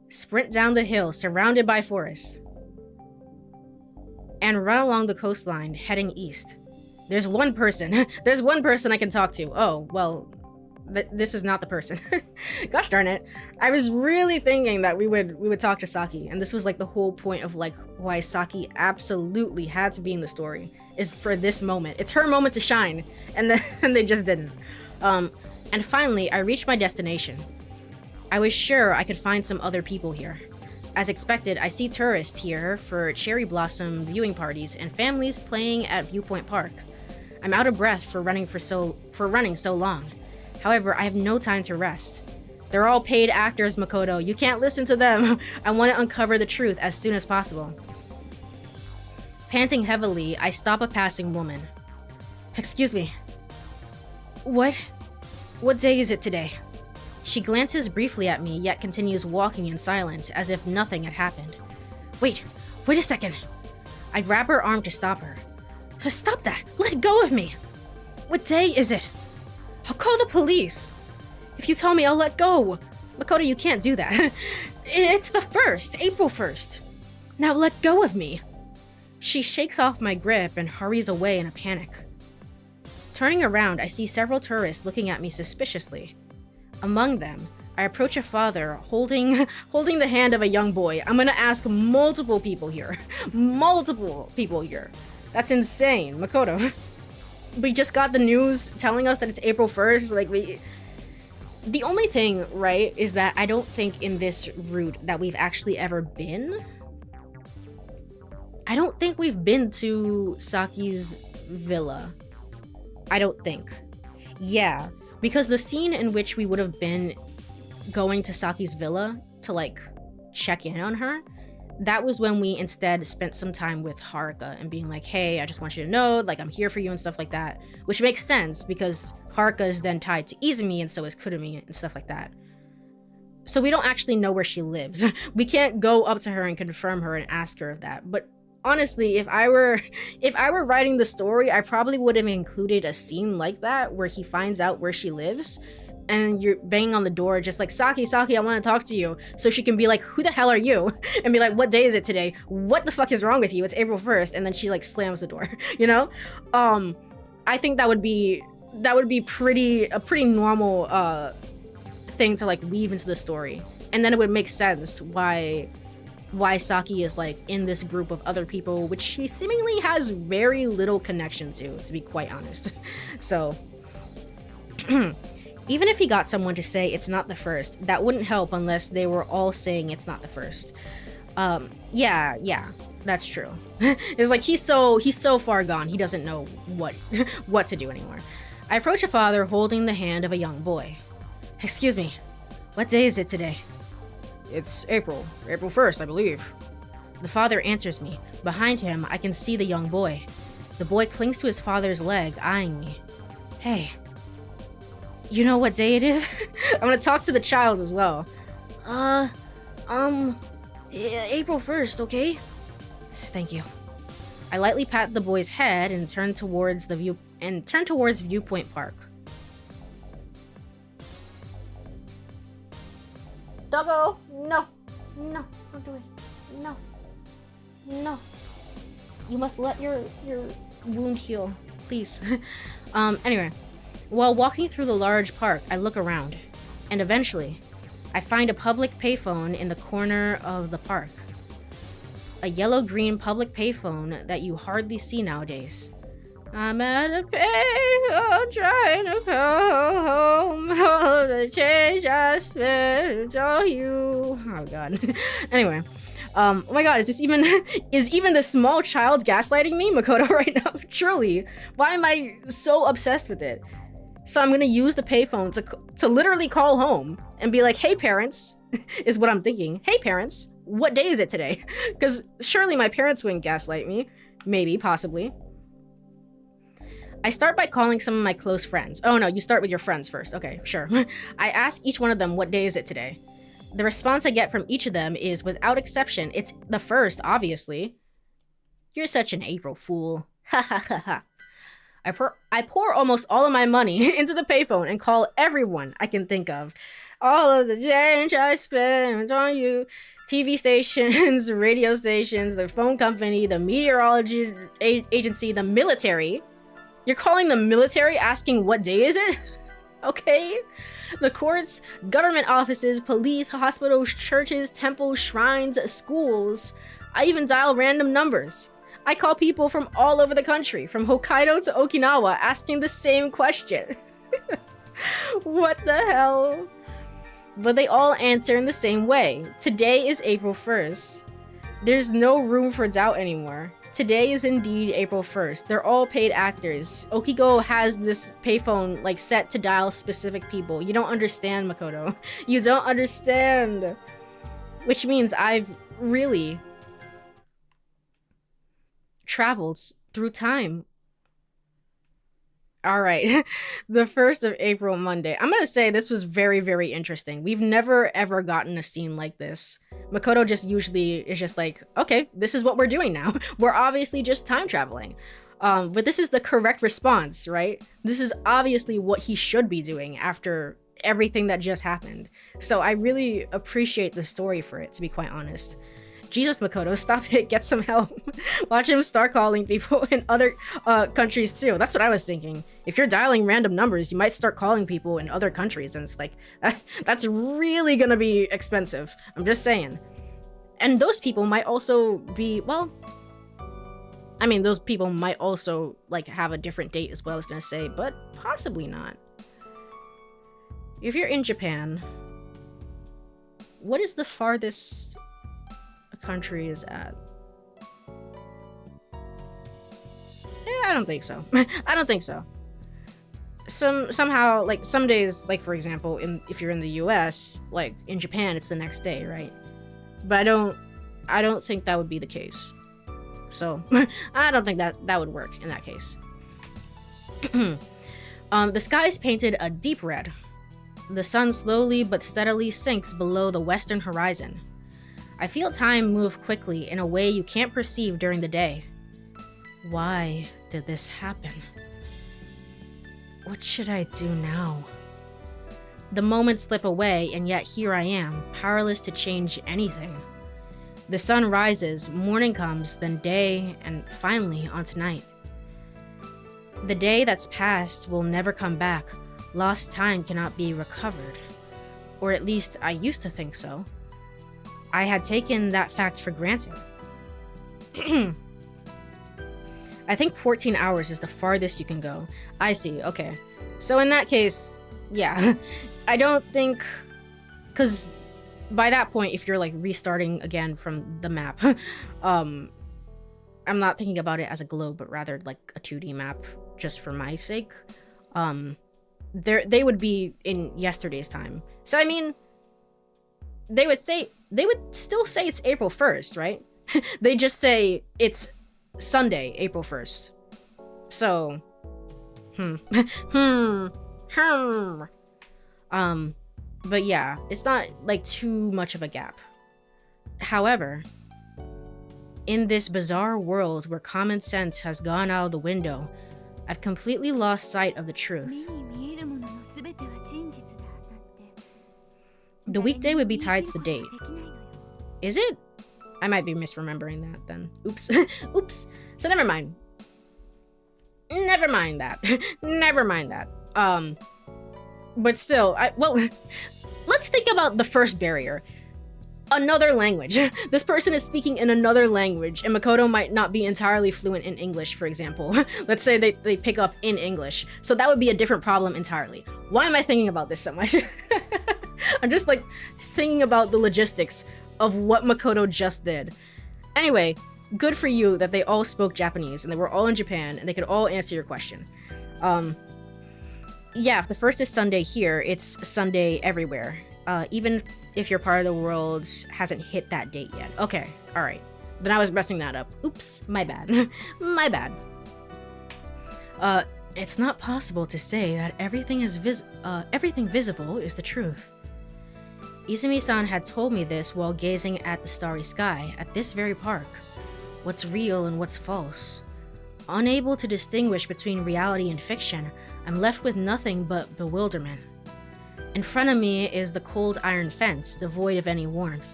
Sprint down the hill surrounded by forest. And run along the coastline, heading east. There's one person I can talk to. Oh, well, this is not the person. Gosh darn it. I was really thinking that we would talk to Saki, and this was like the whole point of like why Saki absolutely had to be in the story, is for this moment. It's her moment to shine, and then they just didn't. And finally, I reached my destination. I was sure I could find some other people here. As expected, I see tourists here for cherry blossom viewing parties and families playing at Viewpoint Park. I'm out of breath for running so long. However, I have no time to rest. They're all paid actors, Makoto. You can't listen to them. I want to uncover the truth as soon as possible. Panting heavily, I stop a passing woman. Excuse me. What day is it today? She glances briefly at me, yet continues walking in silence, as if nothing had happened. Wait a second. I grab her arm to stop her. Stop that! Let go of me! What day is it? I'll call the police! If you tell me, I'll let go! Makoto, you can't do that. It's the 1st, April 1st. Now let go of me! She shakes off my grip and hurries away in a panic. Turning around, I see several tourists looking at me suspiciously. Among them, I approach a father holding the hand of a young boy. I'm gonna ask multiple people here. That's insane, Makoto. We just got the news telling us that it's April 1st. Like, the only thing, right, is that I don't think in this route that we've actually ever been. I don't think we've been to Saki's villa. I don't think. Yeah. Because the scene in which we would have been going to Saki's villa to, like, check in on her, that was when we instead spent some time with Haruka and being like, hey, I just want you to know, like, I'm here for you and stuff like that. Which makes sense, because Haruka is then tied to Izumi, and so is Kurumi and stuff like that. So we don't actually know where she lives. We can't go up to her and confirm her and ask her of that. But honestly, if I were writing the story, I probably would have included a scene like that where he finds out where she lives and you're banging on the door just like, Saki, I want to talk to you. So she can be like, who the hell are you? And be like, what day is it today? What the fuck is wrong with you? It's April 1st. And then she like slams the door, you know? I think that would be a pretty normal thing to like weave into the story. And then it would make sense why Saki is like in this group of other people, which she seemingly has very little connection to be quite honest. So even if he got someone to say it's not the first, that wouldn't help unless they were all saying it's not the first. Yeah, that's true. It's like he's so far gone, he doesn't know what to do anymore. I approach a father holding the hand of a young boy. Excuse me, what day is it today? It's April 1st, I believe. The father answers me. Behind him, I can see the young boy. The boy clings to his father's leg, eyeing me. Hey, you know what day it is? I'm gonna talk to the child as well. Yeah, April 1st, okay? Thank you. I lightly pat the boy's head and turn towards Viewpoint Park. Doggo, no, don't do it. No. You must let your wound heal, please. Anyway, while walking through the large park, I look around, and eventually, I find a public payphone in the corner of the park. A yellow-green public payphone that you hardly see nowadays. I'm at a payphone trying to go home. All the change I spent on you. Oh god. Anyway, oh my god, is even the small child gaslighting me, Makoto, right now? Truly, why am I so obsessed with it? So I'm gonna use the payphone to literally call home and be like, hey parents, is what I'm thinking. Hey parents, what day is it today? Because surely my parents wouldn't gaslight me. Maybe, possibly. I start by calling some of my close friends. Oh no, you start with your friends first. Okay, sure. I ask each one of them, what day is it today? The response I get from each of them is, without exception, it's the 1st, obviously. You're such an April fool. Ha ha ha ha. I pour almost all of my money into the payphone and call everyone I can think of. All of the change I spent on you. TV stations, radio stations, the phone company, the meteorology agency, the military. You're calling the military asking what day is it? Okay. The courts, government offices, police, hospitals, churches, temples, shrines, schools. I even dial random numbers. I call people from all over the country, from Hokkaido to Okinawa, asking the same question. What the hell? But they all answer in the same way. Today is April 1st. There's no room for doubt anymore. Today is indeed April 1st. They're all paid actors. Okiko has this payphone like set to dial specific people. You don't understand, Makoto. You don't understand. Which means I've really traveled through time. All right, the 1st of April, Monday. I'm gonna say this was very, very interesting. We've never ever gotten a scene like this. Makoto just usually is just like, okay, this is what we're doing now. We're obviously just time traveling. But this is the correct response, right? This is obviously what he should be doing after everything that just happened. So I really appreciate the story for it, to be quite honest. Jesus, Makoto, stop it, get some help. Watch him start calling people in other countries too. That's what I was thinking. If you're dialing random numbers, you might start calling people in other countries, and it's like, that's really gonna be expensive. I'm just saying. And those people might also be, well, I mean, those people might also like have a different date is what I was gonna say, but possibly not. If you're in Japan, what is the farthest country is at? I don't think so. I don't think so. Somehow, like some days, like for example, if you're in the US, like in Japan, it's the next day, right? But I don't think that would be the case. So I don't think that would work in that case. The sky is painted a deep red. The sun slowly but steadily sinks below the western horizon. I feel time move quickly in a way you can't perceive during the day. Why did this happen? What should I do now? The moments slip away, and yet here I am, powerless to change anything. The sun rises, morning comes, then day, and finally onto night. The day that's passed will never come back. Lost time cannot be recovered. Or at least I used to think so. I had taken that fact for granted. I think 14 hours is the farthest you can go. I see, okay. So in that case, yeah. I don't think... Because by that point, if you're like restarting again from the map, I'm not thinking about it as a globe, but rather like a 2D map, just for my sake. They would be in yesterday's time. So I mean, they would still say it's April 1st, right? They just say it's Sunday, April 1st. So, but yeah, it's not like too much of a gap. However, in this bizarre world where common sense has gone out of the window, I've completely lost sight of the truth. The weekday would be tied to the date. Is it? I might be misremembering that then. Oops. Oops. So never mind. Never mind that. Never mind that. But still, well, let's think about the first barrier. Another language. This person is speaking in another language, and Makoto might not be entirely fluent in English, for example. Let's say they pick up in English. So that would be a different problem entirely. Why am I thinking about this so much? I'm just like thinking about the logistics of what Makoto just did. Anyway, good for you that they all spoke Japanese and they were all in Japan and they could all answer your question. Yeah, if the first is Sunday here, it's Sunday everywhere. Even if your part of the world hasn't hit that date yet. Okay, alright. Then I was messing that up. Oops, my bad. My bad. It's not possible to say that everything visible is the truth. Izumi-san had told me this while gazing at the starry sky at this very park. What's real and what's false? Unable to distinguish between reality and fiction, I'm left with nothing but bewilderment. In front of me is the cold iron fence, devoid of any warmth.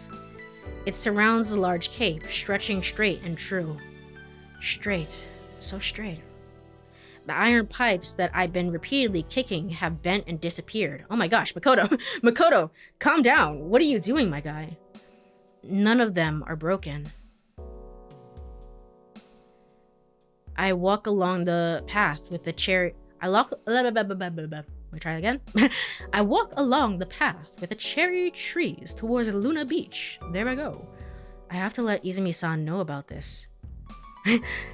It surrounds the large cape, stretching straight and true. Straight, so straight. The iron pipes that I've been repeatedly kicking have bent and disappeared. Oh my gosh, Makoto! Makoto! Calm down! What are you doing, my guy? None of them are broken. I walk along the path with the cherry... We try again? I walk along the path with the cherry trees towards Luna Beach. There I go. I have to let Izumi-san know about this.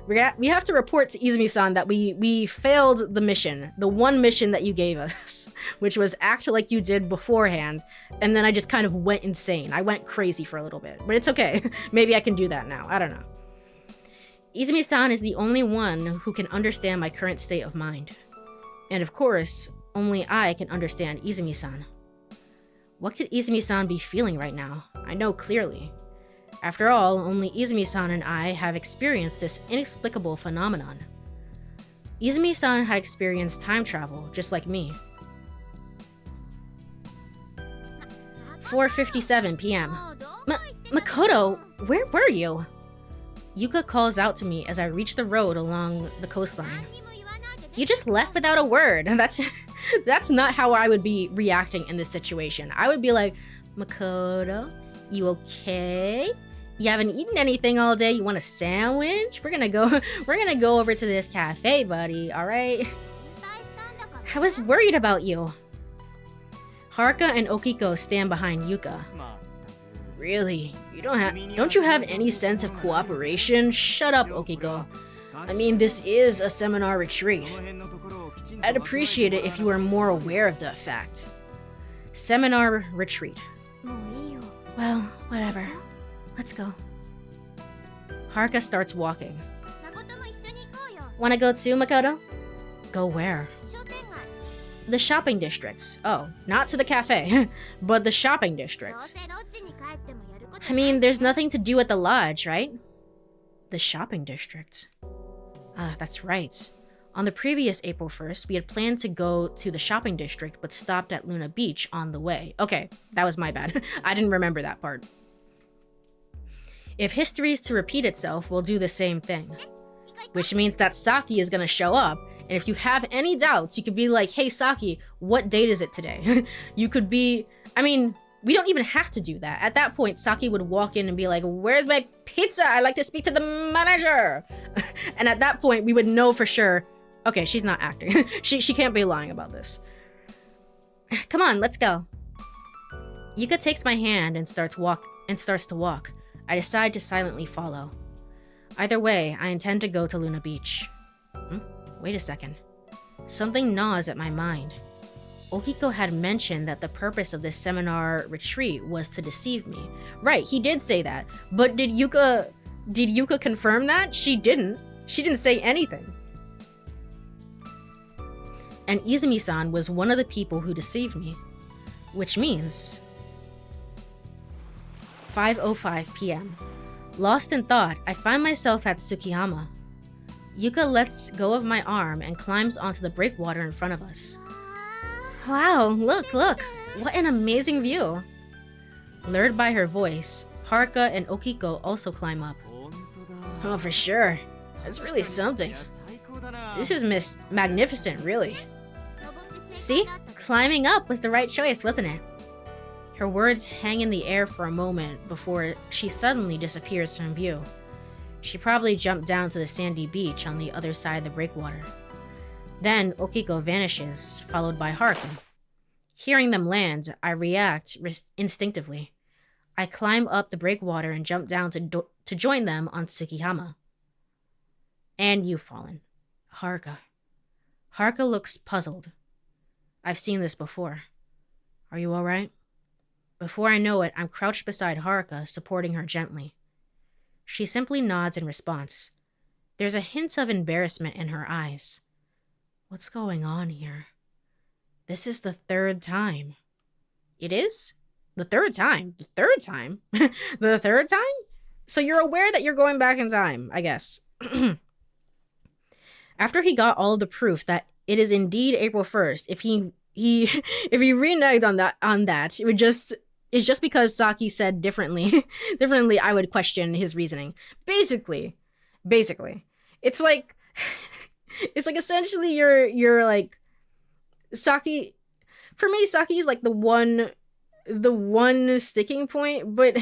We have to report to Izumi-san that we failed the mission. The one mission that you gave us. Which was act like you did beforehand. And then I just kind of went insane. I went crazy for a little bit. But it's okay. Maybe I can do that now. I don't know. Izumi-san is the only one who can understand my current state of mind. And of course, only I can understand Izumi-san. What could Izumi-san be feeling right now? I know clearly. After all, only Izumi-san and I have experienced this inexplicable phenomenon. Izumi-san had experienced time travel, just like me. 4:57 p.m. Makoto, where were you? Yuka calls out to me as I reach the road along the coastline. You just left without a word. That's not how I would be reacting in this situation. I would be like, Makoto, you okay? You haven't eaten anything all day. You want a sandwich? We're gonna go over to this cafe, buddy, alright? I was worried about you. Haruka and Okiko stand behind Yuka. Really? Don't you have any sense of cooperation? Shut up, Okiko. I mean, this is a seminar retreat. I'd appreciate it if you were more aware of the fact. Seminar retreat. Well, whatever. Let's go. Haruka starts walking. Wanna go too, Makoto? Go where? The shopping districts. Oh, not to the cafe, but the shopping districts. I mean, there's nothing to do at the lodge, right? The shopping district. Ah, that's right. On the previous April 1st, we had planned to go to the shopping district, but stopped at Luna Beach on the way. Okay, that was my bad. I didn't remember that part. If history is to repeat itself, we'll do the same thing. Which means that Saki is gonna show up, and if you have any doubts, you could be like, hey Saki, what date is it today? You could be, I mean, we don't even have to do that. At that point, Saki would walk in and be like, where's my pizza? I'd like to speak to the manager. And at that point, we would know for sure, okay, she's not acting. she can't be lying about this. Come on, let's go. Yuka takes my hand and starts to walk. I decide to silently follow. Either way, I intend to go to Luna Beach. Wait a second. Something gnaws at my mind. Okiko had mentioned that the purpose of this seminar retreat was to deceive me. Right, he did say that. But did Yuka confirm that? She didn't. She didn't say anything. And Izumi-san was one of the people who deceived me. Which means 5:05 p.m. Lost in thought, I find myself at Tsukiyama. Yuka lets go of my arm and climbs onto the breakwater in front of us. Wow, look! What an amazing view! Lured by her voice, Haruka and Okiko also climb up. Oh, for sure. That's really something. This is magnificent, really. See? Climbing up was the right choice, wasn't it? Her words hang in the air for a moment before she suddenly disappears from view. She probably jumped down to the sandy beach on the other side of the breakwater. Then Okiko vanishes, followed by Haruka. Hearing them land, I react instinctively. I climb up the breakwater and jump down to join them on Tsukiyama. And you've fallen. Haruka. Haruka looks puzzled. I've seen this before. Are you alright? Before I know it, I'm crouched beside Haruka, supporting her gently. She simply nods in response. There's a hint of embarrassment in her eyes. What's going on here? This is the third time. It is? The third time? The third time? The third time? So you're aware that you're going back in time, I guess. After he got all the proof that it is indeed April 1st, if he reneged on that, it's just because Saki said differently, I would question his reasoning. Basically. It's like essentially you're like Saki. For me, Saki is like the one sticking point, but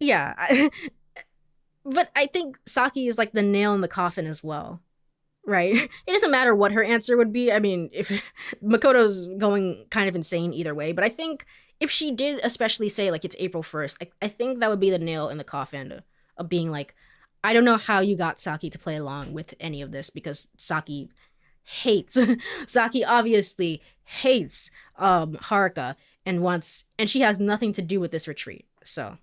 yeah. But I think Saki is like the nail in the coffin as well. Right? It doesn't matter what her answer would be. I mean, if Makoto's going kind of insane either way, but I think if she did especially say like it's April 1st, I think that would be the nail in the coffin of being like, I don't know how you got Saki to play along with any of this, because Saki obviously hates Haruka and she has nothing to do with this retreat. So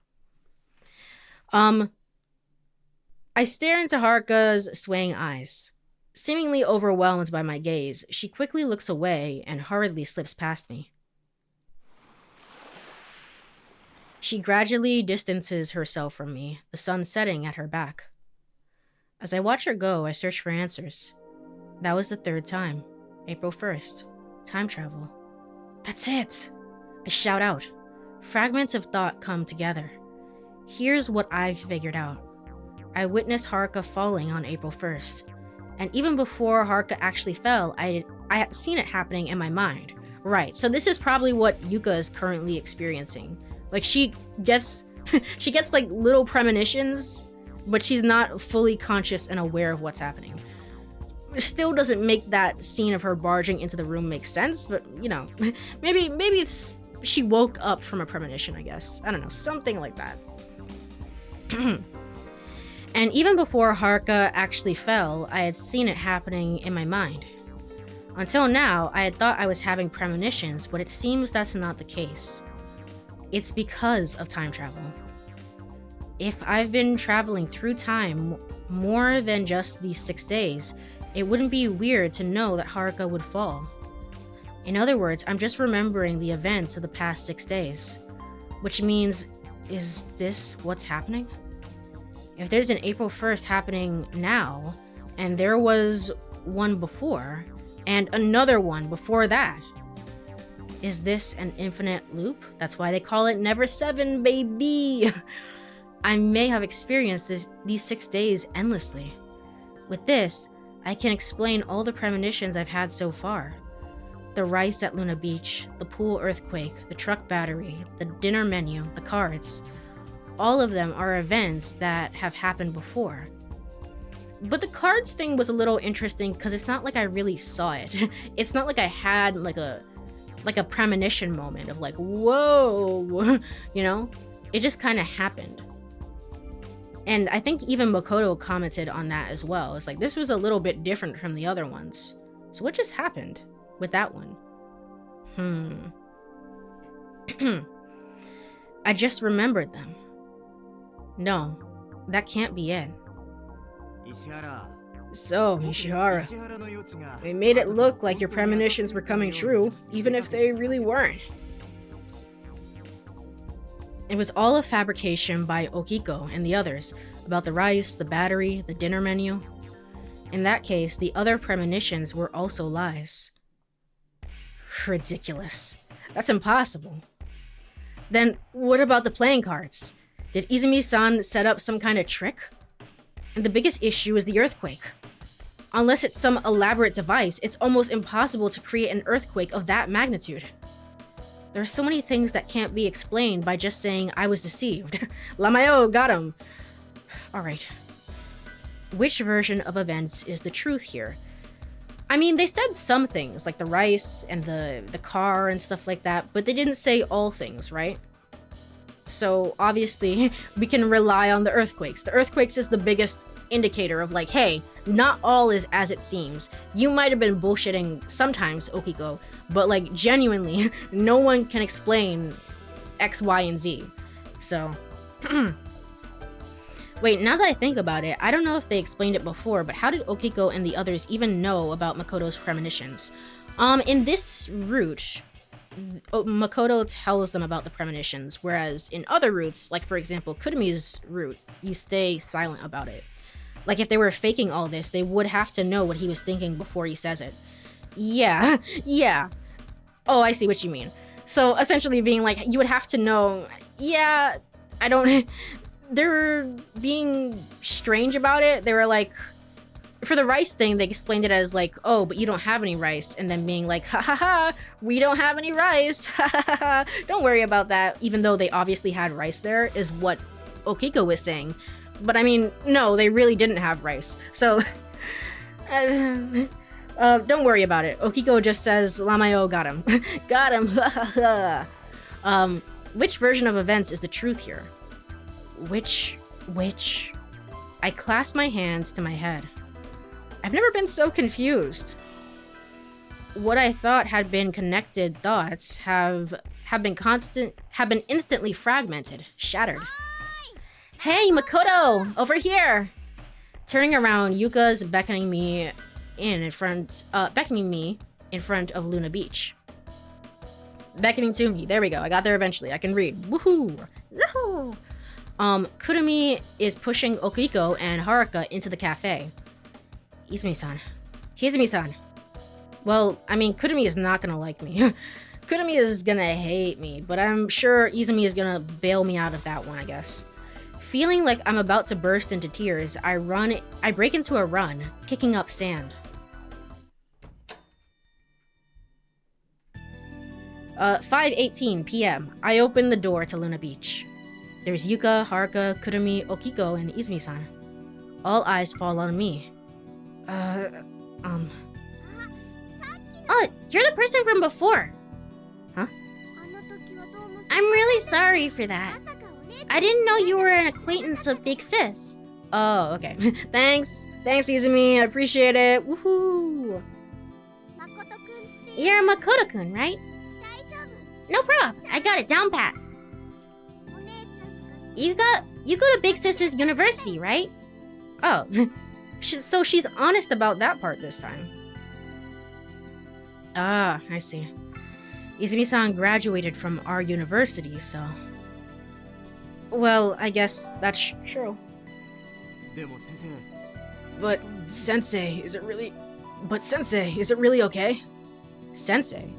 I stare into Haruka's swaying eyes. Seemingly overwhelmed by my gaze, she quickly looks away and hurriedly slips past me. She gradually distances herself from me, the sun setting at her back. As I watch her go, I search for answers. That was the third time. April 1st. Time travel. That's it! I shout out. Fragments of thought come together. Here's what I've figured out. I witnessed Haruka falling on April 1st. And even before Haruka actually fell, I had seen it happening in my mind. Right, so this is probably what Yuka is currently experiencing. Like she gets like little premonitions, but she's not fully conscious and aware of what's happening. It still doesn't make that scene of her barging into the room make sense, but you know, maybe it's she woke up from a premonition, I guess. I don't know, something like that. And even before Haruka actually fell, I had seen it happening in my mind. Until now, I had thought I was having premonitions, but it seems that's not the case. It's because of time travel. If I've been traveling through time more than just these 6 days, it wouldn't be weird to know that Haruka would fall. In other words, I'm just remembering the events of the past 6 days. Which means, is this what's happening? If there's an April 1st happening now, and there was one before, and another one before that, is this an infinite loop? That's why they call it Never 7, baby! I may have experienced these 6 days endlessly. With this, I can explain all the premonitions I've had so far. The rice at Luna Beach, the pool earthquake, the truck battery, the dinner menu, the cards. All of them are events that have happened before. But the cards thing was a little interesting because it's not like I really saw it. It's not like I had like a premonition moment of like, whoa, you know? It just kind of happened. And I think even Makoto commented on that as well. It's like, this was a little bit different from the other ones. So what just happened with that one? I just remembered them. No, that can't be it. So, Ishihara, they made it look like your premonitions were coming true, even if they really weren't. It was all a fabrication by Okiko and the others about the rice, the battery, the dinner menu. In that case, the other premonitions were also lies. Ridiculous. That's impossible. Then what about the playing cards? Did Izumi-san set up some kind of trick? And the biggest issue is the earthquake. Unless it's some elaborate device, it's almost impossible to create an earthquake of that magnitude. There are so many things that can't be explained by just saying I was deceived. Lamayo, got him. Alright. Which version of events is the truth here? I mean, they said some things, like the rice and the car and stuff like that, but they didn't say all things, right? So obviously, we can rely on the earthquakes. The earthquakes is the biggest indicator of like, hey, not all is as it seems. You might have been bullshitting sometimes, Okiko, but like genuinely, no one can explain X, Y, and Z. So, wait, now that I think about it, I don't know if they explained it before, but how did Okiko and the others even know about Makoto's premonitions? In this route, Makoto tells them about the premonitions, whereas in other routes, like for example, Kurumi's route, you stay silent about it. Like if they were faking all this, they would have to know what he was thinking before he says it. Yeah. Oh, I see what you mean. So essentially being like, you would have to know, yeah, I don't... They're being strange about it. They were like, for the rice thing, they explained it as like, oh, but you don't have any rice. And then being like, ha ha ha, we don't have any rice. Ha ha ha, don't worry about that. Even though they obviously had rice there, is what Okiko was saying. But I mean, no, they really didn't have rice. So, don't worry about it. Okiko just says, Lamayo got him. Got him. Which version of events is the truth here? Which? I clasp my hands to my head. I've never been so confused. What I thought had been connected thoughts have been instantly fragmented, shattered. Hey, Makoto! Over here! Turning around, Yuka's beckoning me in front of Luna Beach. Beckoning to me. There we go. I got there eventually. I can read. Woohoo! Yahoo! Kurumi is pushing Okiko and Haruka into the cafe. Izumi-san. Well, I mean, Kurumi is not gonna like me. Kurumi is gonna hate me, but I'm sure Izumi is gonna bail me out of that one, I guess. Feeling like I'm about to burst into tears, I break into a run, kicking up sand. 5:18 p.m. I open the door to Luna Beach. There's Yuka, Haruka, Kurumi, Okiko, and Izumi-san. All eyes fall on me. Oh, you're the person from before. Huh? I'm really sorry for that. I didn't know you were an acquaintance of Big Sis. Oh, okay. Thanks, Izumi. I appreciate it. Woohoo! You're Makoto-kun, right? No prob. I got it down pat. You go to Big Sis's university, right? Oh, so she's honest about that part this time. Ah, I see. Izumi-san graduated from our university, so... Well, I guess that's true. But Sensei, is it really... But Sensei, is it really okay? Sensei?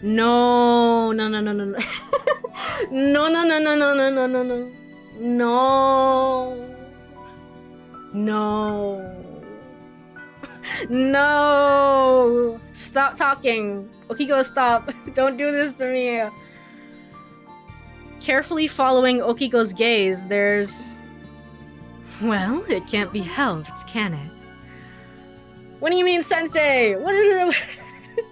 No, no, no, no, no, no. No, no, no, no, no, no, no, no, no. No. No. No. Stop talking. Okiko, stop. Don't do this to me. Carefully following Okiko's gaze, there's... Well, it can't be helped, can it? What do you mean, Sensei? What is it?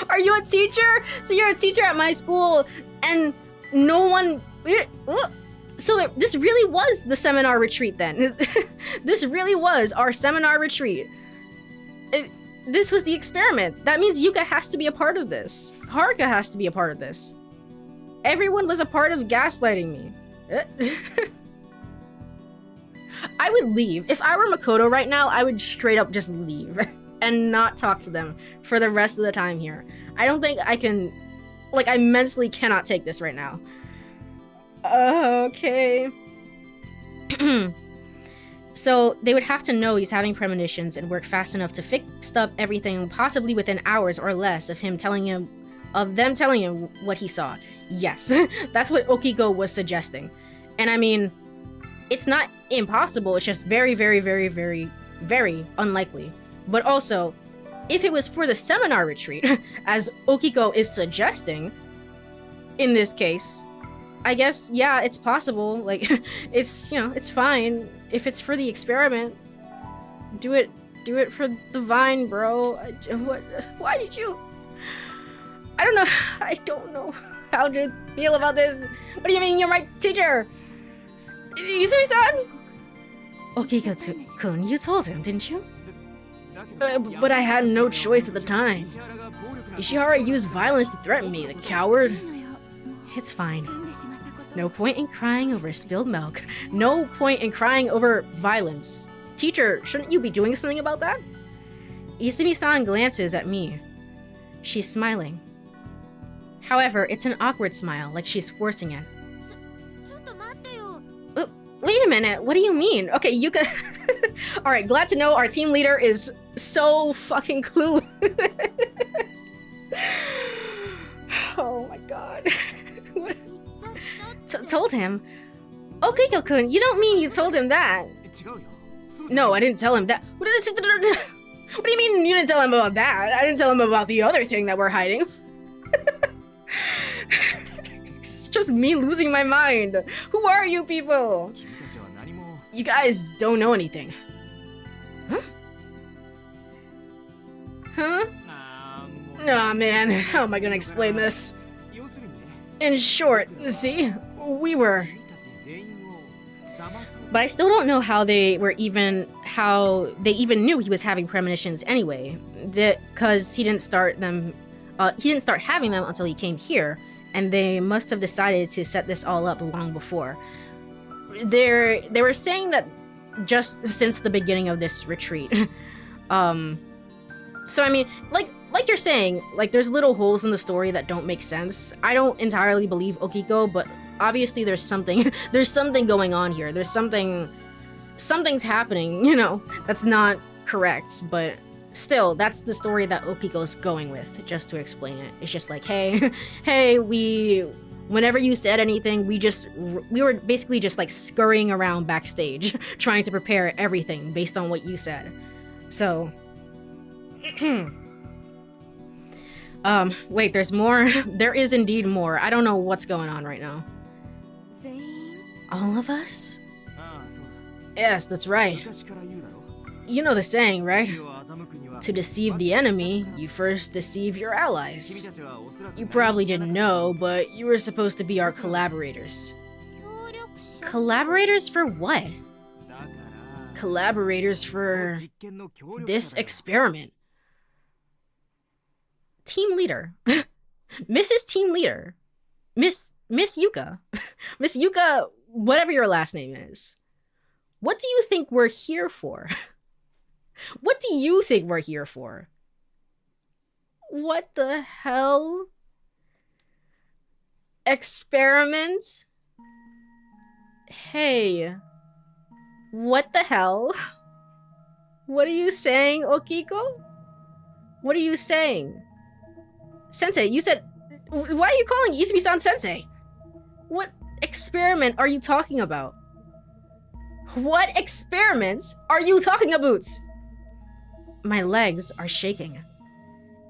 Are you a teacher? So you're a teacher at my school, and no one... So this really was the seminar retreat then. This really was our seminar retreat. This was the experiment. That means Yuka has to be a part of this. Haruka has to be a part of this. Everyone was a part of gaslighting me. I would leave. If I were Makoto right now, I would straight up just leave and not talk to them for the rest of the time here. I don't think I can... Like, I mentally cannot take this right now. Okay. So they would have to know he's having premonitions and work fast enough to fix up everything, possibly within hours or less of them telling him what he saw. Yes, that's what Okiko was suggesting. And I mean, it's not impossible, it's just very, very, very, very, very unlikely. But also, if it was for the seminar retreat, as Okiko is suggesting, in this case, I guess, yeah, it's possible. Like, it's, you know, it's fine. If it's for the experiment, do it for the vine, bro. Why did you? I don't know how to feel about this. What do you mean you're my teacher? Izumi-san? Okiko-kun, you told him, didn't you? But I had no choice at the time. Ishihara used violence to threaten me, the coward. It's fine. No point in crying over spilled milk. No point in crying over violence. Teacher, shouldn't you be doing something about that? Izumi-san glances at me. She's smiling. However, it's an awkward smile, like she's forcing it. Wait a minute, what do you mean? Okay, Yuka... Alright, glad to know our team leader is so fucking clueless. Oh my god. Told him? Okiko-kun, you don't mean you told him that? No, I didn't tell him that. What do you mean you didn't tell him about that? I didn't tell him about the other thing that we're hiding. It's just me losing my mind. Who are you people? You guys don't know anything. Huh? Huh? Aw, man, how am I gonna explain this? In short, see, we were... But I still don't know how they even knew he was having premonitions anyway. Because he didn't start having them until he came here, and they must have decided to set this all up long before. They were saying that just since the beginning of this retreat. So I mean, like you're saying, like there's little holes in the story that don't make sense. I don't entirely believe Okiko, but obviously there's something going on here. Something's happening, you know, that's not correct, but still, that's the story that Okiko's going with, just to explain it. It's just like, hey, whenever you said anything, we were basically just like scurrying around backstage, trying to prepare everything based on what you said. So, wait, there's more? There is indeed more. I don't know what's going on right now. All of us? Yes, that's right. You know the saying, right? To deceive the enemy, you first deceive your allies. You probably didn't know, but you were supposed to be our collaborators. Collaborators for what? Collaborators for this experiment. Team leader. Mrs. Team Leader. Miss Yuka. Miss Yuka, whatever your last name is. What do you think we're here for? What do you think we're here for? What the hell? Experiment? Hey. What the hell? What are you saying, Okiko? What are you saying? Sensei, you said... Why are you calling Izumi-san sensei? What experiment are you talking about? What experiments are you talking about? My legs are shaking.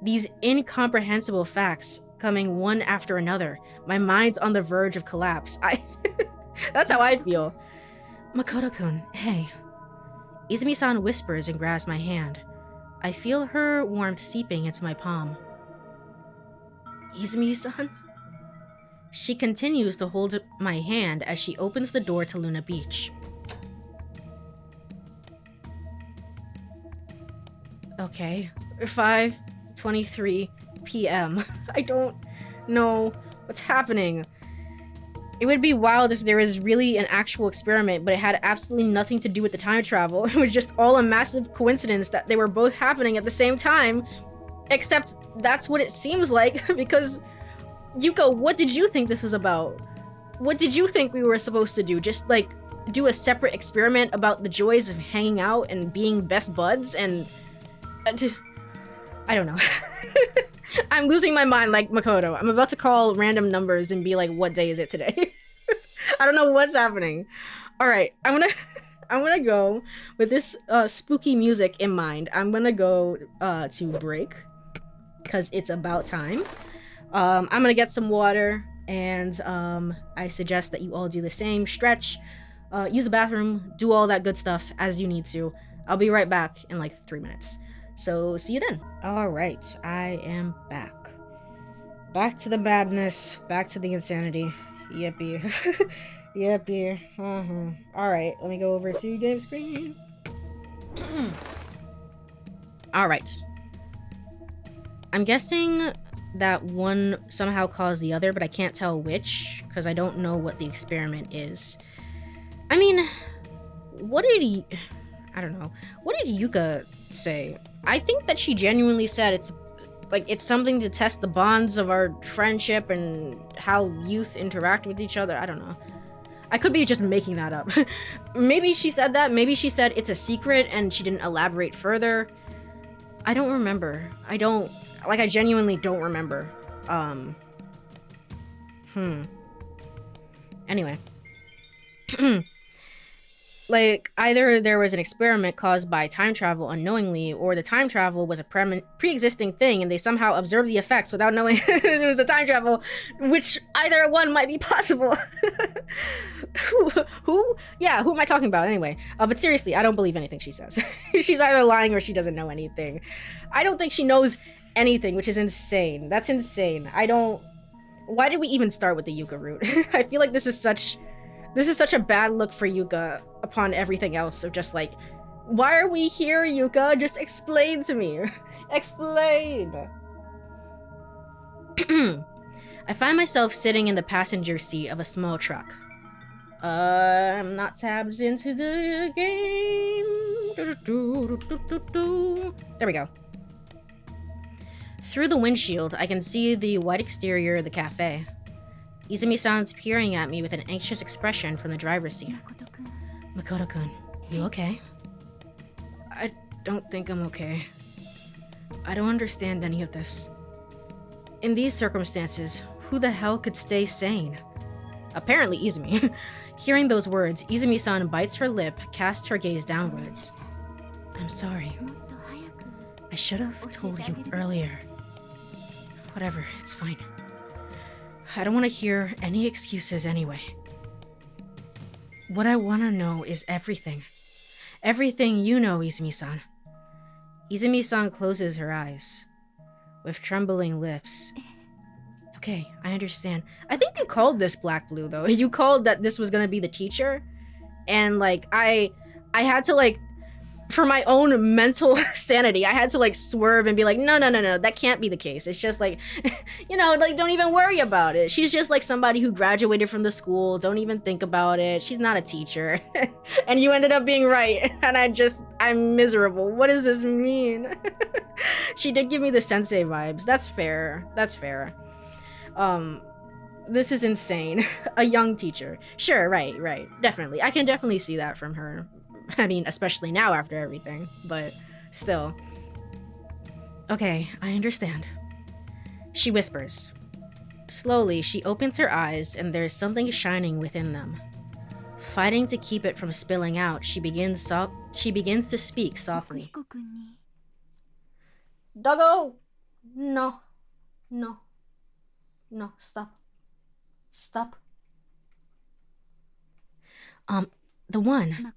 These incomprehensible facts coming one after another. My mind's on the verge of collapse. That's how I feel. Makoto-kun, hey. Izumi-san whispers and grabs my hand. I feel her warmth seeping into my palm. Izumi-san? She continues to hold my hand as she opens the door to Luna Beach. Okay, 5:23 p.m. I don't know what's happening. It would be wild if there was really an actual experiment, but it had absolutely nothing to do with the time travel. It was just all a massive coincidence that they were both happening at the same time. Except that's what it seems like, because... Yuka, what did you think this was about? What did you think we were supposed to do? Just, like, do a separate experiment about the joys of hanging out and being best buds and... I don't know. I'm losing my mind like Makoto. I'm about to call random numbers and be like, what day is it today? I don't know what's happening. Alright, I'm gonna go with this spooky music in mind. I'm gonna go to break, because it's about time. I'm gonna get some water, and I suggest that you all do the same. Stretch, use the bathroom, do all that good stuff as you need to. I'll be right back in like 3 minutes. So, see you then. Alright, I am back. Back to the madness, back to the insanity. Yippee. Yippee. Alright, let me go over to game screen. Alright. I'm guessing that one somehow caused the other, but I can't tell which, because I don't know what the experiment is. I mean, what did he... I don't know. What did Yuka say? I think that she genuinely said it's something to test the bonds of our friendship and how youth interact with each other. I don't know. I could be just making that up. Maybe she said that. Maybe she said it's a secret and she didn't elaborate further. I don't remember. I genuinely don't remember. Anyway. Like, either there was an experiment caused by time travel unknowingly, or the time travel was a pre-existing thing and they somehow observed the effects without knowing there was a time travel, which either one might be possible. Who? Yeah, who am I talking about anyway? But seriously, I don't believe anything she says. She's either lying or she doesn't know anything. I don't think she knows anything, which is insane. That's insane. Why did we even start with the Yuka route? I feel like this is such a bad look for Yuka upon everything else. So just like, why are we here, Yuka? Just explain to me. Explain. I find myself sitting in the passenger seat of a small truck. I'm not tabbed into the game. There we go. Through the windshield, I can see the white exterior of the cafe. Izumi-san's peering at me with an anxious expression from the driver's seat. Makoto-kun, you okay? I don't think I'm okay. I don't understand any of this. In these circumstances, who the hell could stay sane? Apparently Izumi. Hearing those words, Izumi-san bites her lip, casts her gaze downwards. I'm sorry. I should have told you earlier. Whatever, it's fine. I don't want to hear any excuses anyway. What I want to know is everything. Everything you know, Izumi-san. Izumi-san closes her eyes, with trembling lips. Okay, I understand. I think you called this Black Blue, though. You called that this was gonna be the teacher. And, like, I had to, like, for my own mental sanity, I had to, like, swerve and be like, no, that can't be the case. It's just, like, you know, like, don't even worry about it. She's just, like, somebody who graduated from the school. Don't even think about it. She's not a teacher. And you ended up being right. And I'm miserable. What does this mean? She did give me the sensei vibes. That's fair. That's fair. This is insane. A young teacher. Sure, right. Definitely. I can definitely see that from her. I mean, especially now after everything, but still. Okay, I understand. She whispers. Slowly, she opens her eyes and there's something shining within them. Fighting to keep it from spilling out, she begins to speak softly. Doggo! No. Stop. The one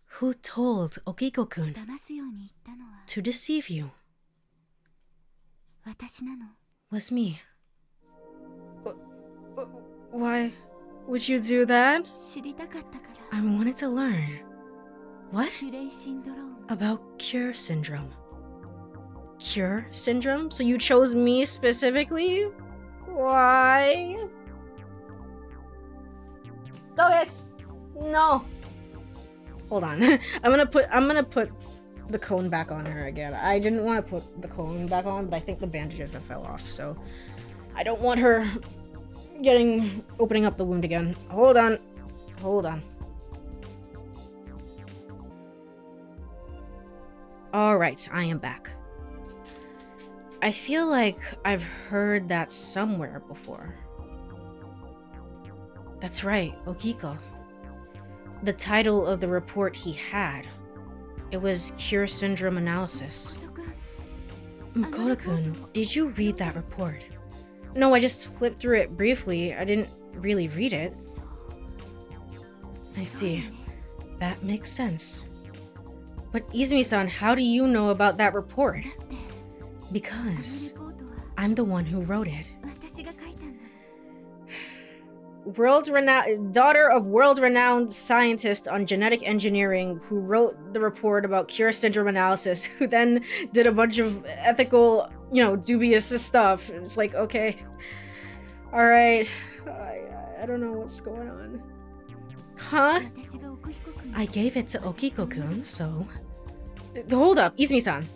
who told Okiko-kun to deceive you was me. Why would you do that? I wanted to learn. What? About Cure syndrome. Cure syndrome? So you chose me specifically? Why? Dogus! No! Hold on. I'm gonna put the cone back on her again. I didn't want to put the cone back on, but I think the bandages have fell off, so I don't want her opening up the wound again. Hold on. Alright, I am back. I feel like I've heard that somewhere before. That's right, Okiko. The title of the report he had. It was Cure Syndrome Analysis. Makoto-kun, did you read that report? No, I just flipped through it briefly. I didn't really read it. I see. That makes sense. But Izumi-san, how do you know about that report? Because I'm the one who wrote it. Daughter of world-renowned scientist on genetic engineering who wrote the report about Cure Syndrome Analysis, who then did a bunch of ethical, dubious stuff. It's like, okay. Alright. I don't know what's going on. Huh? I gave it to Okiko-kun, so... Hold up, Izumi-san.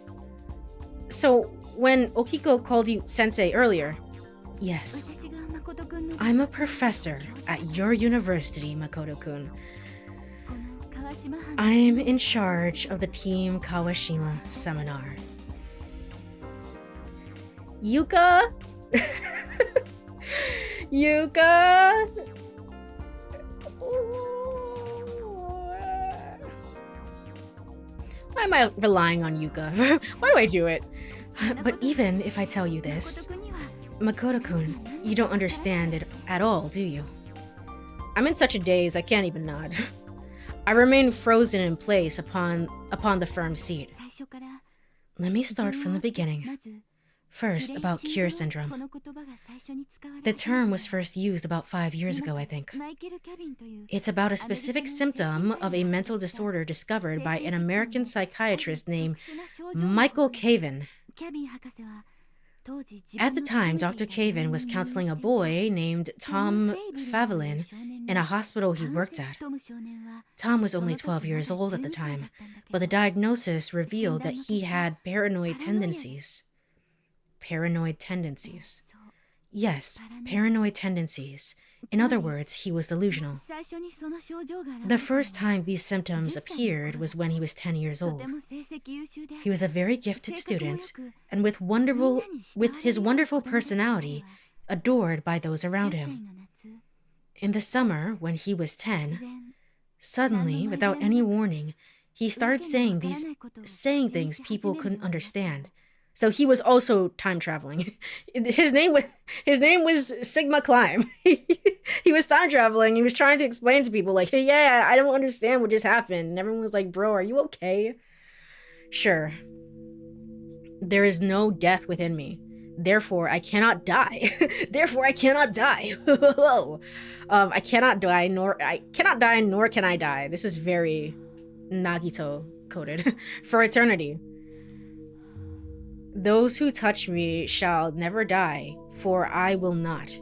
So, when Okiko called you sensei earlier... Yes. I'm a professor at your university, Makoto-kun. I'm in charge of the Team Kawashima seminar. Yuka? Yuka? Why am I relying on Yuka? Why do I do it? But even if I tell you this, Makoto-kun, you don't understand it at all, do you? I'm in such a daze, I can't even nod. I remain frozen in place upon the firm seat. Let me start from the beginning. First, about Cure syndrome. The term was first used about 5 years ago, I think. It's about a specific symptom of a mental disorder discovered by an American psychiatrist named Michael Caven. At the time, Dr. Caven was counseling a boy named Tom Favelin in a hospital he worked at. Tom was only 12 years old at the time, but the diagnosis revealed that he had paranoid tendencies. Paranoid tendencies. Yes, paranoid tendencies. In other words, he was delusional. The first time these symptoms appeared was when he was 10 years old. He was a very gifted student, and with his wonderful personality, adored by those around him. In the summer, when he was 10, suddenly, without any warning, he started saying things people couldn't understand. So he was also time traveling. His name was Sigma Climb. He was time traveling. He was trying to explain to people like, hey, yeah, I don't understand what just happened. And everyone was like, bro, are you okay? Sure. There is no death within me. Therefore, I cannot die. I cannot die, nor can I die. This is very Nagito coded. For eternity. Those who touch me shall never die, for I will not.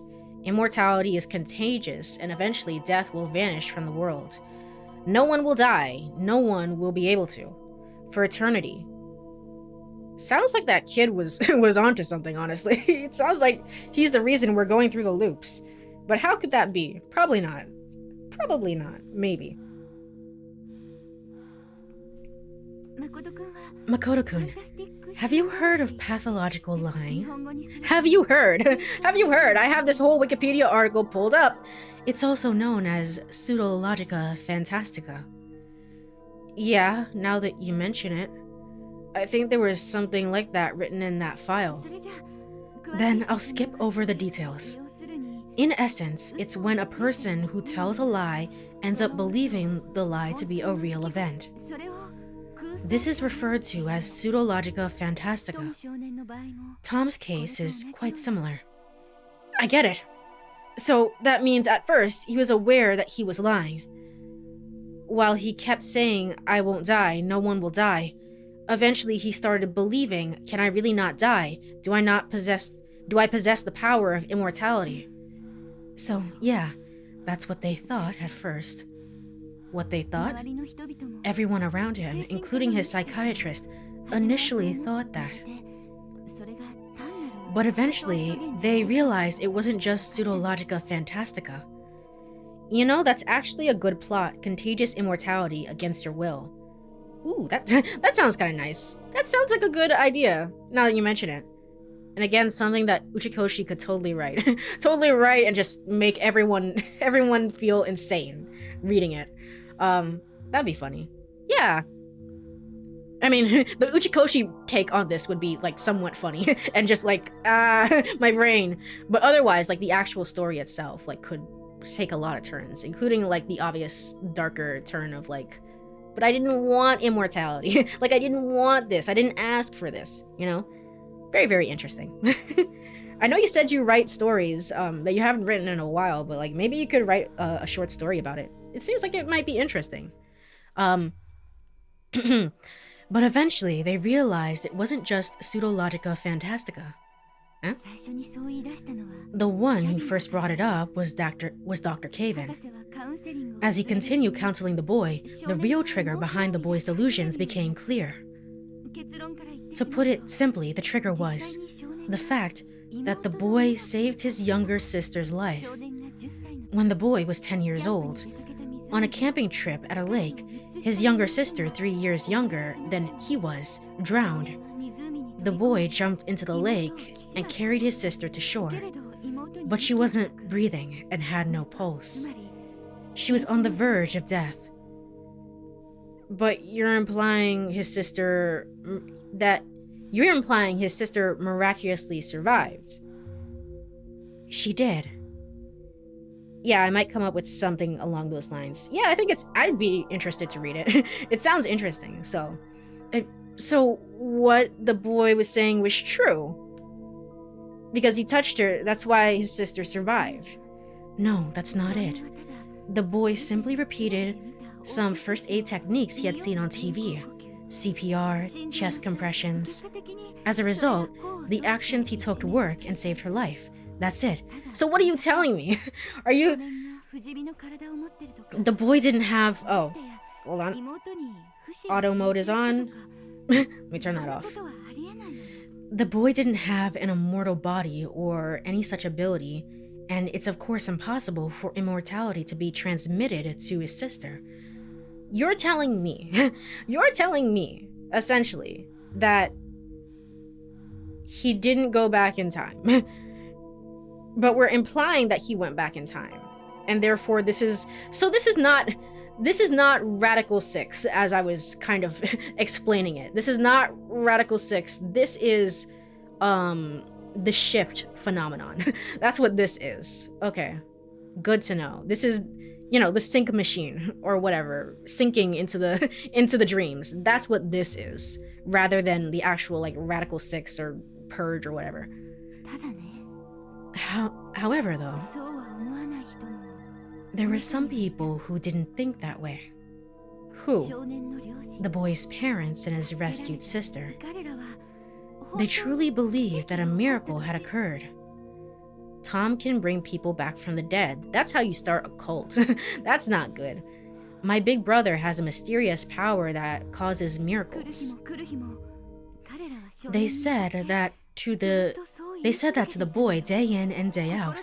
Immortality is contagious, and eventually death will vanish from the world. No one will die. No one will be able to. For eternity. Sounds like that kid was was onto something, honestly. It sounds like he's the reason we're going through the loops. But how could that be? Probably not. Probably not. Maybe. Makoto-kun, have you heard of pathological lying? Have you heard? Have you heard? I have this whole Wikipedia article pulled up. It's also known as pseudologica fantastica. Yeah, now that you mention it. I think there was something like that written in that file. Then I'll skip over the details. In essence, it's when a person who tells a lie ends up believing the lie to be a real event. This is referred to as pseudologica fantastica. Tom's case is quite similar. I get it. So that means at first he was aware that he was lying. While he kept saying, I won't die, no one will die, eventually he started believing, can I really not die? Do I possess the power of immortality? So yeah, that's what they thought at first. What they thought? Everyone around him, including his psychiatrist, initially thought that. But eventually, they realized it wasn't just pseudologica fantastica. You know, that's actually a good plot, contagious immortality against your will. Ooh, that sounds kind of nice. That sounds like a good idea, now that you mention it. And again, something that Uchikoshi could totally write. Totally write and just make everyone feel insane reading it. That'd be funny. Yeah. I mean, the Uchikoshi take on this would be, like, somewhat funny. And just, like, my brain. But otherwise, like, the actual story itself, like, could take a lot of turns. Including, like, the obvious darker turn of, like, but I didn't want immortality. Like, I didn't want this. I didn't ask for this, you know? Very, very interesting. I know you said you write stories that you haven't written in a while, but, like, maybe you could write a short story about it. It seems like it might be interesting. But eventually, they realized it wasn't just pseudologica fantastica. Huh? The one who first brought it up was Dr. Caven. As he continued counseling the boy, the real trigger behind the boy's delusions became clear. To put it simply, the trigger was the fact that the boy saved his younger sister's life. When the boy was 10 years old, on a camping trip at a lake, his younger sister, 3 years younger than he was, drowned. The boy jumped into the lake and carried his sister to shore, but she wasn't breathing and had no pulse. She was on the verge of death. But you're implying his sister miraculously survived. She did. Yeah, I might come up with something along those lines. Yeah, I think I'd be interested to read it. It sounds interesting, so. So what the boy was saying was true. Because he touched her, that's why his sister survived. No, that's not it. The boy simply repeated some first aid techniques he had seen on TV. CPR, chest compressions. As a result, the actions he took worked and saved her life. That's it. So what are you telling me? Are you... The boy didn't have... Oh, hold on. Auto mode is on. Let me turn that off. The boy didn't have an immortal body or any such ability, and it's of course impossible for immortality to be transmitted to his sister. You're telling me, essentially, that he didn't go back in time. But we're implying that he went back in time. And therefore this is not Radical 6, as I was kind of explaining it. This is not Radical 6. This is the shift phenomenon. That's what this is. Okay. Good to know. This is, you know, the sync machine or whatever, syncing into the dreams. That's what this is, rather than the actual like Radical 6 or Purge or whatever. However, though, there were some people who didn't think that way. Who? The boy's parents and his rescued sister. They truly believed that a miracle had occurred. Tom can bring people back from the dead. That's how you start a cult. That's not good. My big brother has a mysterious power that causes miracles. They said that to the boy day in and day out,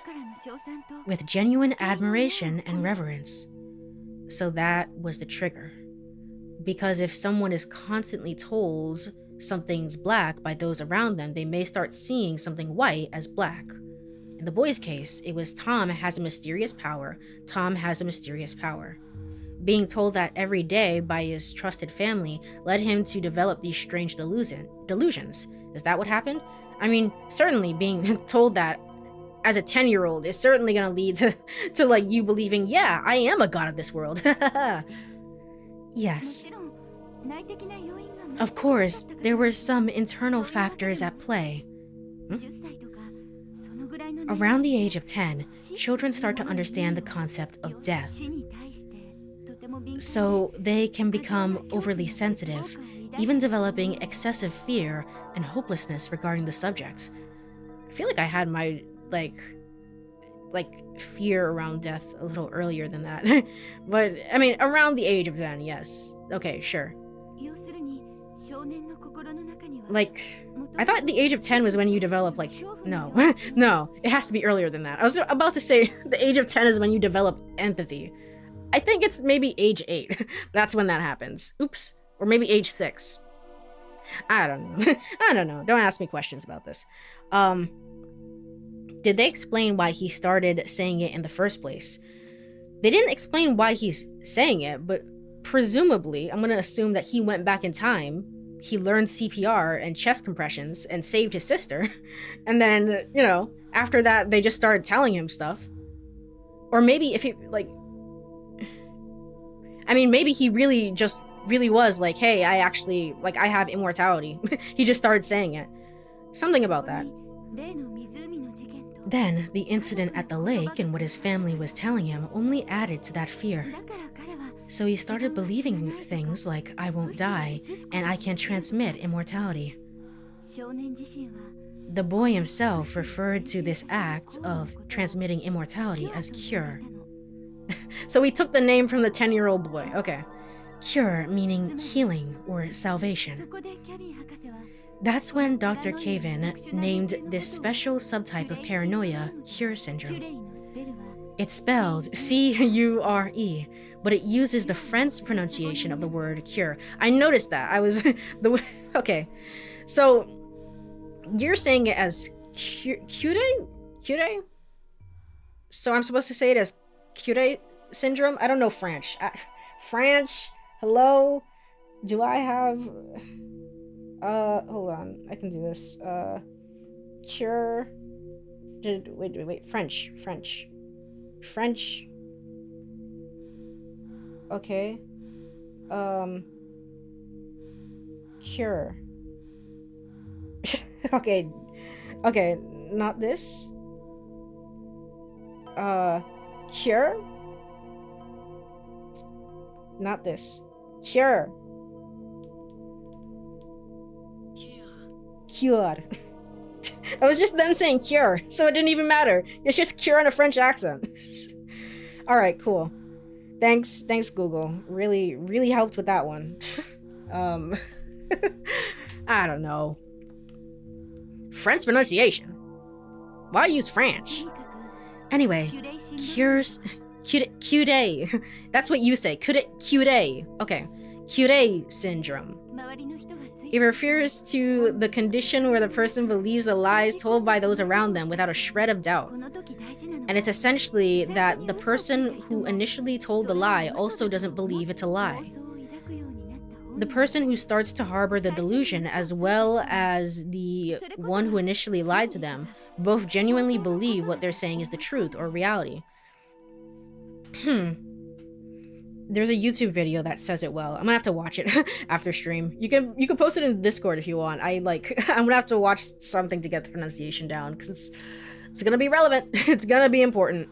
with genuine admiration and reverence. So that was the trigger. Because if someone is constantly told something's black by those around them, they may start seeing something white as black. In the boy's case, it was Tom has a mysterious power. Tom has a mysterious power. Being told that every day by his trusted family led him to develop these strange delusions. Is that what happened? I mean, certainly being told that as a 10-year-old is certainly gonna lead to like you believing, yeah, I am a god of this world. Yes. Of course, there were some internal factors at play. Around the age of 10, children start to understand the concept of death. So they can become overly sensitive, even developing excessive fear and hopelessness regarding the subject. I feel like I had my, like fear around death a little earlier than that. But, I mean, around the age of 10, yes. Okay, sure. Like, I thought the age of 10 was when you develop, like, no. No, it has to be earlier than that. I was about to say the age of 10 is when you develop empathy. I think it's maybe age 8. That's when that happens. Oops. Or maybe age 6. I don't know. I don't know. Don't ask me questions about this. Did they explain why he started saying it in the first place? They didn't explain why he's saying it, but presumably, I'm gonna assume that he went back in time, he learned CPR and chest compressions and saved his sister, and then, you know, after that, they just started telling him stuff. Or maybe if he, like... I mean, maybe he really was like, hey, I actually, like, I have immortality. He just started saying it. Something about that. Then, the incident at the lake and what his family was telling him only added to that fear. So he started believing things like, I won't die, and I can transmit immortality. The boy himself referred to this act of transmitting immortality as cure. So he took the name from the 10-year-old boy, okay. Cure meaning healing or salvation. That's when Dr. Caven named this special subtype of paranoia Cure syndrome. It's spelled C-U-R-E, but it uses the French pronunciation of the word cure. I noticed that. Okay. So, you're saying it as cure? So I'm supposed to say it as Cure syndrome? I don't know French. French? Hello? Do I have... hold on. I can do this. Cure... Wait. French. Okay. Cure. Okay, not this. Cure? Not this. Cure. That was just them saying cure, so it didn't even matter. It's just cure in a French accent. Alright, cool. Thanks, Google. Really helped with that one. I don't know. French pronunciation. Why use French? Anyway, Curie. That's what you say. Curie. Okay. Curie syndrome. It refers to the condition where the person believes the lies told by those around them without a shred of doubt. And it's essentially that the person who initially told the lie also doesn't believe it's a lie. The person who starts to harbor the delusion, as well as the one who initially lied to them, both genuinely believe what they're saying is the truth or reality. There's a YouTube video that says it well. I'm gonna have to watch it after stream. You can post it in Discord if you want. I'm gonna have to watch something to get the pronunciation down because it's gonna be relevant. It's gonna be important.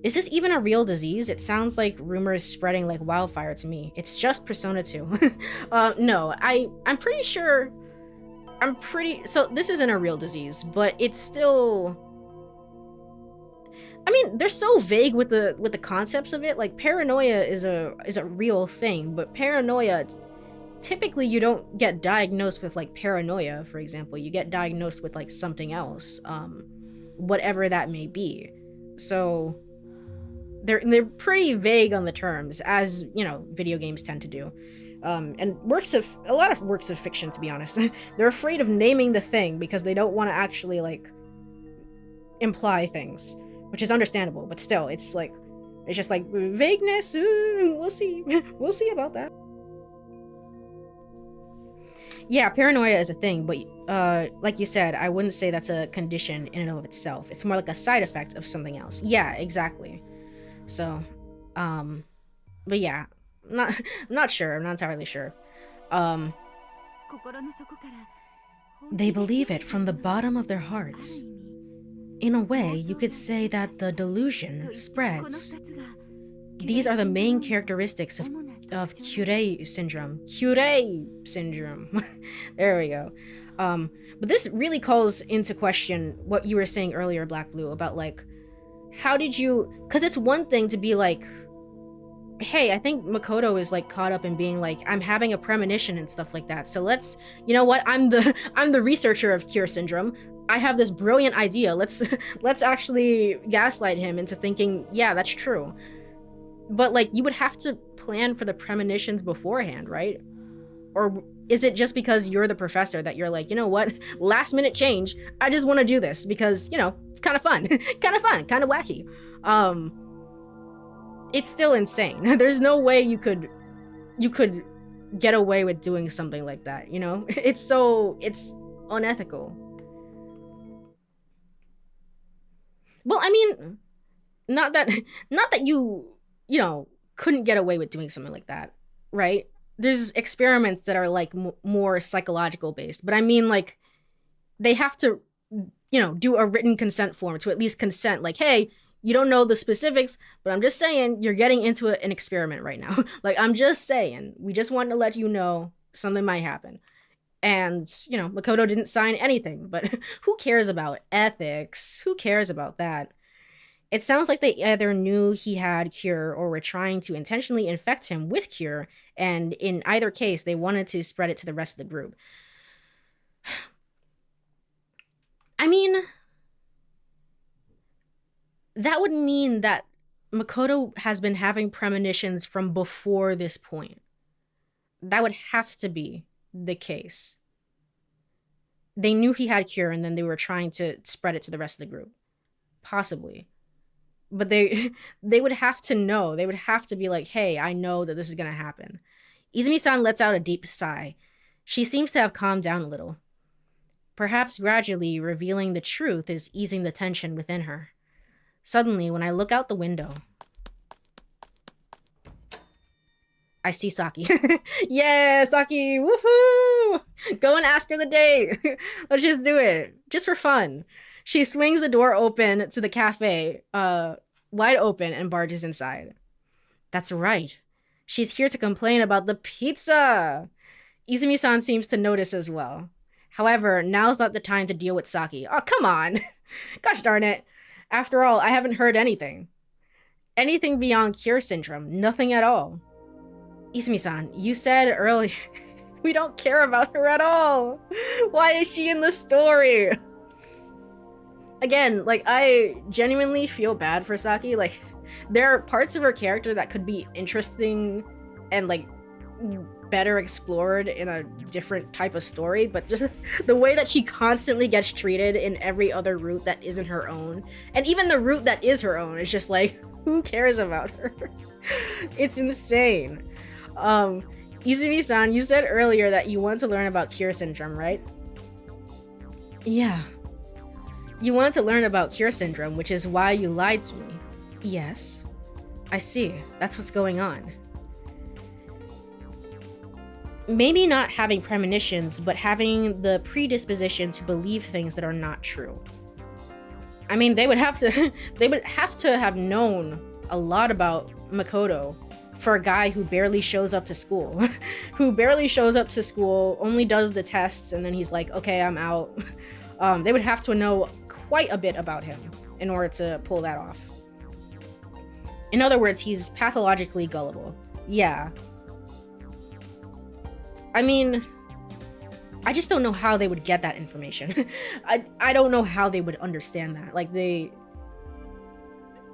Is this even a real disease? It sounds like rumors spreading like wildfire to me. It's just Persona 2. No, I'm pretty sure. So this isn't a real disease, but it's still. I mean, they're so vague with the concepts of it. Like paranoia is a real thing, but paranoia typically you don't get diagnosed with like paranoia, for example. You get diagnosed with like something else, whatever that may be. So they're pretty vague on the terms, as you know, video games tend to do. And a lot of works of fiction, to be honest, they're afraid of naming the thing because they don't want to actually like imply things, which is understandable. But still, it's just like vagueness. We'll see. We'll see about that. Yeah, paranoia is a thing, but like you said, I wouldn't say that's a condition in and of itself. It's more like a side effect of something else. Yeah, exactly. So, but yeah, I'm not sure. I'm not entirely sure. They believe it from the bottom of their hearts. In a way, you could say that the delusion spreads. These are the main characteristics of Courie syndrome. Courie syndrome. There we go. But this really calls into question what you were saying earlier, Black Blue, about like, how did you... Because it's one thing to be like, hey, I think Makoto is like caught up in being like, I'm having a premonition and stuff like that. So let's, you know what? I'm the researcher of Courie syndrome. I have this brilliant idea. Let's actually gaslight him into thinking, yeah, that's true. But like, you would have to plan for the premonitions beforehand, right? Or is it just because you're the professor that you're like, you know what, last minute change, I just want to do this because, you know, it's kind of fun, kind of wacky. It's still insane. There's no way you could get away with doing something like that, you know? It's unethical. Well, I mean, not that you know, couldn't get away with doing something like that, right? There's experiments that are like more psychological based, but I mean, like, they have to, you know, do a written consent form to at least consent, like, hey, you don't know the specifics, but I'm just saying you're getting into an experiment right now. Like, I'm just saying, we just wanted to let you know something might happen. And, you know, Makoto didn't sign anything, but who cares about ethics? Who cares about that? It sounds like they either knew he had Cure or were trying to intentionally infect him with Cure, and in either case, they wanted to spread it to the rest of the group. I mean, that would mean that Makoto has been having premonitions from before this point. That would have to be the case. They knew he had Cure, and then they were trying to spread it to the rest of the group. Possibly. But they would have to know. They would have to be like, hey, I know that this is going to happen. Izumi-san lets out a deep sigh. She seems to have calmed down a little. Perhaps gradually revealing the truth is easing the tension within her. Suddenly, when I look out the window, I see Saki. Yeah, Saki! Woohoo! Go and ask her the date. Let's just do it. Just for fun. She swings the door open to the cafe, wide open, and barges inside. That's right. She's here to complain about the pizza. Izumi-san seems to notice as well. However, now's not the time to deal with Saki. Oh, come on. Gosh darn it. After all, I haven't heard anything. Anything beyond Cure syndrome. Nothing at all. Izumi-san, you said earlier we don't care about her at all. Why is she in the story? Again, like, I genuinely feel bad for Saki. Like, there are parts of her character that could be interesting and, like, better explored in a different type of story, but just the way that she constantly gets treated in every other route that isn't her own, and even the route that is her own, is just like, who cares about her? It's insane. Izumi-san, you said earlier that you want to learn about Cure syndrome, right? Yeah. You wanted to learn about Cure syndrome, which is why you lied to me. Yes. I see. That's what's going on. Maybe not having premonitions, but having the predisposition to believe things that are not true. I mean, they would have to have known a lot about Makoto for a guy who barely shows up to school. Who barely shows up to school, only does the tests, and then he's like, okay, I'm out. They would have to know quite a bit about him in order to pull that off. In other words, he's pathologically gullible. Yeah. I mean, I just don't know how they would get that information. I don't know how they would understand that. Like,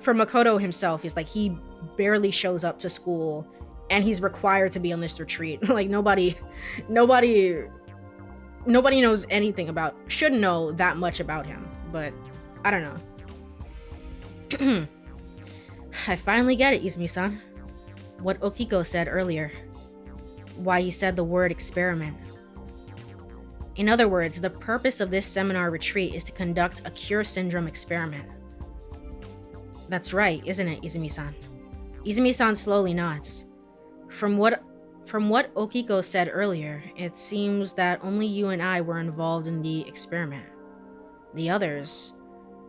for Makoto himself, he's like, he barely shows up to school and he's required to be on this retreat. Like, nobody knows anything should know that much about him, but I don't know. I finally get it, Izumi-san. What Okiko said earlier. Why he said the word experiment. In other words, the purpose of this seminar retreat is to conduct a cure syndrome experiment. That's right, isn't it, Izumi-san? Izumi-san slowly nods. From what Okiko said earlier, it seems that only you and I were involved in the experiment. The others...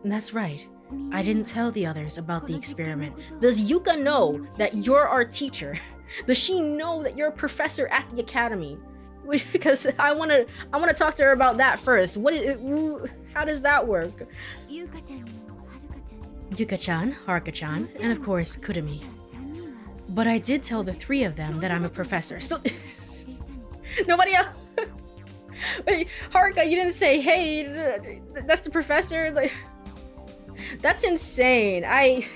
That's right. I didn't tell the others about the experiment. Does Yuka know that you're our teacher? Does she know that you're a professor at the academy? Because I wanna talk to her about that first. How does that work? Yuka-chan, Haruka-chan, and of course Kurumi. But I did tell the three of them that I'm a professor. So nobody else. Wait, Haruka, you didn't say, "Hey, that's the professor." Like, that's insane. I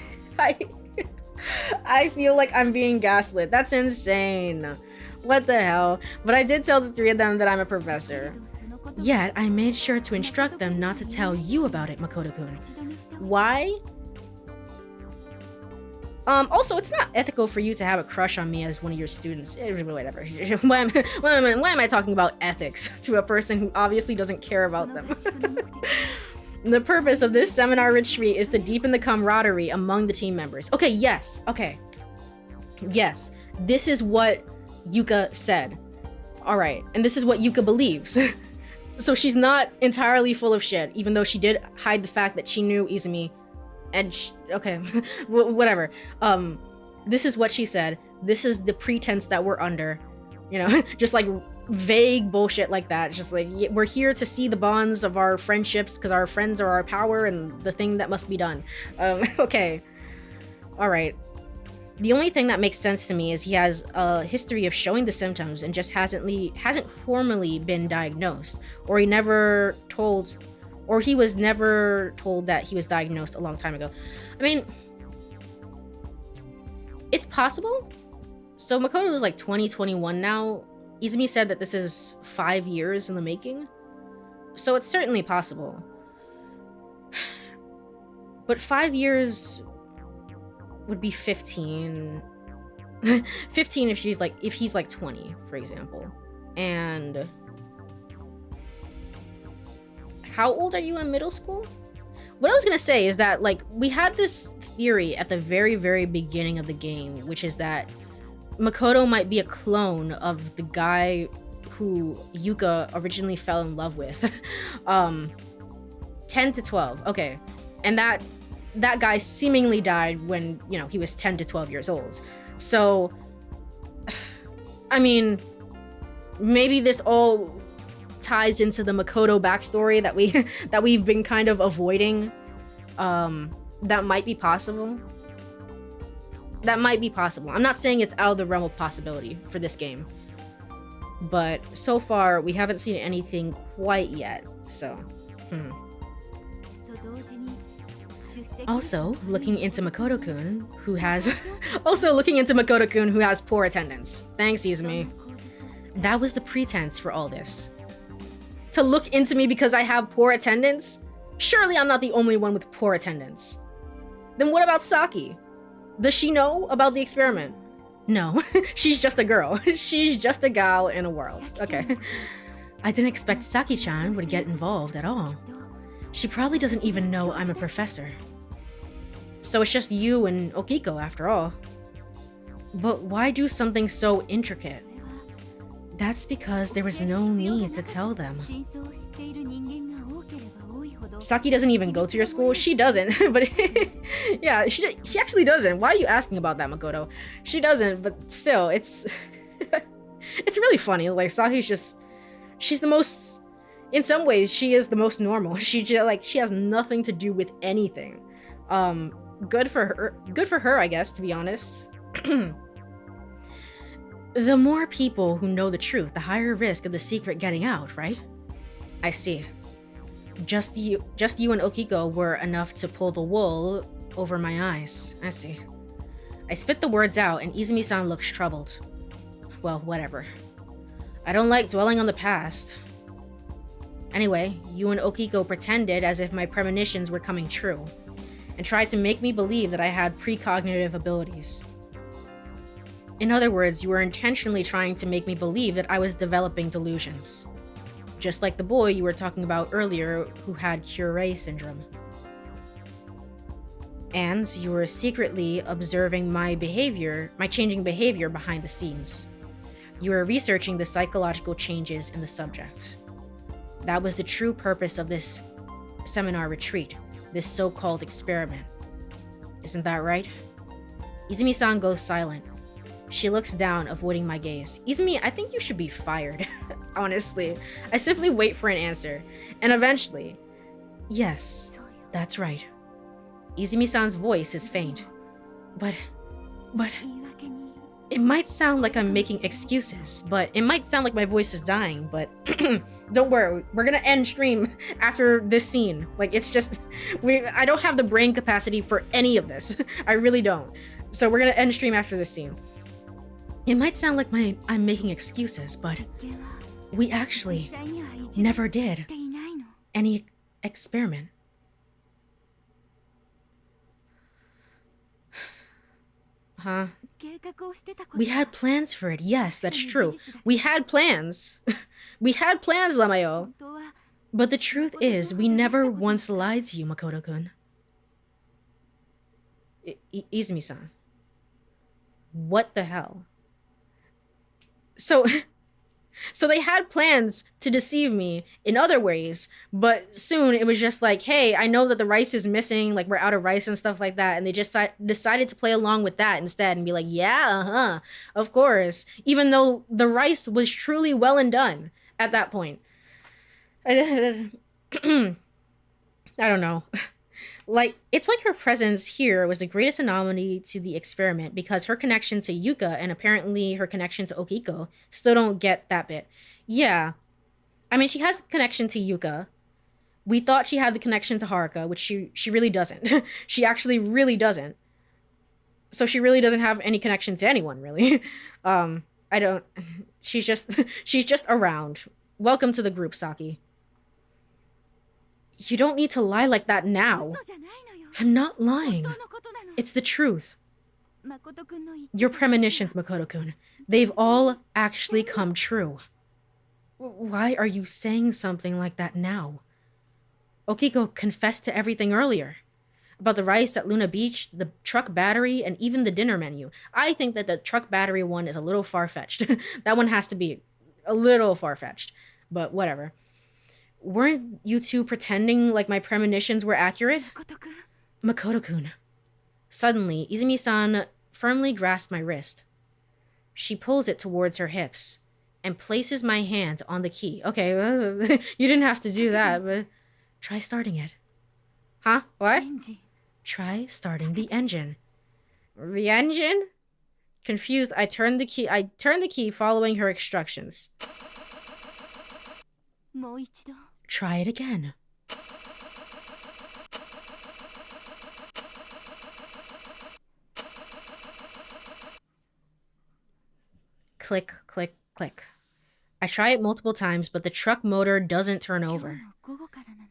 feel like I'm being gaslit. That's insane. What the hell? But I did tell the three of them that I'm a professor. Yet, I made sure to instruct them not to tell you about it, Makoto-kun. Why? Also, it's not ethical for you to have a crush on me as one of your students. Whatever. Why am I talking about ethics to a person who obviously doesn't care about them? The purpose of this seminar retreat is to deepen the camaraderie among the team members. Okay, yes. Okay. Yes. This is what Yuka said. Alright. And this is what Yuka believes. So she's not entirely full of shit, even though she did hide the fact that she knew Izumi. And okay. Whatever. This is what she said. This is the pretense that we're under. You know, just like vague bullshit like that. Just like, we're here to see the bonds of our friendships because our friends are our power and the thing that must be done. Okay. All right. The only thing that makes sense to me is he has a history of showing the symptoms and just hasn't formally been diagnosed, or he was never told that he was diagnosed a long time ago. I mean, it's possible. So Makoto is like 2021 now. Izumi said that this is 5 years in the making. So it's certainly possible. But 5 years would be 15. 15 if he's like 20, for example. And how old are you in middle school? What I was gonna say is that, like, we had this theory at the very, very beginning of the game, which is that Makoto might be a clone of the guy who Yuka originally fell in love with. 10 to 12. Okay. And that guy seemingly died when, you know, he was 10 to 12 years old. So, I mean, maybe this all ties into the Makoto backstory that we've been kind of avoiding. That might be possible. That might be possible. I'm not saying it's out of the realm of possibility for this game. But so far, we haven't seen anything quite yet, so... Also, looking into Makoto-kun, who has... who has poor attendance. Thanks, Izumi. That was the pretense for all this. To look into me because I have poor attendance? Surely I'm not the only one with poor attendance. Then what about Saki? Does she know about the experiment? No, she's just a girl. She's just a gal in a world. Okay. I didn't expect Saki-chan would get involved at all. She probably doesn't even know I'm a professor. So it's just you and Okiko after all. But why do something so intricate? That's because there was no need to tell them. Saki doesn't even go to your school? She doesn't, but yeah, she actually doesn't. Why are you asking about that, Makoto? She doesn't, but still, it's it's really funny. Like, Saki's just, she's the most, in some ways, she is the most normal. She has nothing to do with anything. Good for her, I guess, to be honest. The more people who know the truth, the higher risk of the secret getting out, right? I see. Just you and Okiko were enough to pull the wool over my eyes. I see. I spit the words out and Izumi-san looks troubled. Well, whatever. I don't like dwelling on the past. Anyway, you and Okiko pretended as if my premonitions were coming true, and tried to make me believe that I had precognitive abilities. In other words, you were intentionally trying to make me believe that I was developing delusions. Just like the boy you were talking about earlier who had Courie syndrome. And you were secretly observing my changing behavior behind the scenes. You were researching the psychological changes in the subject. That was the true purpose of this seminar retreat, this so-called experiment. Isn't that right? Izumi-san goes silent. She looks down, avoiding my gaze. Izumi, I think you should be fired. Honestly. I simply wait for an answer. And eventually, yes, that's right. Izumi-san's voice is faint. But... It might sound like I'm making excuses, but it might sound like my voice is dying, but don't worry, we're gonna end stream after this scene. Like, it's just, I don't have the brain capacity for any of this. I really don't. So we're gonna end stream after this scene. It might sound like I'm making excuses, but we actually never did any experiment. Huh? We had plans for it. Yes, that's true. We had plans. We had plans, Lamayo. But the truth is, we never once lied to you, Makoto-kun. Izumi-san. What the hell? So they had plans to deceive me in other ways, but soon it was just like, hey, I know that the rice is missing, like we're out of rice and stuff like that, and they just decided to play along with that instead and be like, yeah, of course, even though the rice was truly well and done at that point. I don't know. Like, it's like her presence here was the greatest anomaly to the experiment because her connection to Yuka and apparently her connection to Okiko still don't get that bit. Yeah. I mean, she has connection to Yuka. We thought she had the connection to Haruka, which she really doesn't. She actually really doesn't. So she really doesn't have any connection to anyone, really. She's just around. Welcome to the group, Saki. You don't need to lie like that now. I'm not lying. It's the truth. Your premonitions, Makoto-kun. They've all actually come true. Why are you saying something like that now? Okiko confessed to everything earlier. About the rice at Luna Beach, the truck battery, and even the dinner menu. I think that the truck battery one is a little far-fetched. That one has to be a little far-fetched. But whatever. Weren't you two pretending like my premonitions were accurate? Makoto-kun. Suddenly, Izumi-san firmly grasped my wrist. She pulls it towards her hips and places my hand on the key. Okay, you didn't have to do that, but try starting it. Huh? What? Try starting the engine. The engine? Confused, I turned the key following her instructions. Try it again. Click, click, click. I try it multiple times, but the truck motor doesn't turn over.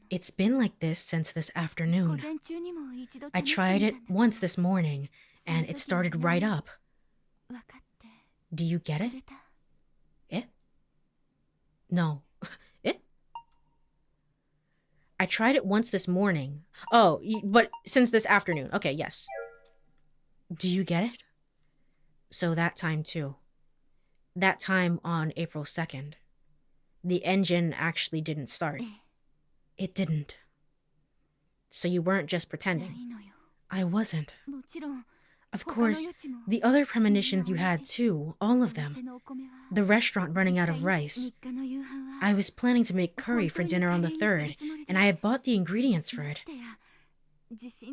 It's been like this since this afternoon. I tried it once this morning, and it started right up. Do you get it? It? No. I tried it once this morning. Oh, but since this afternoon. Okay, yes. Do you get it? So that time too. That time on April 2nd. The engine actually didn't start. It didn't. So you weren't just pretending. I wasn't. Of course, the other premonitions you had too, all of them. The restaurant running out of rice. I was planning to make curry for dinner on the 3rd, and I had bought the ingredients for it.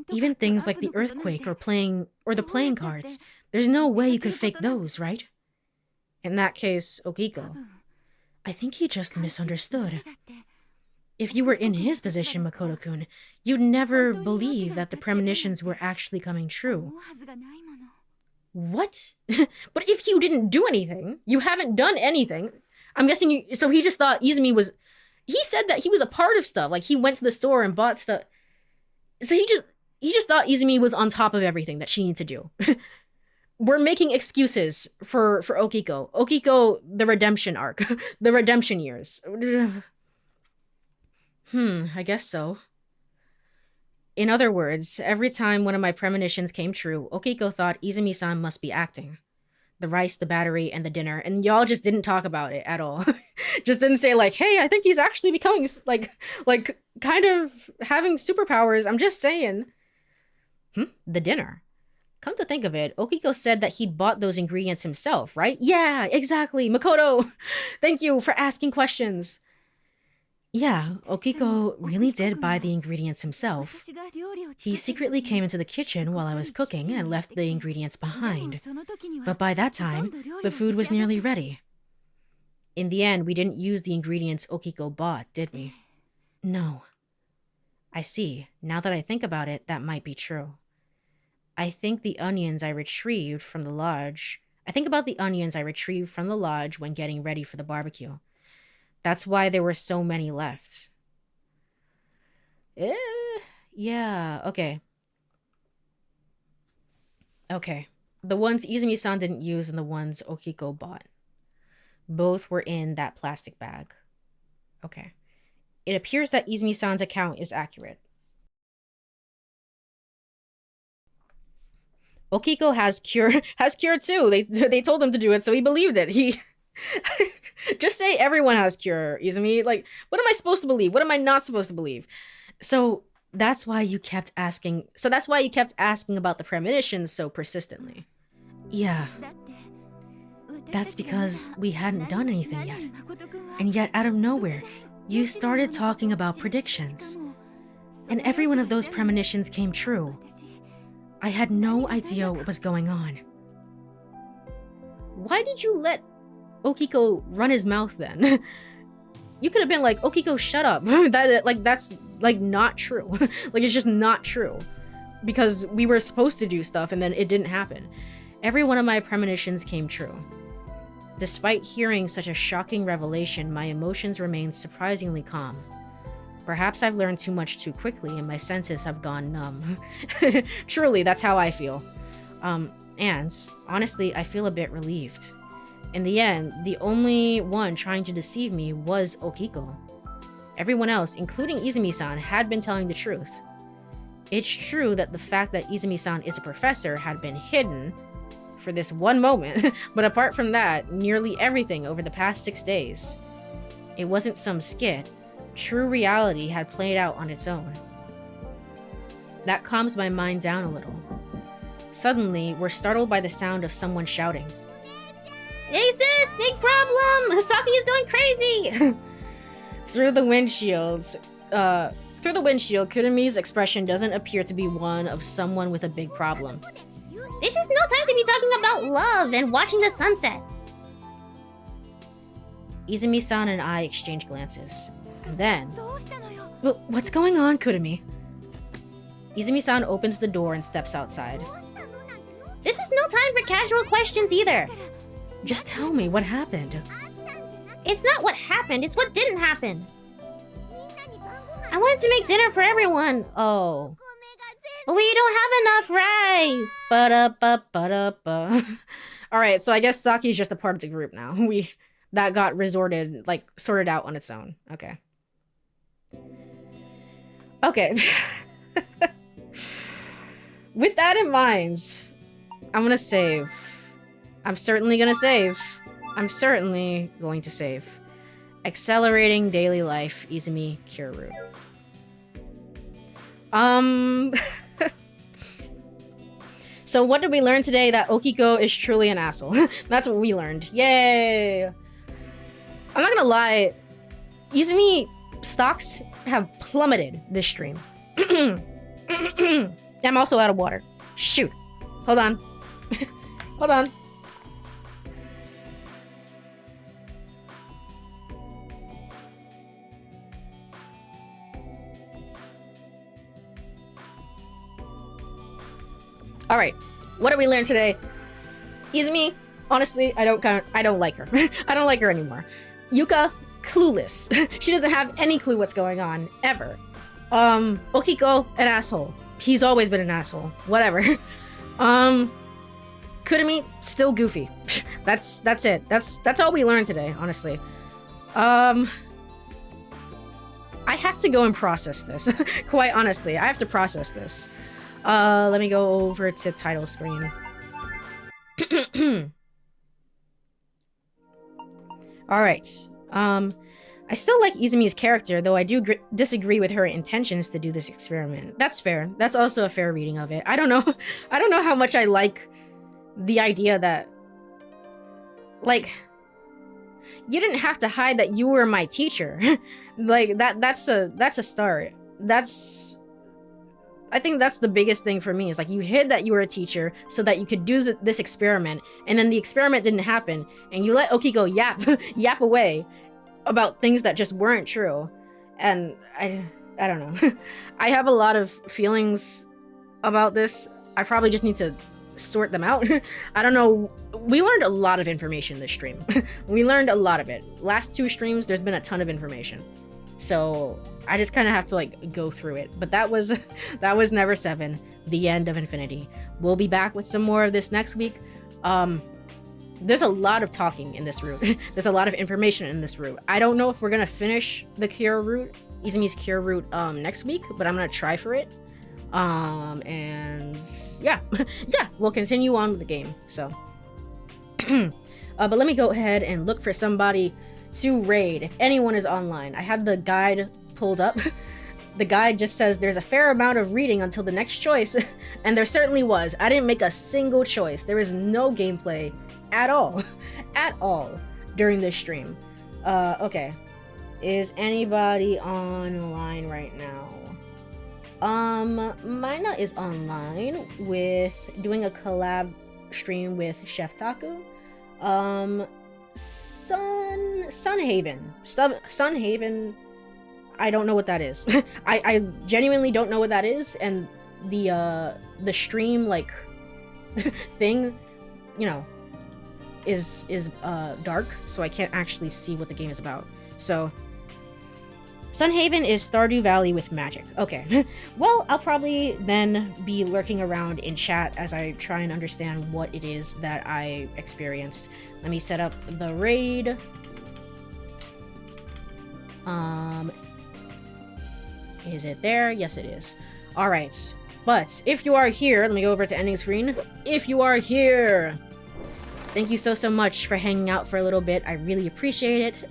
Even things like the earthquake or the playing cards. There's no way you could fake those, right? In that case, Okiko, I think he just misunderstood. If you were in his position, Makoto-kun, you'd never believe that the premonitions were actually coming true. What? But if you didn't do anything, you haven't done anything. I'm guessing you. So he just thought Izumi was. He said that he was a part of stuff. Like he went to the store and bought stuff. So he just thought Izumi was on top of everything that she needed to do. We're making excuses for Okiko. Okiko, the redemption arc, the redemption years. I guess so. In other words, every time one of my premonitions came true, Okiko thought Izumi-san must be acting. The rice, the battery, and the dinner, and y'all just didn't talk about it at all. Just didn't say like, hey, I think he's actually becoming like kind of having superpowers. I'm just saying. The dinner. Come to think of it, Okiko said that he'd bought those ingredients himself, right? Yeah, exactly. Makoto, thank you for asking questions. Yeah, Okiko really did buy the ingredients himself. He secretly came into the kitchen while I was cooking and left the ingredients behind. But by that time, the food was nearly ready. In the end, we didn't use the ingredients Okiko bought, did we? No. I see. Now that I think about it, that might be true. I think the onions I retrieved from the lodge... I think about the onions I retrieved from the lodge when getting ready for the barbecue. That's why there were so many left. Yeah, okay. Okay. The ones Izumi-san didn't use and the ones Okiko bought. Both were in that plastic bag. Okay. It appears that Izumi-san's account is accurate. Okiko has cure too. They told him to do it, so he believed it. He just say everyone has cure, Izumi. Like, what am I supposed to believe? What am I not supposed to believe? So that's why you kept asking. So that's why you kept asking about the premonitions so persistently. Yeah. That's because we hadn't done anything yet. And yet, out of nowhere, you started talking about predictions. And every one of those premonitions came true. I had no idea what was going on. Why did you let Okiko run his mouth then? You could have been like, Okiko, shut up. That's not true. Like, it's just not true. Because we were supposed to do stuff and then it didn't happen. Every one of my premonitions came true. Despite hearing such a shocking revelation, my emotions remained surprisingly calm. Perhaps I've learned too much too quickly and my senses have gone numb. Truly, that's how I feel. And honestly, I feel a bit relieved. In the end, the only one trying to deceive me was Okiko. Everyone else, including Izumi-san, had been telling the truth. It's true that the fact that Izumi-san is a professor had been hidden for this one moment, but apart from that, nearly everything over the past 6 days. It wasn't some skit. True reality had played out on its own. That calms my mind down a little. Suddenly, we're startled by the sound of someone shouting. Hey sis, big problem! Hisaki is going crazy! Through the windshield, Kurumi's expression doesn't appear to be one of someone with a big problem. This is no time to be talking about love and watching the sunset. Izumi-san and I exchange glances. And then... What's going on, Kurumi? Izumi-san opens the door and steps outside. This is no time for casual questions either. Just tell me what happened. It's not what happened, it's what didn't happen. I wanted to make dinner for everyone. Oh. We don't have enough rice. Ba-da-ba-ba-da-ba. Alright, so I guess Saki's just a part of the group now. That got sorted out on its own. Okay. Okay. With that in mind, I'm gonna save. I'm certainly gonna save. I'm certainly going to save. Accelerating daily life, Izumi Cure Route. So what did we learn today? That Okiko is truly an asshole. That's what we learned. Yay! I'm not gonna lie. Izumi stocks have plummeted this stream. I'm also out of water. Shoot. Hold on. Hold on. All right, what did we learn today? Izumi, honestly, I don't like her. I don't like her anymore. Yuka, clueless. She doesn't have any clue what's going on ever. Okiko, an asshole. He's always been an asshole. Whatever. Kurumi, still goofy. That's it. That's all we learned today, honestly. I have to go and process this. Quite honestly, I have to process this. Let me go over to title screen. Alright. I still like Izumi's character, though I do disagree with her intentions to do this experiment. That's fair. That's also a fair reading of it. I don't know how much I like the idea that, like, you didn't have to hide that you were my teacher. Like, that's a start. I think that's the biggest thing for me, is like, you hid that you were a teacher so that you could do this experiment, and then the experiment didn't happen, and you let Okiko yap away about things that just weren't true. And I don't know. I have a lot of feelings about this. I probably just need to sort them out. I don't know. We learned a lot of information this stream. We learned a lot of it. Last 2 streams, there's been a ton of information. So I just kind of have to like go through it. But that was Never 7, the end of Infinity. We'll be back with some more of this next week. There's a lot of talking in this route. There's a lot of information in this route. I don't know if we're gonna finish the cure route, Izumi's cure route, next week, but I'm gonna try for it. And yeah, yeah, we'll continue on with the game. So, but let me go ahead and look for somebody to raid if anyone is online. I have the guide pulled up. The guide just says there's a fair amount of reading until the next choice, and there certainly was. I didn't make a single choice. There is no gameplay at all during this stream. Okay, is anybody online right now? Mina is online with doing a collab stream with Chef Taku. Sunhaven, I don't know what that is. I genuinely don't know what that is, and the stream like thing, you know, is dark, so I can't actually see what the game is about. So Sunhaven is Stardew Valley with magic. Okay. Well, I'll probably then be lurking around in chat as I try and understand what it is that I experienced. Let me set up the raid. Is it there? Yes, it is. Alright. But if you are here, let me go over to ending screen. If you are here, thank you so much for hanging out for a little bit. I really appreciate it.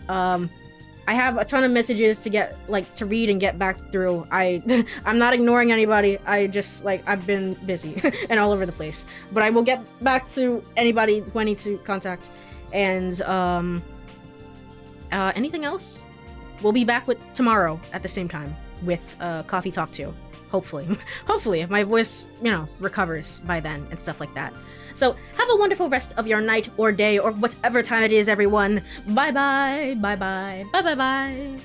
I have a ton of messages to get, like, to read and get back through. I'm not ignoring anybody. I just, like, I've been busy and all over the place. But I will get back to anybody who I need to contact. And, anything else? We'll be back with tomorrow at the same time with, Coffee Talk 2. Hopefully. Hopefully, if my voice, you know, recovers by then and stuff like that. So, have a wonderful rest of your night or day or whatever time it is, everyone. Bye-bye. Bye-bye. Bye-bye-bye.